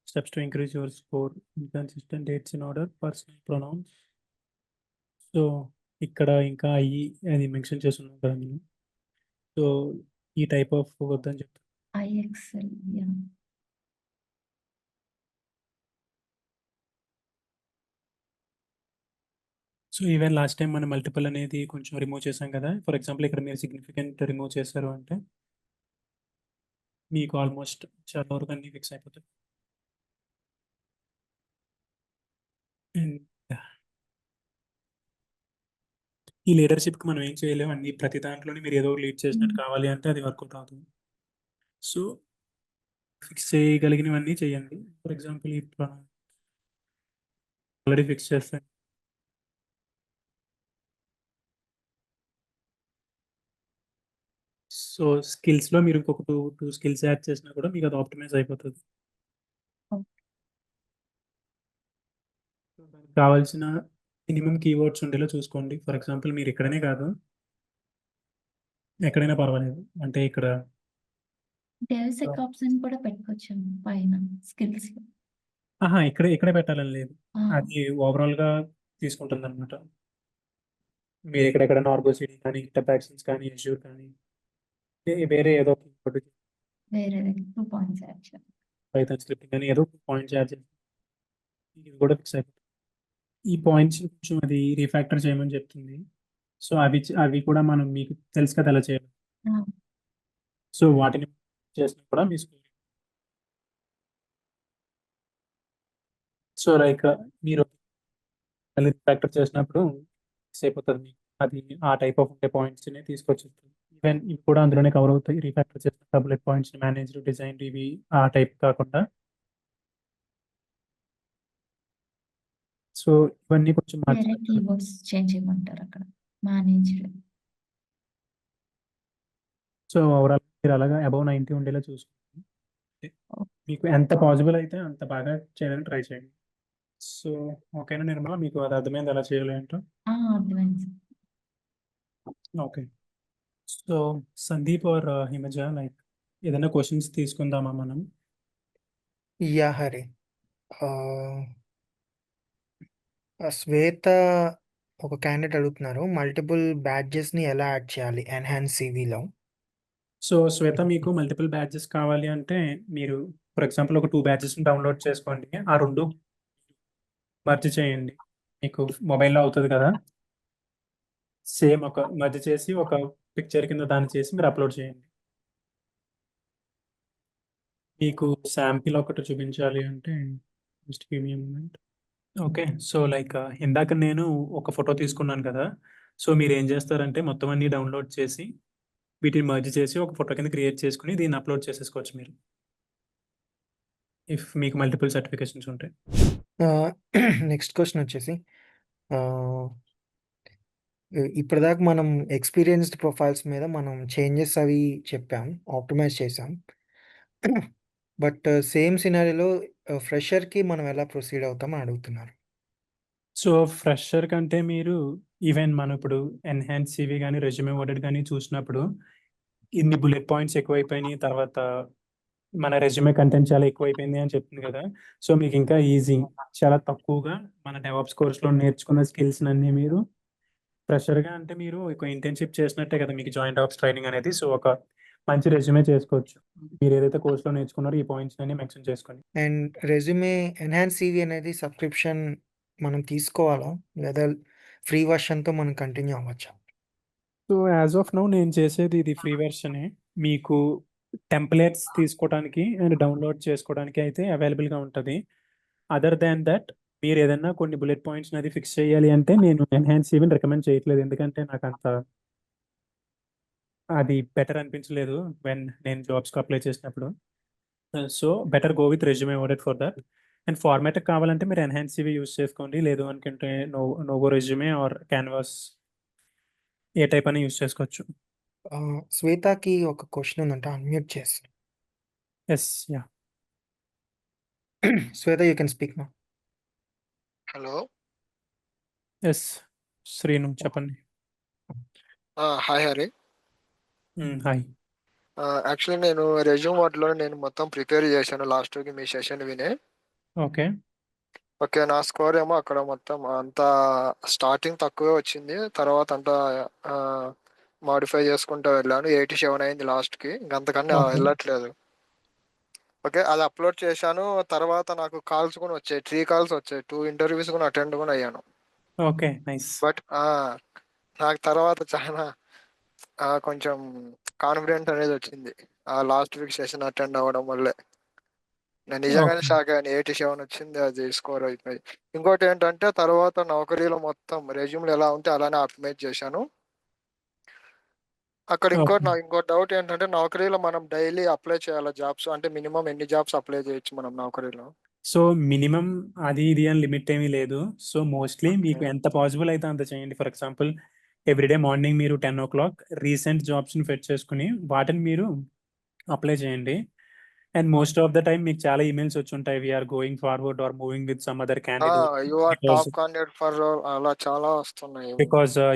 Steps to increase your score, inconsistent dates in order, personal pronouns. So, ఇక్కడ ఇంకా అది మెన్షన్ చేసున్నాం కదా మనం. సో, ఈ టైప్ ఆఫ్ వద్దని చెప్తాను. IXL yeah! So, even last time మనం మల్టిపుల్ అనేది కొంచెం రిమూవ్ చేసాం కదా! ఫర్ ఎగ్జాంపుల్ ఇక్కడ మీరు సిగ్నిఫికెంట్ రిమూవ్ చేశారు అంటే మీకు ఆల్మోస్ట్ చాలా వరకు అన్నీ ఫిక్స్ అయిపోతాయి. అండ్ ఈ లీడర్‌షిప్‌కి మనం ఏం చేయలేం. ప్రతి దాంట్లోని మీరు ఏదో ఒకటి లీడ్ చేసినట్టు కావాలి అంటే అది వర్కౌట్ అవ్వదు. సో, ఫిక్స్ చేయగలిగినవన్నీ చేయండి. ఫర్ ఎగ్జాంపుల్ ఇప్పుడు ఆల్రెడీ ఫిక్స్ చేస్తాను. సో, స్కిల్స్‌లో మీరు ఇంకొక 2 స్కిల్స్ యాడ్ చేసినా కూడా మీకు అది ఆప్టిమైజ్ అయిపోతది. ఓకే. దానికి కావాల్సిన మినిమమ్ కీవర్డ్స్ ఉండేలా చూసుకోండి. ఫర్ ఎగ్జాంపుల్ మీరు ఇక్కడనే కాదు ఎక్కడైనా పర్వాలేదు. అంటే ఇక్కడ డెవ్‌సెకాప్స్ అని కూడా పెట్టుకోవచ్చండి పైన స్కిల్స్‌లో. ఇక్కడే పెట్టాలని లేదు. ఆ! అది ఓవరాల్‌గా తీసుకుంటుందన్నమాట. మీరు ఎక్కడెక్కడైనా ఆర్గో సిటీ కానీ, గిటప్ యాక్షన్స్ కానీ, అజ్యూర్ కానీ వేరే ఏదో ఒక కీవర్డ్ వేరేది 2 పాయింట్స్ యాడ్ చేయాలి. పైథాన్ స్క్రిప్టింగ్ అని ఏదో ఒక పాయింట్స్ యాడ్ చేసి ఇది కూడా ఫిక్స్ అయిపోతుంది. ఈ పాయింట్స్ కొంచెం అది రీఫాక్టర్ చేయమని చెప్తుంది. సో, అవి కూడా మనం మీకు తెలుసు కదా ఎలా చేయాలో. ఆ! సో, వాటిని చేసినా కూడా మీ స్కోర్. సో, లైక్ మీరు మళ్ళీ రీఫాక్టర్ చేసినప్పుడు ఫిక్స్ అయిపోతది మీకు. అది ఆ టైప్ ఆఫ్ ఉండే పాయింట్స్‌ని తీసుకొచ్చేస్తుంది. ఈవెన్ ఇవి కూడా అందులోనే కవర్ అవుతాయి. రీఫాక్టర్ చేసిన బుల్లెట్ పాయింట్స్, మేనేజ్డ్, డిజైన్డ్ ఇవి ఆ టైప్ కాకుండా. సో, ఇవన్నీ కొంచెం వేరే మార్చాలి. కీవర్డ్స్ చేంజ్ చేయమంటారు అక్కడ. మేనేజ్డ్. సో, ఓవరాల్ మీరు అలాగా అబోవ్ 90 ఉండేలా చూసుకోండి. ఓకే. మీకు ఎంత పాసిబుల్ అయితే అంత బాగా చేయడానికి ట్రై చేయండి. సో, ఓకేనా నిర్మల? మీకు అది అర్థమైంది ఎలా చేయాలో ఏంటో? అర్థమైంది sir. Okay. So, Sandeep or Himaja like ఏదైనా క్వెషన్స్ తీసుకుందామా మనం? Yeah, Hari. శ్వేత ఒక క్యాండిడేట్ అడుగుతున్నారు. మల్టిపుల్ బ్యాడ్జెస్‌ని ఎలా యాడ్ చేయాలి ఎన్హాన్స్ సీవీలో? సో, శ్వేత మీకు మల్టిపుల్ బ్యాచెస్ కావాలి అంటే మీరు ఫర్ ఎగ్జాంపుల్ ఒక 2 బ్యాచెస్‌ని డౌన్‌లోడ్ చేసుకోండి. ఆ 2 మర్జ్ చేయండి. మీకు మొబైల్‌లో అవుతది కదా! సేమ్ ఒక మెర్జ్ చేసి ఒక పిక్చర్ కింద దాన్ని చేసి మీరు అప్‌లోడ్ చేయండి. మీకు శాంపిల్ ఒకటి చూపించాలి అంటే జస్ట్ గివ్ మీ ఎ మొమెంట్. ఓకే. సో, లైక్ ఇందాక నేను ఒక ఫోటో తీసుకున్నాను కదా! సో, మీరేం చేస్తారంటే మొత్తం అన్నీ డౌన్‌లోడ్ చేసి వీటిని మెర్జ్ చేసి ఒక ఫోటో కింద క్రియేట్ చేసుకొని దీన్ని అప్‌లోడ్ చేసేసుకోవచ్చు మీరు. ఇఫ్ మీకు మల్టిపుల్ సర్టిఫికేషన్స్ ఉంటాయి. నెక్స్ట్ క్వెషన్ వచ్చేసి ఇప్పటిదాకా మనం ఎక్స్పీరియన్స్డ్ ప్రొఫైల్స్ మీద మనం చేంజెస్ అవి చెప్పాం, ఆప్టిమైజ్ చేసాం. బట్ సేమ్ సినారియోలో ఫ్రెషర్‌కి మనం ఎలా ప్రొసీడ్ అవుతామని అడుగుతున్నారు. సో, ఫ్రెషర్ కంటే మీరు ఈవెన్ మనం ఇప్పుడు ఎన్‌హాన్స్ సీవీ గాని, రెజ్యూమే వర్డెడ్ గాని చూసినప్పుడు ఇన్ని బుల్లెట్ పాయింట్స్ ఎక్కువైపోయినాయి. తర్వాత మన రెజ్యూమే కంటెంట్ చాలా ఎక్కువైపోయింది అని చెప్తుంది కదా! సో, మీకు ఇంకా ఈజీ. చాలా తక్కువగా మన డెవాప్స్ కోర్స్‌లో నేర్చుకున్న స్కిల్స్‌నన్నీ మీరు ఫ్రెషర్‌గా అంటే మీరు ఒక ఇంటర్న్‌షిప్ చేసినట్టే కదా! మీకు జాయింట్ ఆప్స్ ట్రైనింగ్ అనేది. సో, ఒక మంచి రెజ్యూమే చేసుకోవచ్చు. మీరేదైతే కోర్స్‌లో నేర్చుకున్నారో ఈ పాయింట్స్‌నన్నీ మెన్షన్ చేసుకొని. అండ్ రెజ్యూమే ఎన్హాన్స్ సీవీ అనేది సబ్స్క్రిప్షన్ మనం తీసుకోవాలా? లేదా ఫ్రీ వెర్షన్‌తో మనం కంటిన్యూ అవ్వచ్చా? సో, యాస్ ఆఫ్ నౌ నేను చేసేది ఇది ఫ్రీ వెర్షనే. మీకు టెంప్లేట్స్ తీసుకోవడానికి అండ్ డౌన్‌లోడ్ చేసుకోవడానికి అయితే అవైలబుల్‌గా ఉంటది. అదర్ దాన్ థట్ మీరేదన్నా కొన్ని బుల్లెట్ పాయింట్స్‌ని అది ఫిక్స్ చేయాలి అంటే నేను ఎన్‌హాన్స్ సీవీని రికమెండ్ చేయట్లేదు. ఎందుకంటే నాకంత అది బెటర్ అనిపించలేదు నేను జాబ్స్‌కి అప్లై చేసినప్పుడు. So, better go with resume oriented for that. And ఫార్మాట్‌కి కావాలంటే మీరు ఎన్‌హాన్స్ సీవీ యూజ్ చేసుకోండి. లేదు అనుకుంటే నోవో రెజ్యూమే ఆర్ క్యాన్వాస్ ఏ టైప్ అయినా యూజ్ చేసుకోవచ్చు. శ్వేతకి ఒక క్వెషన్ ఉందంట, అన్‌మ్యూట్ చేసి. Yes. Yeah! Shweta, you can speak now. Hello. Yes. Srinu చెప్పండి. హాయ్ హరి. హాయ్. యాక్చువల్లీ నేను రెజ్యూమ్ వర్డ్‌లో నేను మొత్తం ప్రిపేర్ చేశాను లాస్ట్ వీక్ మీ సెషన్ విని. ఓకే. ఓకే. నా స్కోర్ ఏమో అక్కడ మొత్తం అంతా స్టార్టింగ్ తక్కువే వచ్చింది. తర్వాత అంతా మోడిఫై చేసుకుంటూ వెళ్ళాను. 87 అయింది లాస్ట్‌కి. ఇంకంతకన్నా ఓకే. వెళ్ళట్లేదు. ఓకే. అది అప్లోడ్ చేశాను. తర్వాత నాకు కాల్స్ కూడా వచ్చాయి. 3 కాల్స్ వచ్చాయి. 2 ఇంటర్వ్యూస్ కూడా అటెండ్ కూడా అయ్యాను. ఓకే. నైస్. బట్ నాకు తర్వాత చాలా కొంచెం కాన్ఫిడెంట్ అనేది వచ్చింది. ఆ లాస్ట్ వీక్ సెషన్ అటెండ్ అవ్వడం వల్లే. నేను నిజంగానే ఓకే. షాక్ అయ్యాను. 87 వచ్చింది, అది స్కోర్ అయిపోయి. ఇంకోటి ఏంటంటే తర్వాత నౌకరీలో మొత్తం రెజ్యూమ్‌లు ఎలా ఉంటే అలానే ఆప్టిమైజ్ చేశాను. అక్కడ ఓకే. ఇంకో డౌట్ ఏంటంటే నౌకరీలో మనం డైలీ అప్లై చేయాలా జాబ్స్? అంటే మినిమమ్ ఎన్ని జాబ్స్ అప్లై చేయొచ్చు మనం నౌకరీలో? సో, మినిమమ్ అది ఇది అని లిమిట్ ఏమీ లేదు. So, mostly okay. మీకు ఎంత పాసిబుల్ అయితే అంత చేయండి. ఫర్ ఎగ్జాంపుల్ ఎవ్రీడే మార్నింగ్ మీరు 10:00 రీసెంట్ జాబ్స్‌ని ఫెచ్ చేసుకొని వాటిని మీరు అప్లై చేయండి. And most of the time మీకు చాలా ఈమెయిల్స్ వచ్చుంటాయి. We are going forward or moving with some other candidate you are because top candidate for అలా చాలా వస్తున్నాయి.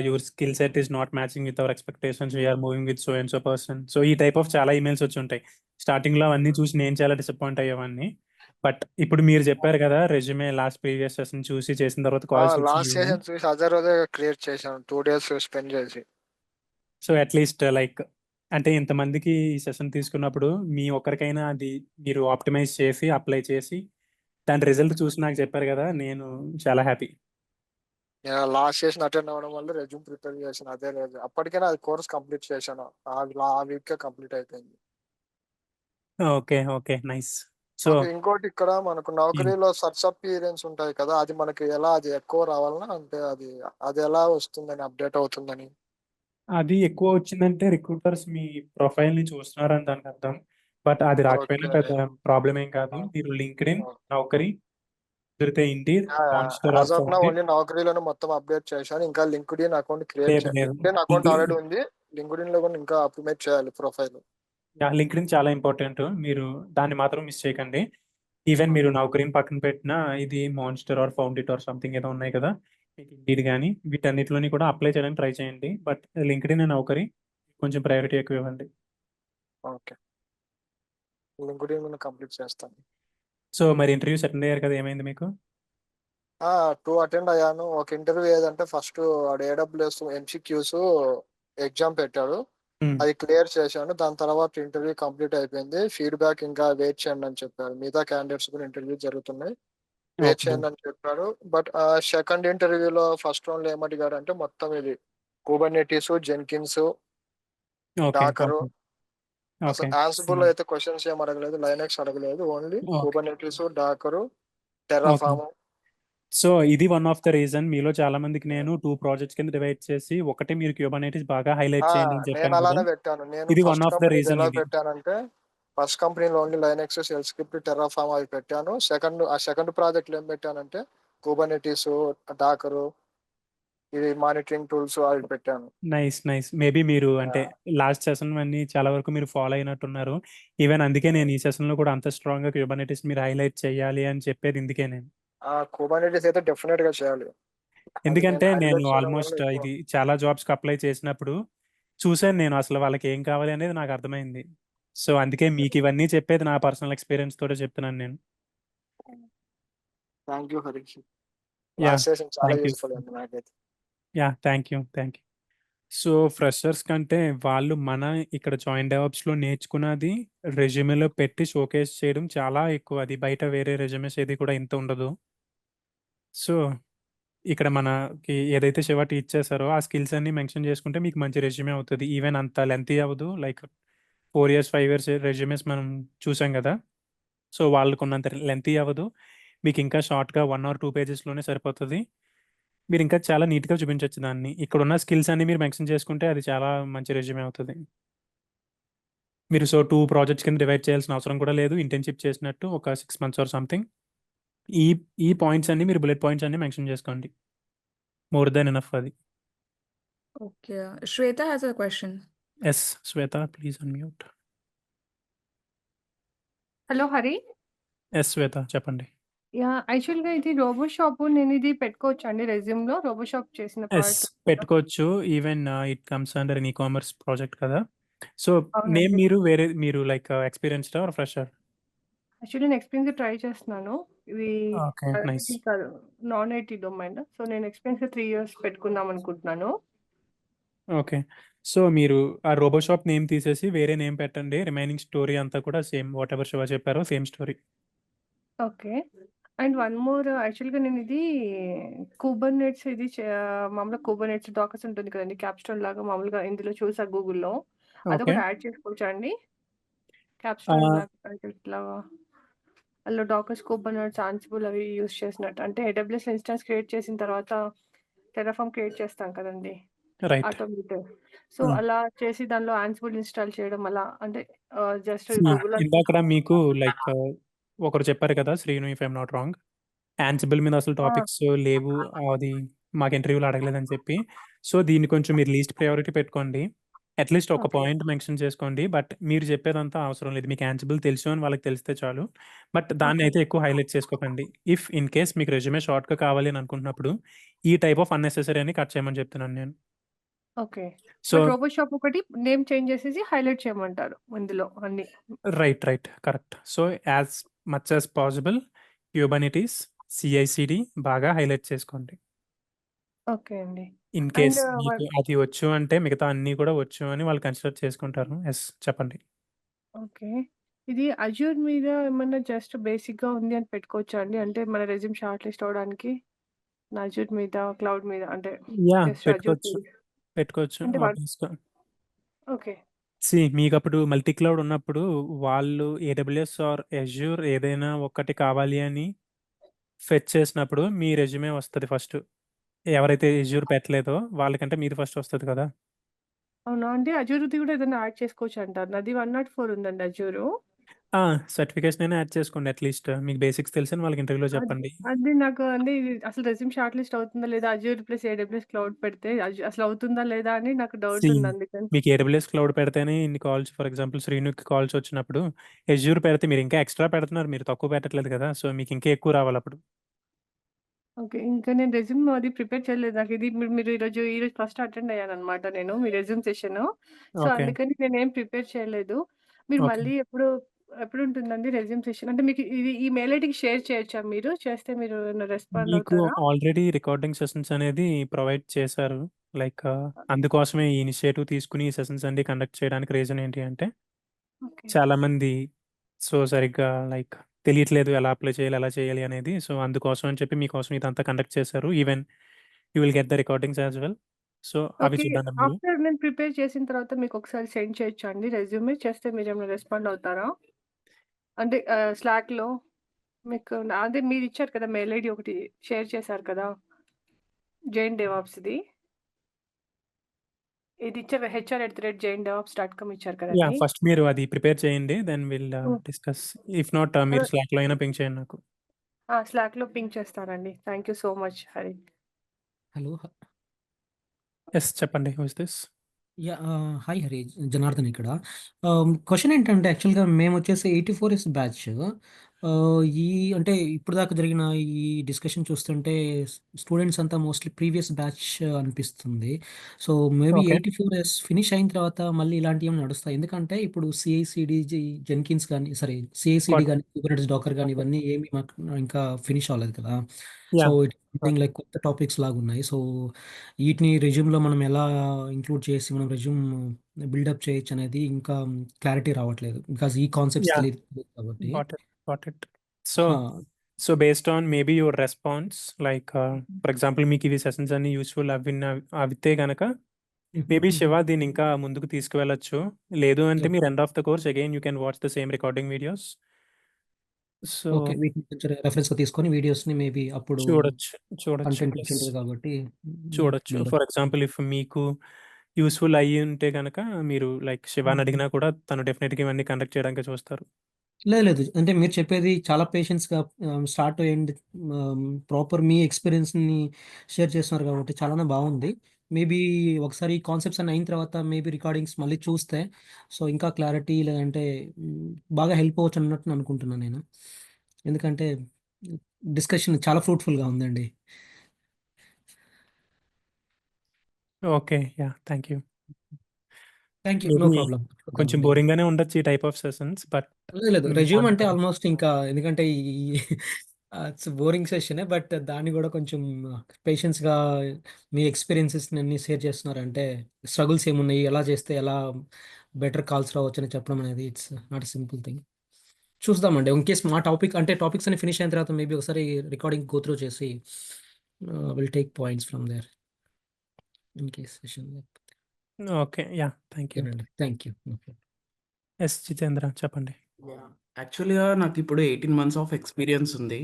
Your skill set is not matching with our expectations. We are moving with so and so person. So, ఈ type of చాలా emails వచ్చుంటాయి. స్టార్టింగ్‌లో అవన్నీ చూసి నేను చాలా డిసప్పాయింట్ అయ్యేవాడిని. బట్ ఇప్పుడు మీరు చెప్పారు కదా! రెజ్యూమే లాస్ట్ ప్రీవియస్ సెషన్ చూసి చేసిన తర్వాత కాల్స్ లాస్ట్ వచ్చినాయి అని. సెషన్ చూసి అదే రోజే క్రియేట్ చేశాను. 2 డేస్ స్పెండ్ చేసి. సో, అట్‌లీస్ట్ లైక్ అంటే ఇంతమందికి ఈ సెషన్ తీసుకున్నప్పుడు మీ ఒక్కరికైనా అది మీరు ఆప్టిమైజ్ చేసి, అప్లై చేసి దాని రిజల్ట్ చూసి నాకు చెప్పారు కదా! నేను చాలా హ్యాపీ. లాస్ట్ సెషన్ అటెండ్ అవ్వడం వల్ల రెజ్యూమ్ ప్రిపేర్ చేశాను అదే రోజు. అప్పటికే నాది కోర్స్ కంప్లీట్ చేశాను. ఆ వీకే కంప్లీట్ అయిపోయింది. Okay. Okay. Nice. So okay. ఇంకోటి ఇక్కడ మనకు హ్మ్. నౌకరీలో సర్చ్ అపియరెన్స్ ఉంటాయి కదా! అది మనకి ఎలా అది ఎక్కువ రావాలనా? అంటే అది ఎలా వస్తుందని అప్డేట్ అవుతుందని? అది ఎక్కువ వచ్చిందంటే రిక్రూటర్స్ మీ ప్రొఫైల్‌ని చూస్తున్నారని దానర్థం. బట్ అది రాకపోయినా ఓకే. పెద్ద ప్రాబ్లమ్ ఏం కాదు. మీరు లింక్డ్ఇన్, నౌకరీ, కుదిరితే Indeed, Monster as or of now founded only నౌకరీలోనే మొత్తం అప్డేట్ చేశాను. ఇంకా లింక్డ్ఇన్ అకౌంట్ లేదు. లేదు. లింక్డ్ఇన్ అకౌంట్ ఆల్రెడీ ఉంది. లింక్డ్ఇన్‌లో కూడా ఇంకా అప్డేట్ చేయాలి ప్రొఫైల్. యాహ్! లింక్డ్ఇన్ చాలా ఇంపార్టెంట్. మీరు దాన్ని మాత్రం మిస్ చేయకండి. ఈవెన్ మీరు నౌకరీని పక్కన పెట్టినా ఇది మాన్స్టర్ ఆర్ ఫౌండేట్ ఆర్ సంథింగ్ ఏదో ఉన్నాయి కదా! మీకు ఇండీడ్ గాని వీటన్నిటిలోని కూడా అప్లై చేయడానికి ట్రై చేయండి. బట్ లింక్డ్ఇన్, నౌకరీ కొంచెం ప్రయారిటీ ఎక్కువ ఇవ్వండి. ఓకే. లింక్డ్ఇన్ కంప్లీట్ చేస్తాను. సో, మరి ఇంటర్వ్యూస్ అటెండ్ అయ్యారు కదా! ఏమైంది మీకు? 2 అటెండ్ అయ్యాను. ఒక ఇంటర్వ్యూ ఏదంటే ఫస్ట్ వాడు ఏడబ్ల్యూఎస్ ఎంసీక్యూస్ ఎగ్జామ్ పెట్టాడు. హ్మ్. అది క్లియర్ చేశాను. దాని తర్వాత ఇంటర్వ్యూ కంప్లీట్ అయిపోయింది. ఫీడ్‌బ్యాక్ ఇంకా వెయిట్ చేయండి అని చెప్పారు. మిగతా క్యాండిడేట్స్ కూడా ఇంటర్వ్యూ జరుగుతున్నాయి. Wait okay. చేయండి అని చెప్పారు. బట్ సెకండ్ ఇంటర్వ్యూలో ఫస్ట్ రౌండ్లో ఏమడిగారు అంటే మొత్తం ఇది Kubernetes, Jenkins, okay. Docker. Okay. అసలు ఓకే. ఆన్సిబుల్ అయితే క్వశ్చన్స్ ఏం అడగలేదు, లైనక్స్ అడగలేదు, only okay. Kubernetes, docker, okay. Terraform. So ఇది వన్ ఆఫ్ ద రీజన్ మీలో చాలా మందికి నేను 2 ప్రాజెక్ట్స్ కింద డివైడ్ చేసి ఒకటి మీరు కుబర్నెటీస్ బాగా హైలైట్ చేయండి అని నేను చెప్పాను కదా! అలానే పెట్టాను. నేను ఇది వన్ ఫస్ట్ ఆఫ్ ద కంపెనీలో రీజన్ ఎలా ఇది. పెట్టానంటే ఫస్ట్ కంపెనీలో ఓన్లీ లైనక్స్, షెల్ స్క్రిప్ట్, టెర్రాఫామ్ అవి పెట్టాను. సెకండ్ ప్రాజెక్ట్లో ఏం పెట్టానంటే కుబర్నెటీస్, డాకరు, ఇది మానిటరింగ్ టూల్స్ అవి పెట్టాను. నైస్. మేబీ మీరు అంటే లాస్ట్ సెషన్ అన్ని చాలా వరకు మీరు ఫాలో అయినట్టున్నారు. ఈవెన్ అందుకే నేను ఈ సెషన్‌లో కూడా అంత స్ట్రాంగ్‌గా కుబర్నెటీస్ మీరు హైలైట్ చేయాలి అని చెప్పేది ఇందుకే నేను. కుబర్నెటీస్ అయితే డెఫినెట్ గా చేయాలి. అది ఎందుకంటే నేను నేను highlight చేయడం వల్ల ఆల్మోస్ట్ ఎక్కువ. ఇది చాలా జాబ్స్‌కి అప్లై చేసినప్పుడు చూసాను నేను అసలు వాళ్ళకి ఏం కావాలి అనేది నాకు అర్థమైంది. సో అందుకే మీకు ఇవన్నీ చెప్పేది నా పర్సనల్ ఎక్స్‌పీరియన్స్ తోటే చెప్తున్నాను నేను. Thank you Harish. Yeah! Last session చాలా థ్యాంక్ యూ. యూస్ఫుల్ అయింది నాకైతే. Yeah! Thank you. So freshers కంటే వాళ్ళు మన ఇక్కడ జాయిన్ డెవాప్స్‌లో నేర్చుకున్నది రెజ్యూమేలో పెట్టి షోకేస్ చేయడం చాలా ఎక్కువ. అది బయట వేరే రెజ్యూమేస్ ఏది కూడా ఇంత ఉండదు. సో ఇక్కడ మనకి ఏదైతే శివ టీచ్ చేశారో ఆ స్కిల్స్ అన్నీ మెన్షన్ చేసుకుంటే మీకు మంచి రెజ్యూమే అవుతది. ఈవెన్ అంత లెంతీ అవ్వదు. లైక్ 4 ఇయర్స్, 5 ఇయర్స్ రెజ్యూమేస్ మనం చూసాం గదా! సో వాళ్ళకున్నంత లెంతీ అవ్వదు. మీకు ఇంకా షార్ట్‌గా 1 ఆర్ 2 పేజెస్‌లోనే సరిపోతది. మీరు ఇంకా చాలా నీట్‌గా చూపించొచ్చు దాన్ని. ఇక్కడున్న స్కిల్స్ అన్నీ మీరు మెన్షన్ చేసుకుంటే అది చాలా మంచి రెజ్యూమే అవుతది. మీరు 2 ప్రాజెక్ట్స్ కింద డివైడ్ చేయాల్సిన అవసరం కూడా లేదు. ఇంటర్న్‌షిప్ చేసినట్టు ఒక 6 మంత్స్ ఆర్ సంథింగ్. ఈ ఈ పాయింట్స్ అన్నీ మీరు బుల్లెట్ పాయింట్స్ అన్నీ మెన్షన్ చేసుకోండి. మోర్ థాన్ ఎనఫ్ అది. Okay. Shweta has a question. Yes. Shweta please unmute. Hello Hari. Yes Shweta చెప్పండి. యాక్చువల్‌గా ఇది రోబో షాపు నేను ఇది పెట్టుకోవచ్చా అండి రెజ్యూమ్‌లో? రోబో షాప్ చేసిన యెస్ ప్రాజెక్ట్ ఉందా? పెట్టుకోవచ్చు. Even it comes under an e-commerce project కదా! సో నేమ్ అవునండి. మీరు లైక్ ఎక్స్‌పీరియన్స్‌డా ఆర్ ఫ్రెషర్? యాక్చువల్లీ నేను ఎక్స్‌పీరియన్స్ ట్రై చేస్తున్నాను. ఇది ఓకే. నైస్. ఐటీ కాదు. Non IT domain. సో నేను ఎక్స్‌పీరియన్స్ 3 ఇయర్స్ పెట్టుకుందాం అనుకుంటున్నాను. ఓకే. సో మీరు ఆ రోబో షాప్ నేమ్ తీసేసి వేరే నేమ్ పెట్టండి. రిమైనింగ్ స్టోరీ అంతా కూడా సేమ్ వాటెవర్ శివ చెప్పారో same story. Okay. And one more యాక్చువల్‌గా నేను ఇది కుబర్నెట్స్ ఇది మామూలుగా కుబర్నెట్స్ డాకర్స్ ఉంటుంది కదండీ! క్యాప్స్టోన్ లాగా మామూలుగా ఇందులో చూసా గూగుల్‌లో. ఓకే. అదొకటి యాడ్ చేసుకోవచ్చా అండి? క్యాప్స్టోన్ లాగా ఇట్లా అందులో డాకర్స్, కుబర్నెట్స్, ఆన్సిబుల్ అవి యూజ్ చేసినట్టు. అంటే AWS ఇన్స్టాన్స్ క్రియేట్ చేసిన తర్వాత టెర్రాఫార్మ్ క్రియేట్ చేస్తాం కదండీ! రైట్. ఆటోమేటెడ్. సో అలా చేసి దానిలో ఆన్సిబుల్ ఇన్‌స్టాల్ చేయడం అలా అంటే జస్ట్ గూగుల్‌లో ఇందాకడ మీకు లైక్ ఒకరు చెప్పారు కదా! Srinu if I'm not wrong. Ansible మీద అసలు ఆ! టాపిక్స్ లేవు. అది మాకు ఇంటర్వ్యూలో అడగలేదని చెప్పి. సో దీన్ని కొంచెం మీరు లీస్ట్ ప్రయారిటీ పెట్టుకోండి. అట్‌లీస్ట్ ఒక ఓకే. పాయింట్ మెన్షన్ చేసుకోండి. బట్ మీరు చెప్పేదంతా అవసరం లేదు. మీకు యాన్సిబుల్ తెలుసు అని వాళ్ళకి తెలిస్తే చాలు. బట్ దాన్ని ఓకే. అయితే ఎక్కువ హైలైట్ చేసుకోకండి. ఇఫ్ ఇన్ కేస్ మీకు రెజ్యూమే షార్ట్‌గా కావాలి అని అనుకుంటున్నప్పుడు ఈ టైప్ ఆఫ్ అన్నెసెసరీ అని కట్ చేయమని చెప్తున్నాను నేను. Okay. So but robo shop ఒకటి నేమ్ చేంజ్ చేసేసి హైలైట్ చేయమంటారు ఇందులో అన్ని. Right. Correct. So as much as possible Kubernetes, CI/CD బాగా హైలైట్ చేసుకోండి. ఓకే అండి. ఇన్ అండ్ కేస్ మీకు అది వచ్చు అంటే మిగతా అన్నీ కూడా వచ్చు అని వాళ్ళు కన్సిడర్ చేసుకుంటారు. యెస్ చెప్పండి. ఓకే. ఇది అజూర్ మీద ఏమన్నా జస్ట్ బేసిక్‌గా ఉంది అని పెట్టుకోవచ్చా అండి? అంటే మన రెజ్యూమ్ షార్ట్ లిస్ట్ అవ్వడానికి అజూర్ మీద, క్లౌడ్ మీద అంటే యాహ్! జస్ట్ అజూర్ పెట్టుకోవచ్చు. అంటే ఆబ్వియస్‌గా. ఓకే. మీకప్పుడు మల్టీ క్లౌడ్ ఉన్నప్పుడు వాళ్ళు AWS ఆర్ అజ్యూర్ ఏదైనా ఒకటి కావాలి అని ఫెచ్ చేసినప్పుడు మీ రెజ్యూమే వస్తది ఫస్ట్. ఎవరైతే అజ్యూర్ పెట్టలేదో వాళ్ళకంటే మీది ఫస్ట్ వస్తది కదా! అవునా అండి? అజూర్‌ది కూడా ఏదైనా యాడ్ చేసుకోవచ్చు అంటారు. నాది 104 ఉందండి అజూరు. సర్టిఫికేషన్ అయినా యాడ్ చేసుకోండి అట్‌లీస్ట్. మీకు బేసిక్స్ తెలుసని వాళ్ళకి ఇంటర్వ్యూలో చెప్పండి. అది నాకు అంటే ఇది అసలు రెజ్యూమ్ షార్ట్ లిస్ట్ అవుతుందా లేదా? అజూర్ ప్లస్ AWS క్లౌడ్ పెడితే అసలు అవుతుందా లేదా అని నాకు డౌట్ సీ ఉంది అందుకని. మీకు AWS క్లౌడ్ పెడితేనే ఇన్ని కాల్స్ ఫర్ ఎగ్జాంపుల్ శ్రీనుకి కాల్స్ వచ్చినప్పుడు అజ్యూర్ పెడితే మీరు ఇంకా ఎక్స్‌ట్రా పెడుతున్నారు. మీరు తక్కువ పెట్టట్లేదు కదా! సో మీకు ఇంకా ఎక్కువ రావాలప్పుడు. ఓకే. ఇంకా నేను రెజ్యూమ్ అది ప్రిపేర్ చేయలేదు. నాకు ఇది మీరు ఈరోజు ఫస్ట్ అటెండ్ అయ్యాననమాట నేను మీ రెజ్యూమ్ సెషను. So, okay. అందుకని నేనేం ప్రిపేర్ చేయలేదు. మీరు ఓకే. మళ్ళీ ఎప్పుడుంటుందండి రెజ్యూమ్ సెషన్? అంటే మీకు ఇది ఈ మెయిల్ ఐడీకి షేర్ చేయొచ్చా మీరు? చేస్తే మీరు ఏమైనా రెస్పాండ్ మీకు అవుతారా? ఆల్రెడీ రికార్డింగ్ సెషన్స్ అనేది ప్రొవైడ్ చేశారు. లైక్ అందుకోసమే ఈ ఇనిషియేటివ్ తీసుకొని ఈ సెషన్స్ అన్ని కండక్ట్ చేయడానికి రీజన్ ఏంటి అంటే ఓకే. చాలామంది సరిగ్గా లైక్ తెలియట్లేదు ఎలా అప్లై చేయాలి, ఎలా చేయాలి అనేది. సో, అందుకోసం అని చెప్పి మీకోసం ఇదంతా కండక్ట్ చేశారు. Even you will get the recordings as well. So, అవి ఓకే. చూడండి మీరు. ఆఫ్టర్ నేను ప్రిపేర్ చేసిన తర్వాత మీకు ఒకసారి సెండ్ చేయొచ్చా అండి రెజ్యూమే? చేస్తే మీరేమైనా రెస్పాండ్ అవుతారా? అంటే స్లాక్‌లో మీకు అదే మీరు ఇచ్చారు కదా! మెయిల్ ఐడీ ఒకటి షేర్ చేశారు కదా! జైన్ డెవాప్స్‌ది. ఇది ఇచ్చారు hr@jaindevops.com ఇచ్చారు యాహ్! కదండీ! ఫస్ట్ మీరు అది ప్రిపేర్ చేయండి. Then will hmm. Discuss. If not మీరు స్లాక్‌లో అయినా పింగ్ చేయండి నాకు. స్లాక్‌లో పింగ్ చేస్తానండి. Thank you so much Hari. Hello. Yes, చెప్పండి. Who is this? Hi Hari. Janardhan ఇక్కడ. క్వెషన్ ఏంటంటే యాక్చువల్‌గా మేమొచ్చేసి 84 బ్యాచ్. ఈ అంటే ఇప్పటిదాకా జరిగిన ఈ డిస్కషన్ చూస్తుంటే స్టూడెంట్స్ అంతా మోస్ట్‌లీ ప్రీవియస్ బ్యాచ్ అనిపిస్తుంది. So, maybe okay. 84 ఫినిష్ అయిన తర్వాత మళ్ళీ ఇలాంటియేమైనా నడుస్తాయి. ఎందుకంటే ఇప్పుడు CI/CD, జెన్కిన్స్ గాని CI/CD గాట్ గాని, కుబర్నెటిస్, డాకర్ గాని ఇట్. ఇవన్నీ ఏమి మాకు ఇంకా ఫినిష్ అవ్వలేదు కదా! So, yeah! It's something like కొత్త టాపిక్స్ లాగున్నాయి. సో, వీటిని రెజ్యూమ్‌లో మనం ఎలా ఇంక్లూడ్ చేసి మనం రెజ్యూమ్ బిల్డప్ చేయొచ్చనేది ఇంకా క్లారిటీ రావట్లేదు. బికాజ్ ఈ కాన్సెప్ట్స్ యాహ్! తెలీదు కాబట్టి. Got it. సో, ఆ! Based on maybe your response like for example మీకు ఇవి సెషన్స్ అన్నీ యూజ్‌ఫుల్ అవితే గనక మేబీ శివ దీన్ని ఇంకా ముందుకు తీసుకువెళ్ళొచ్చు. లేదు అంటే ఓకే. మీరు end of the course again you can watch the same recording videos. So, okay. వీటిని కొంచెం రెఫరెన్స్‌గా తీసుకొని వీడియోస్‌ని మేబీ అప్పుడు చూడొచ్చు. కంటెంట్ రిచ్ యెస్, ఉంటది కాబట్టి చూడొచ్చు. బిల్డప్. ఫర్ ఎగ్జాంపుల్ ఇఫ్ మీకు యూజ్‌ఫుల్ అయ్యి ఉంటే గనక మీరు లైక్ శివాని అడిగినా కూడా తను డెఫినిట్‌గా ఇవన్నీ కండక్ట్ చేయడానికే చూస్తారు. లేదు. అంటే మీరు చెప్పేది చాలా పేషెన్స్‌గా స్టార్ట్ టు ఎండ్ ప్రాపర్ మీ ఎక్స్‌పీరియన్స్‌ని షేర్ చేస్తున్నారు కాబట్టి చాలానే బావుంది. మేబీ ఒకసారి ఈ కాన్సెప్ట్స్ అన్నీ అయిన తర్వాత మేబీ రికార్డింగ్స్ మళ్ళీ చూస్తే సో, ఇంకా క్లారిటీ లేదంటే బాగా హెల్ప్ అవ్వచ్చు అన్నట్టు అనుకుంటున్నాను నేను. ఎందుకంటే డిస్కషన్ చాలా ఫ్రూట్‌ఫుల్‌గా ఉందండి. Okay. Yeah! Thank you. Thank you. No maybe problem. కొంచెం చూద్దామండి. బోరింగ్‌గానే ఉండొచ్చు ఈ టైప్ ఆఫ్ సెషన్స్. బట్ లేదు. యూ రెజ్యూమ్ వాంట్ అంటే టు ఆల్మోస్ట్ ఇంకా ఎందుకంటే ఈ ఇట్స్ బోరింగ్ సెషనే. బట్ దాన్ని గూడా కొంచెం పేషెన్స్‌గా మీ ఎక్స్‌పీరియన్సెస్‌ని అన్నీ షేర్ చేస్తున్నారంటే స్ట్రగుల్స్ ఏమున్నాయి? ఎలా చేస్తే ఎలా బెటర్ కాల్స్ రావచ్చని చెప్పడం అనేది it's not a simple thing. చూద్దామండి. ఇన్ కేస్ మా టాపిక్ అంటే టాపిక్స్ అన్ని ఫినిష్ అయిన తర్వాత మేబీ ఒకసారి రికార్డింగ్ గో త్రూ చేసి will take points from there in case session లేకపోతే. ఓకే. యాహ్! Thank you. ఓకేనండి. Thank you. No problem. Yes, Jitendra చెప్పండి. యాక్చువల్‌గా నాకిప్పుడు 18 మంత్స్ ఆఫ్ ఎక్స్‌పీరియన్స్ ఉంది.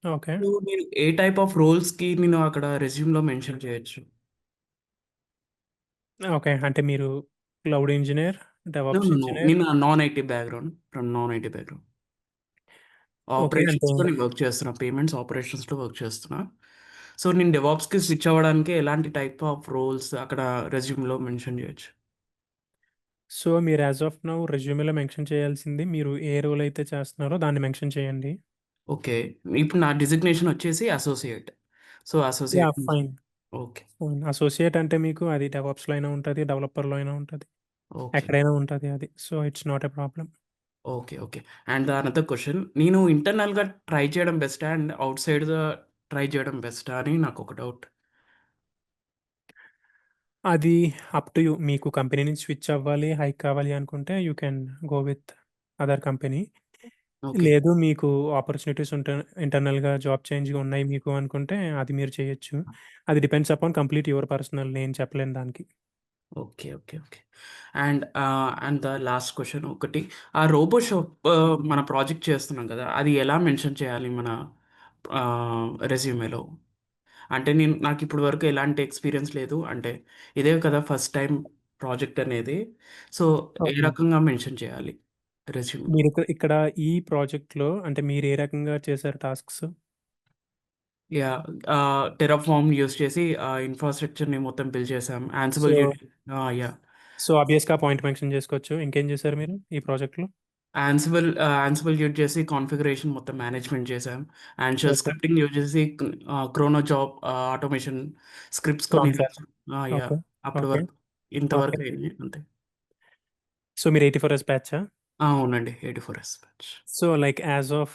ఓకే. సో, నేను ఏ టైప్ ఆఫ్ రోల్స్‌కి నేను అక్కడ రెజ్యూమ్‌లో మెన్షన్ చేయొచ్చు? ఓకే. అంటే మీరు cloud engineer, no. DevOps no. No. Engineer. నేను non IT background. From non IT background. Okay. అంటే ఆపరేషన్స్‌లో నేను వర్క్ చేస్తున్నా. పేమెంట్స్ ఆపరేషన్స్‌లో వర్క్ చేస్తున్నా. సో, నేను డెవాప్స్‌కి స్విచ్ అవ్వడానికి ఎలాంటి టైప్ ఆఫ్ రోల్స్ అక్కడ రెజ్యూమ్‌లో మెన్షన్ చేయొచ్చు? సో, మీరు యాస్ ఆఫ్ నౌ రెజ్యూమేలో మెన్షన్ చేయాల్సింది మీరు ఏ రోల్ అయితే చేస్తున్నారో దాన్ని మెన్షన్ చేయండి. ఓకే. ఇప్పుడు నా డిజిగ్నేషన్ వచ్చేసి అసోసియేట్. So, associate yeah! నుంచి ఫైన్. ఓకే. అసోసియేట్ అంటే మీకు అది డెవాప్స్‌లో అయినా ఉంటది, డెవలపర్‌లో అయినా ఉంటది. ఓకే. ఎక్కడైనా ఉంటది అది. So, it's not a problem. Okay. Okay. And another question. నేను ఇంటర్నల్‌గా ట్రై చేయడం బెస్టా? అండ్ ఔట్‌సైడ్‌గా ట్రై చేయడం బెస్టా అని నాకొక డౌట్. అది అప్ టు యూ. మీకు కంపెనీ నుంచి స్విచ్ అవ్వాలి, హైక్ కావాలి అనుకుంటే you can go with other company. Okay. లేదు మీకు ఆపర్చునిటీస్ ఇంటర్నల్‌గా జాబ్ చేంజ్‌గా ఉన్నాయి మీకు అనుకుంటే అది మీరు చేయొచ్చు. అది depends upon complete your personal, నేను చెప్పలేను దానికి. Okay. Okay. Okay. And the last question ఒకటి. ఆ రోబో షాప్ మన ప్రాజెక్ట్ చేస్తున్నాం కదా! అది ఎలా మెన్షన్ చేయాలి మన రెజ్యూమేలో? అంటే నాకిప్పటి వరకు ఎలాంటి ఎక్స్‌పీరియన్స్ లేదు. అంటే ఇదే కదా ఫస్ట్ టైమ్ ప్రాజెక్ట్ అనేది. సో, ఏ ఓకే. రకంగా మెన్షన్ చేయాలి రెజ్యూమ్‌లో? మీరు ఇక్కడ ఈ ప్రాజెక్ట్‌లో అంటే మీరు ఏ రకంగా చేశారు టాస్క్స్? యాహ్! టెర్రాఫార్మ్ యూజ్ చేసి ఇన్‌ఫ్రాస్ట్రక్చర్‌ని మొత్తం బిల్డ్ చేసాం. So, Ansible yeah! ఆబ్వియస్‌గా పాయింట్ మెన్షన్ చేసుకోవచ్చు. ఇంకేం చేశారు మీరు ఈ ప్రాజెక్ట్‌లో? యాన్సిబుల్ యూజ్ చేసి కాన్ఫిగరేషన్ మొత్తం మేనేజ్‌మెంట్ చేసాం. And shell okay. Scripting use చేసి క్రోనో జాబ్ ఆటోమేషన్ స్క్రిప్ట్స్ కొన్ని లాంచర్. యాహ్! ఓకే. అప్పటి ఓకే. వరకు ఓకే. ఇంతవరకు అయింది అంతే. సో, మీరు 84 బ్యాచా? అవునండి. 84S batch. So, like as of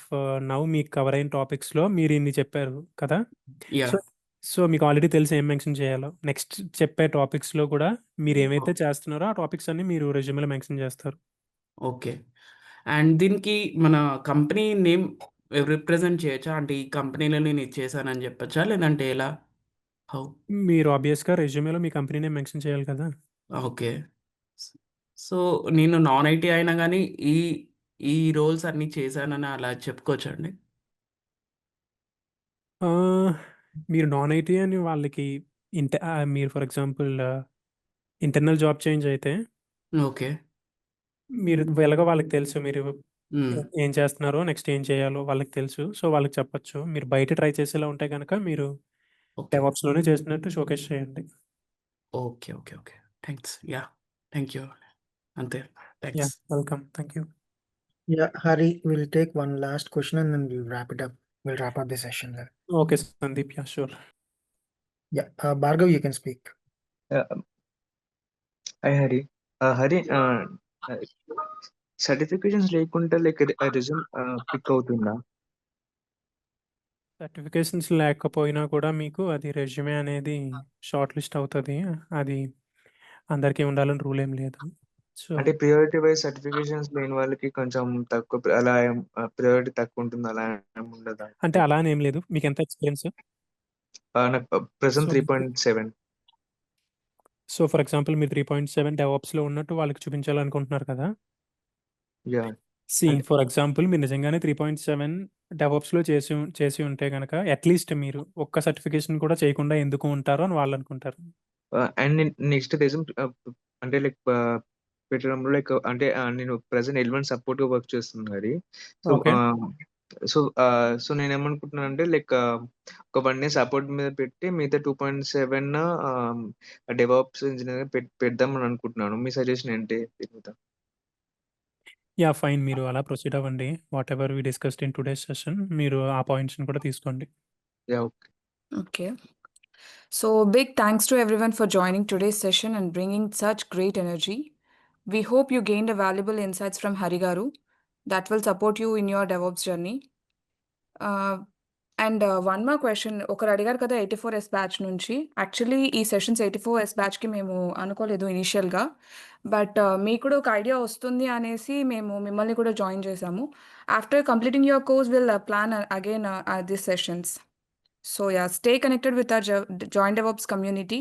now మీకు కవర్ అయిన టాపిక్స్‌లో మీరు ఇన్ని చెప్పారు కదా! So, yeah! మీకు ఆల్రెడీ తెలుసు ఏం మెన్షన్ చేయాలో. నెక్స్ట్ చెప్పే టాపిక్స్‌లో కూడా మీరు ఏమైతే చేస్తున్నారో ఆ టాపిక్స్ అన్నీ మీరు రెజ్యూమ్‌లో మెన్షన్ చేస్తారు. ఓకే. అండ్ దీనికి మన కంపెనీ నేమ్ రిప్రజెంట్ చేయొచ్చా? అంటే ఈ కంపెనీలో నేను ఇది చేశానని చెప్పొచ్చా? లేదంటే ఎలా? హౌ? మీరు ఆబ్వియస్‌గా రెజ్యూమేలో మీ కంపెనీ నేమ్ మెన్షన్ చేయాలి కదా! ఓకే. సో, నేను నాన్ ఐటీ అయినా గానీ ఈ ఈ రోల్స్ అన్నీ చేశానని అలా చెప్పుకోవచ్చా అండి? మీరు నాన్ ఐటీ అని వాళ్ళకి మీరు for example internal job change అయితే ఓకే. మీరు ఎలాగో వాళ్ళకి తెలుసు. మీరు హ్మ్. ఏం చేస్తున్నారో, నెక్స్ట్ ఏం చేయాలో వాళ్ళకి తెలుసు. సో, వాళ్ళకి చెప్పొచ్చు. మీరు బయట ట్రై చేసేలా ఉంటే గనక మీరు ఓకే. డెవాప్స్‌లోనే చేసినట్టు షోకేస్ చేయండి. Okay. Okay. Okay. Thanks. Yeah! Thank you. అంతే. Thanks. Yeah! Welcome. Thank you. Yeah, Hari, we'll take one last question and then we'll wrap it up. We'll wrap up the session then. Okay Sandeep. Yeah! Sure. Yeah, Bhargav, you can speak. Hi Hari. Hari, certifications లేకుంటే like resume pick అవుతుందా? Certifications లేకపోయినా కూడా మీకు అది resume అనేది short list అవుతది. అది అందరికీ ఉండాలని రూల్ ఏం లేదు. సో, అంటే ప్రియారిటీ వైజ్ సర్టిఫికేషన్స్ లేని వాళ్ళకి కొంచెం తక్కువ అలా ప్రియారిటీ తక్కువ ఉంటుంది, అలా ఏం ఉండదా? అంటే అలా అని ఏం లేదు. మీకెంత ఎక్స్‌పీరియన్స్? నాకు సో, ప్రెజెంట్ మీకు 3.7. సో, ఫర్ ఎగ్జాంపుల్ మీరు 3.7 డెవాప్స్‌లో ఉన్నట్టు వాళ్ళకి చూపించాలనుకుంటున్నారు కదా! యాహ్! అంటే ఫర్ ఎగ్జాంపుల్ మీరు నిజంగానే 3.7 డెవాప్స్‌లో చేసి ఉంటే గనక అట్‌లీస్ట్ మీరు ఒక్క సర్టిఫికేషన్ కూడా చేయకుండా ఎందుకు ఉంటారు అని వాళ్ళనుకుంటారు. అండ్ నెక్స్ట్ రెజ్యూమ్ అంటే లైక్ పెట్టడంలో లైక్ అంటే నేను ప్రెజెంట్ ఎలిమెంట్ సపోర్ట్‌గా వర్క్ చేస్తున్నాను హరి. So, okay. సో నేనేమనుకుంటున్నానంటే లైక్ ఒక 1 ఇయర్ సపోర్ట్ మీద పెట్టి మిగతా 2.7 డెవాప్స్ ఇంజినీర్‌గా పెడదామని అనుకుంటున్నాను. మీ సజెషన్ ఏంటి దీని మీద? యాహ్! ఫైన్. మీరు అలా ప్రొసీడ్ అవ్వండి. Whatever we discussed in today's session మీరు ఆ పాయింట్స్‌ని కూడా తీసుకోండి. Yeah! Okay. Okay. So, big thanks to everyone for joining today's session and bringing such great energy. We hope you gained a valuable insights from Harigaru that will support you in your DevOps journey. And one more question. ఒకరు అడిగారు కదా 84S batch నుంచి. Actually ఈ sessions 84S బ్యాచ్‌కి మేము అనుకోలేదు ఇనీషియల్‌గా. But మీకు కూడా ఒక ఐడియా వస్తుంది అనేసి మేము మిమ్మల్ని కూడా జాయిన్ చేశాము. After completing your course will plan again this sessions. So yeah, stay connected with our Joint DevOps community.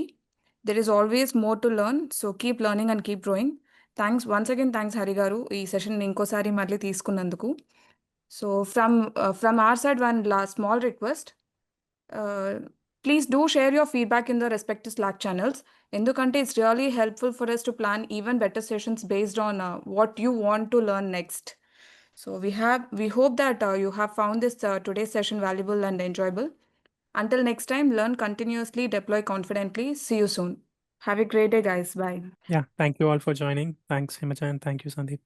There is always more to learn. So keep learning and keep growing. Thanks once again. Thanks Hari garu. ఈ session ఇంకోసారి మళ్ళీ తీసుకున్నందుకు. So from our side, one last small request. Please do share your feedback in the respective Slack channels. ఎందుకంటే it's really helpful for us to plan even better sessions based on what you want to learn next. So we hope that you have found this today's session valuable and enjoyable. Until next time, learn continuously, deploy confidently. See you soon. Have a great day, guys. Bye. Yeah! Thank you all for joining. Thanks Himaja and thank you Sandeep.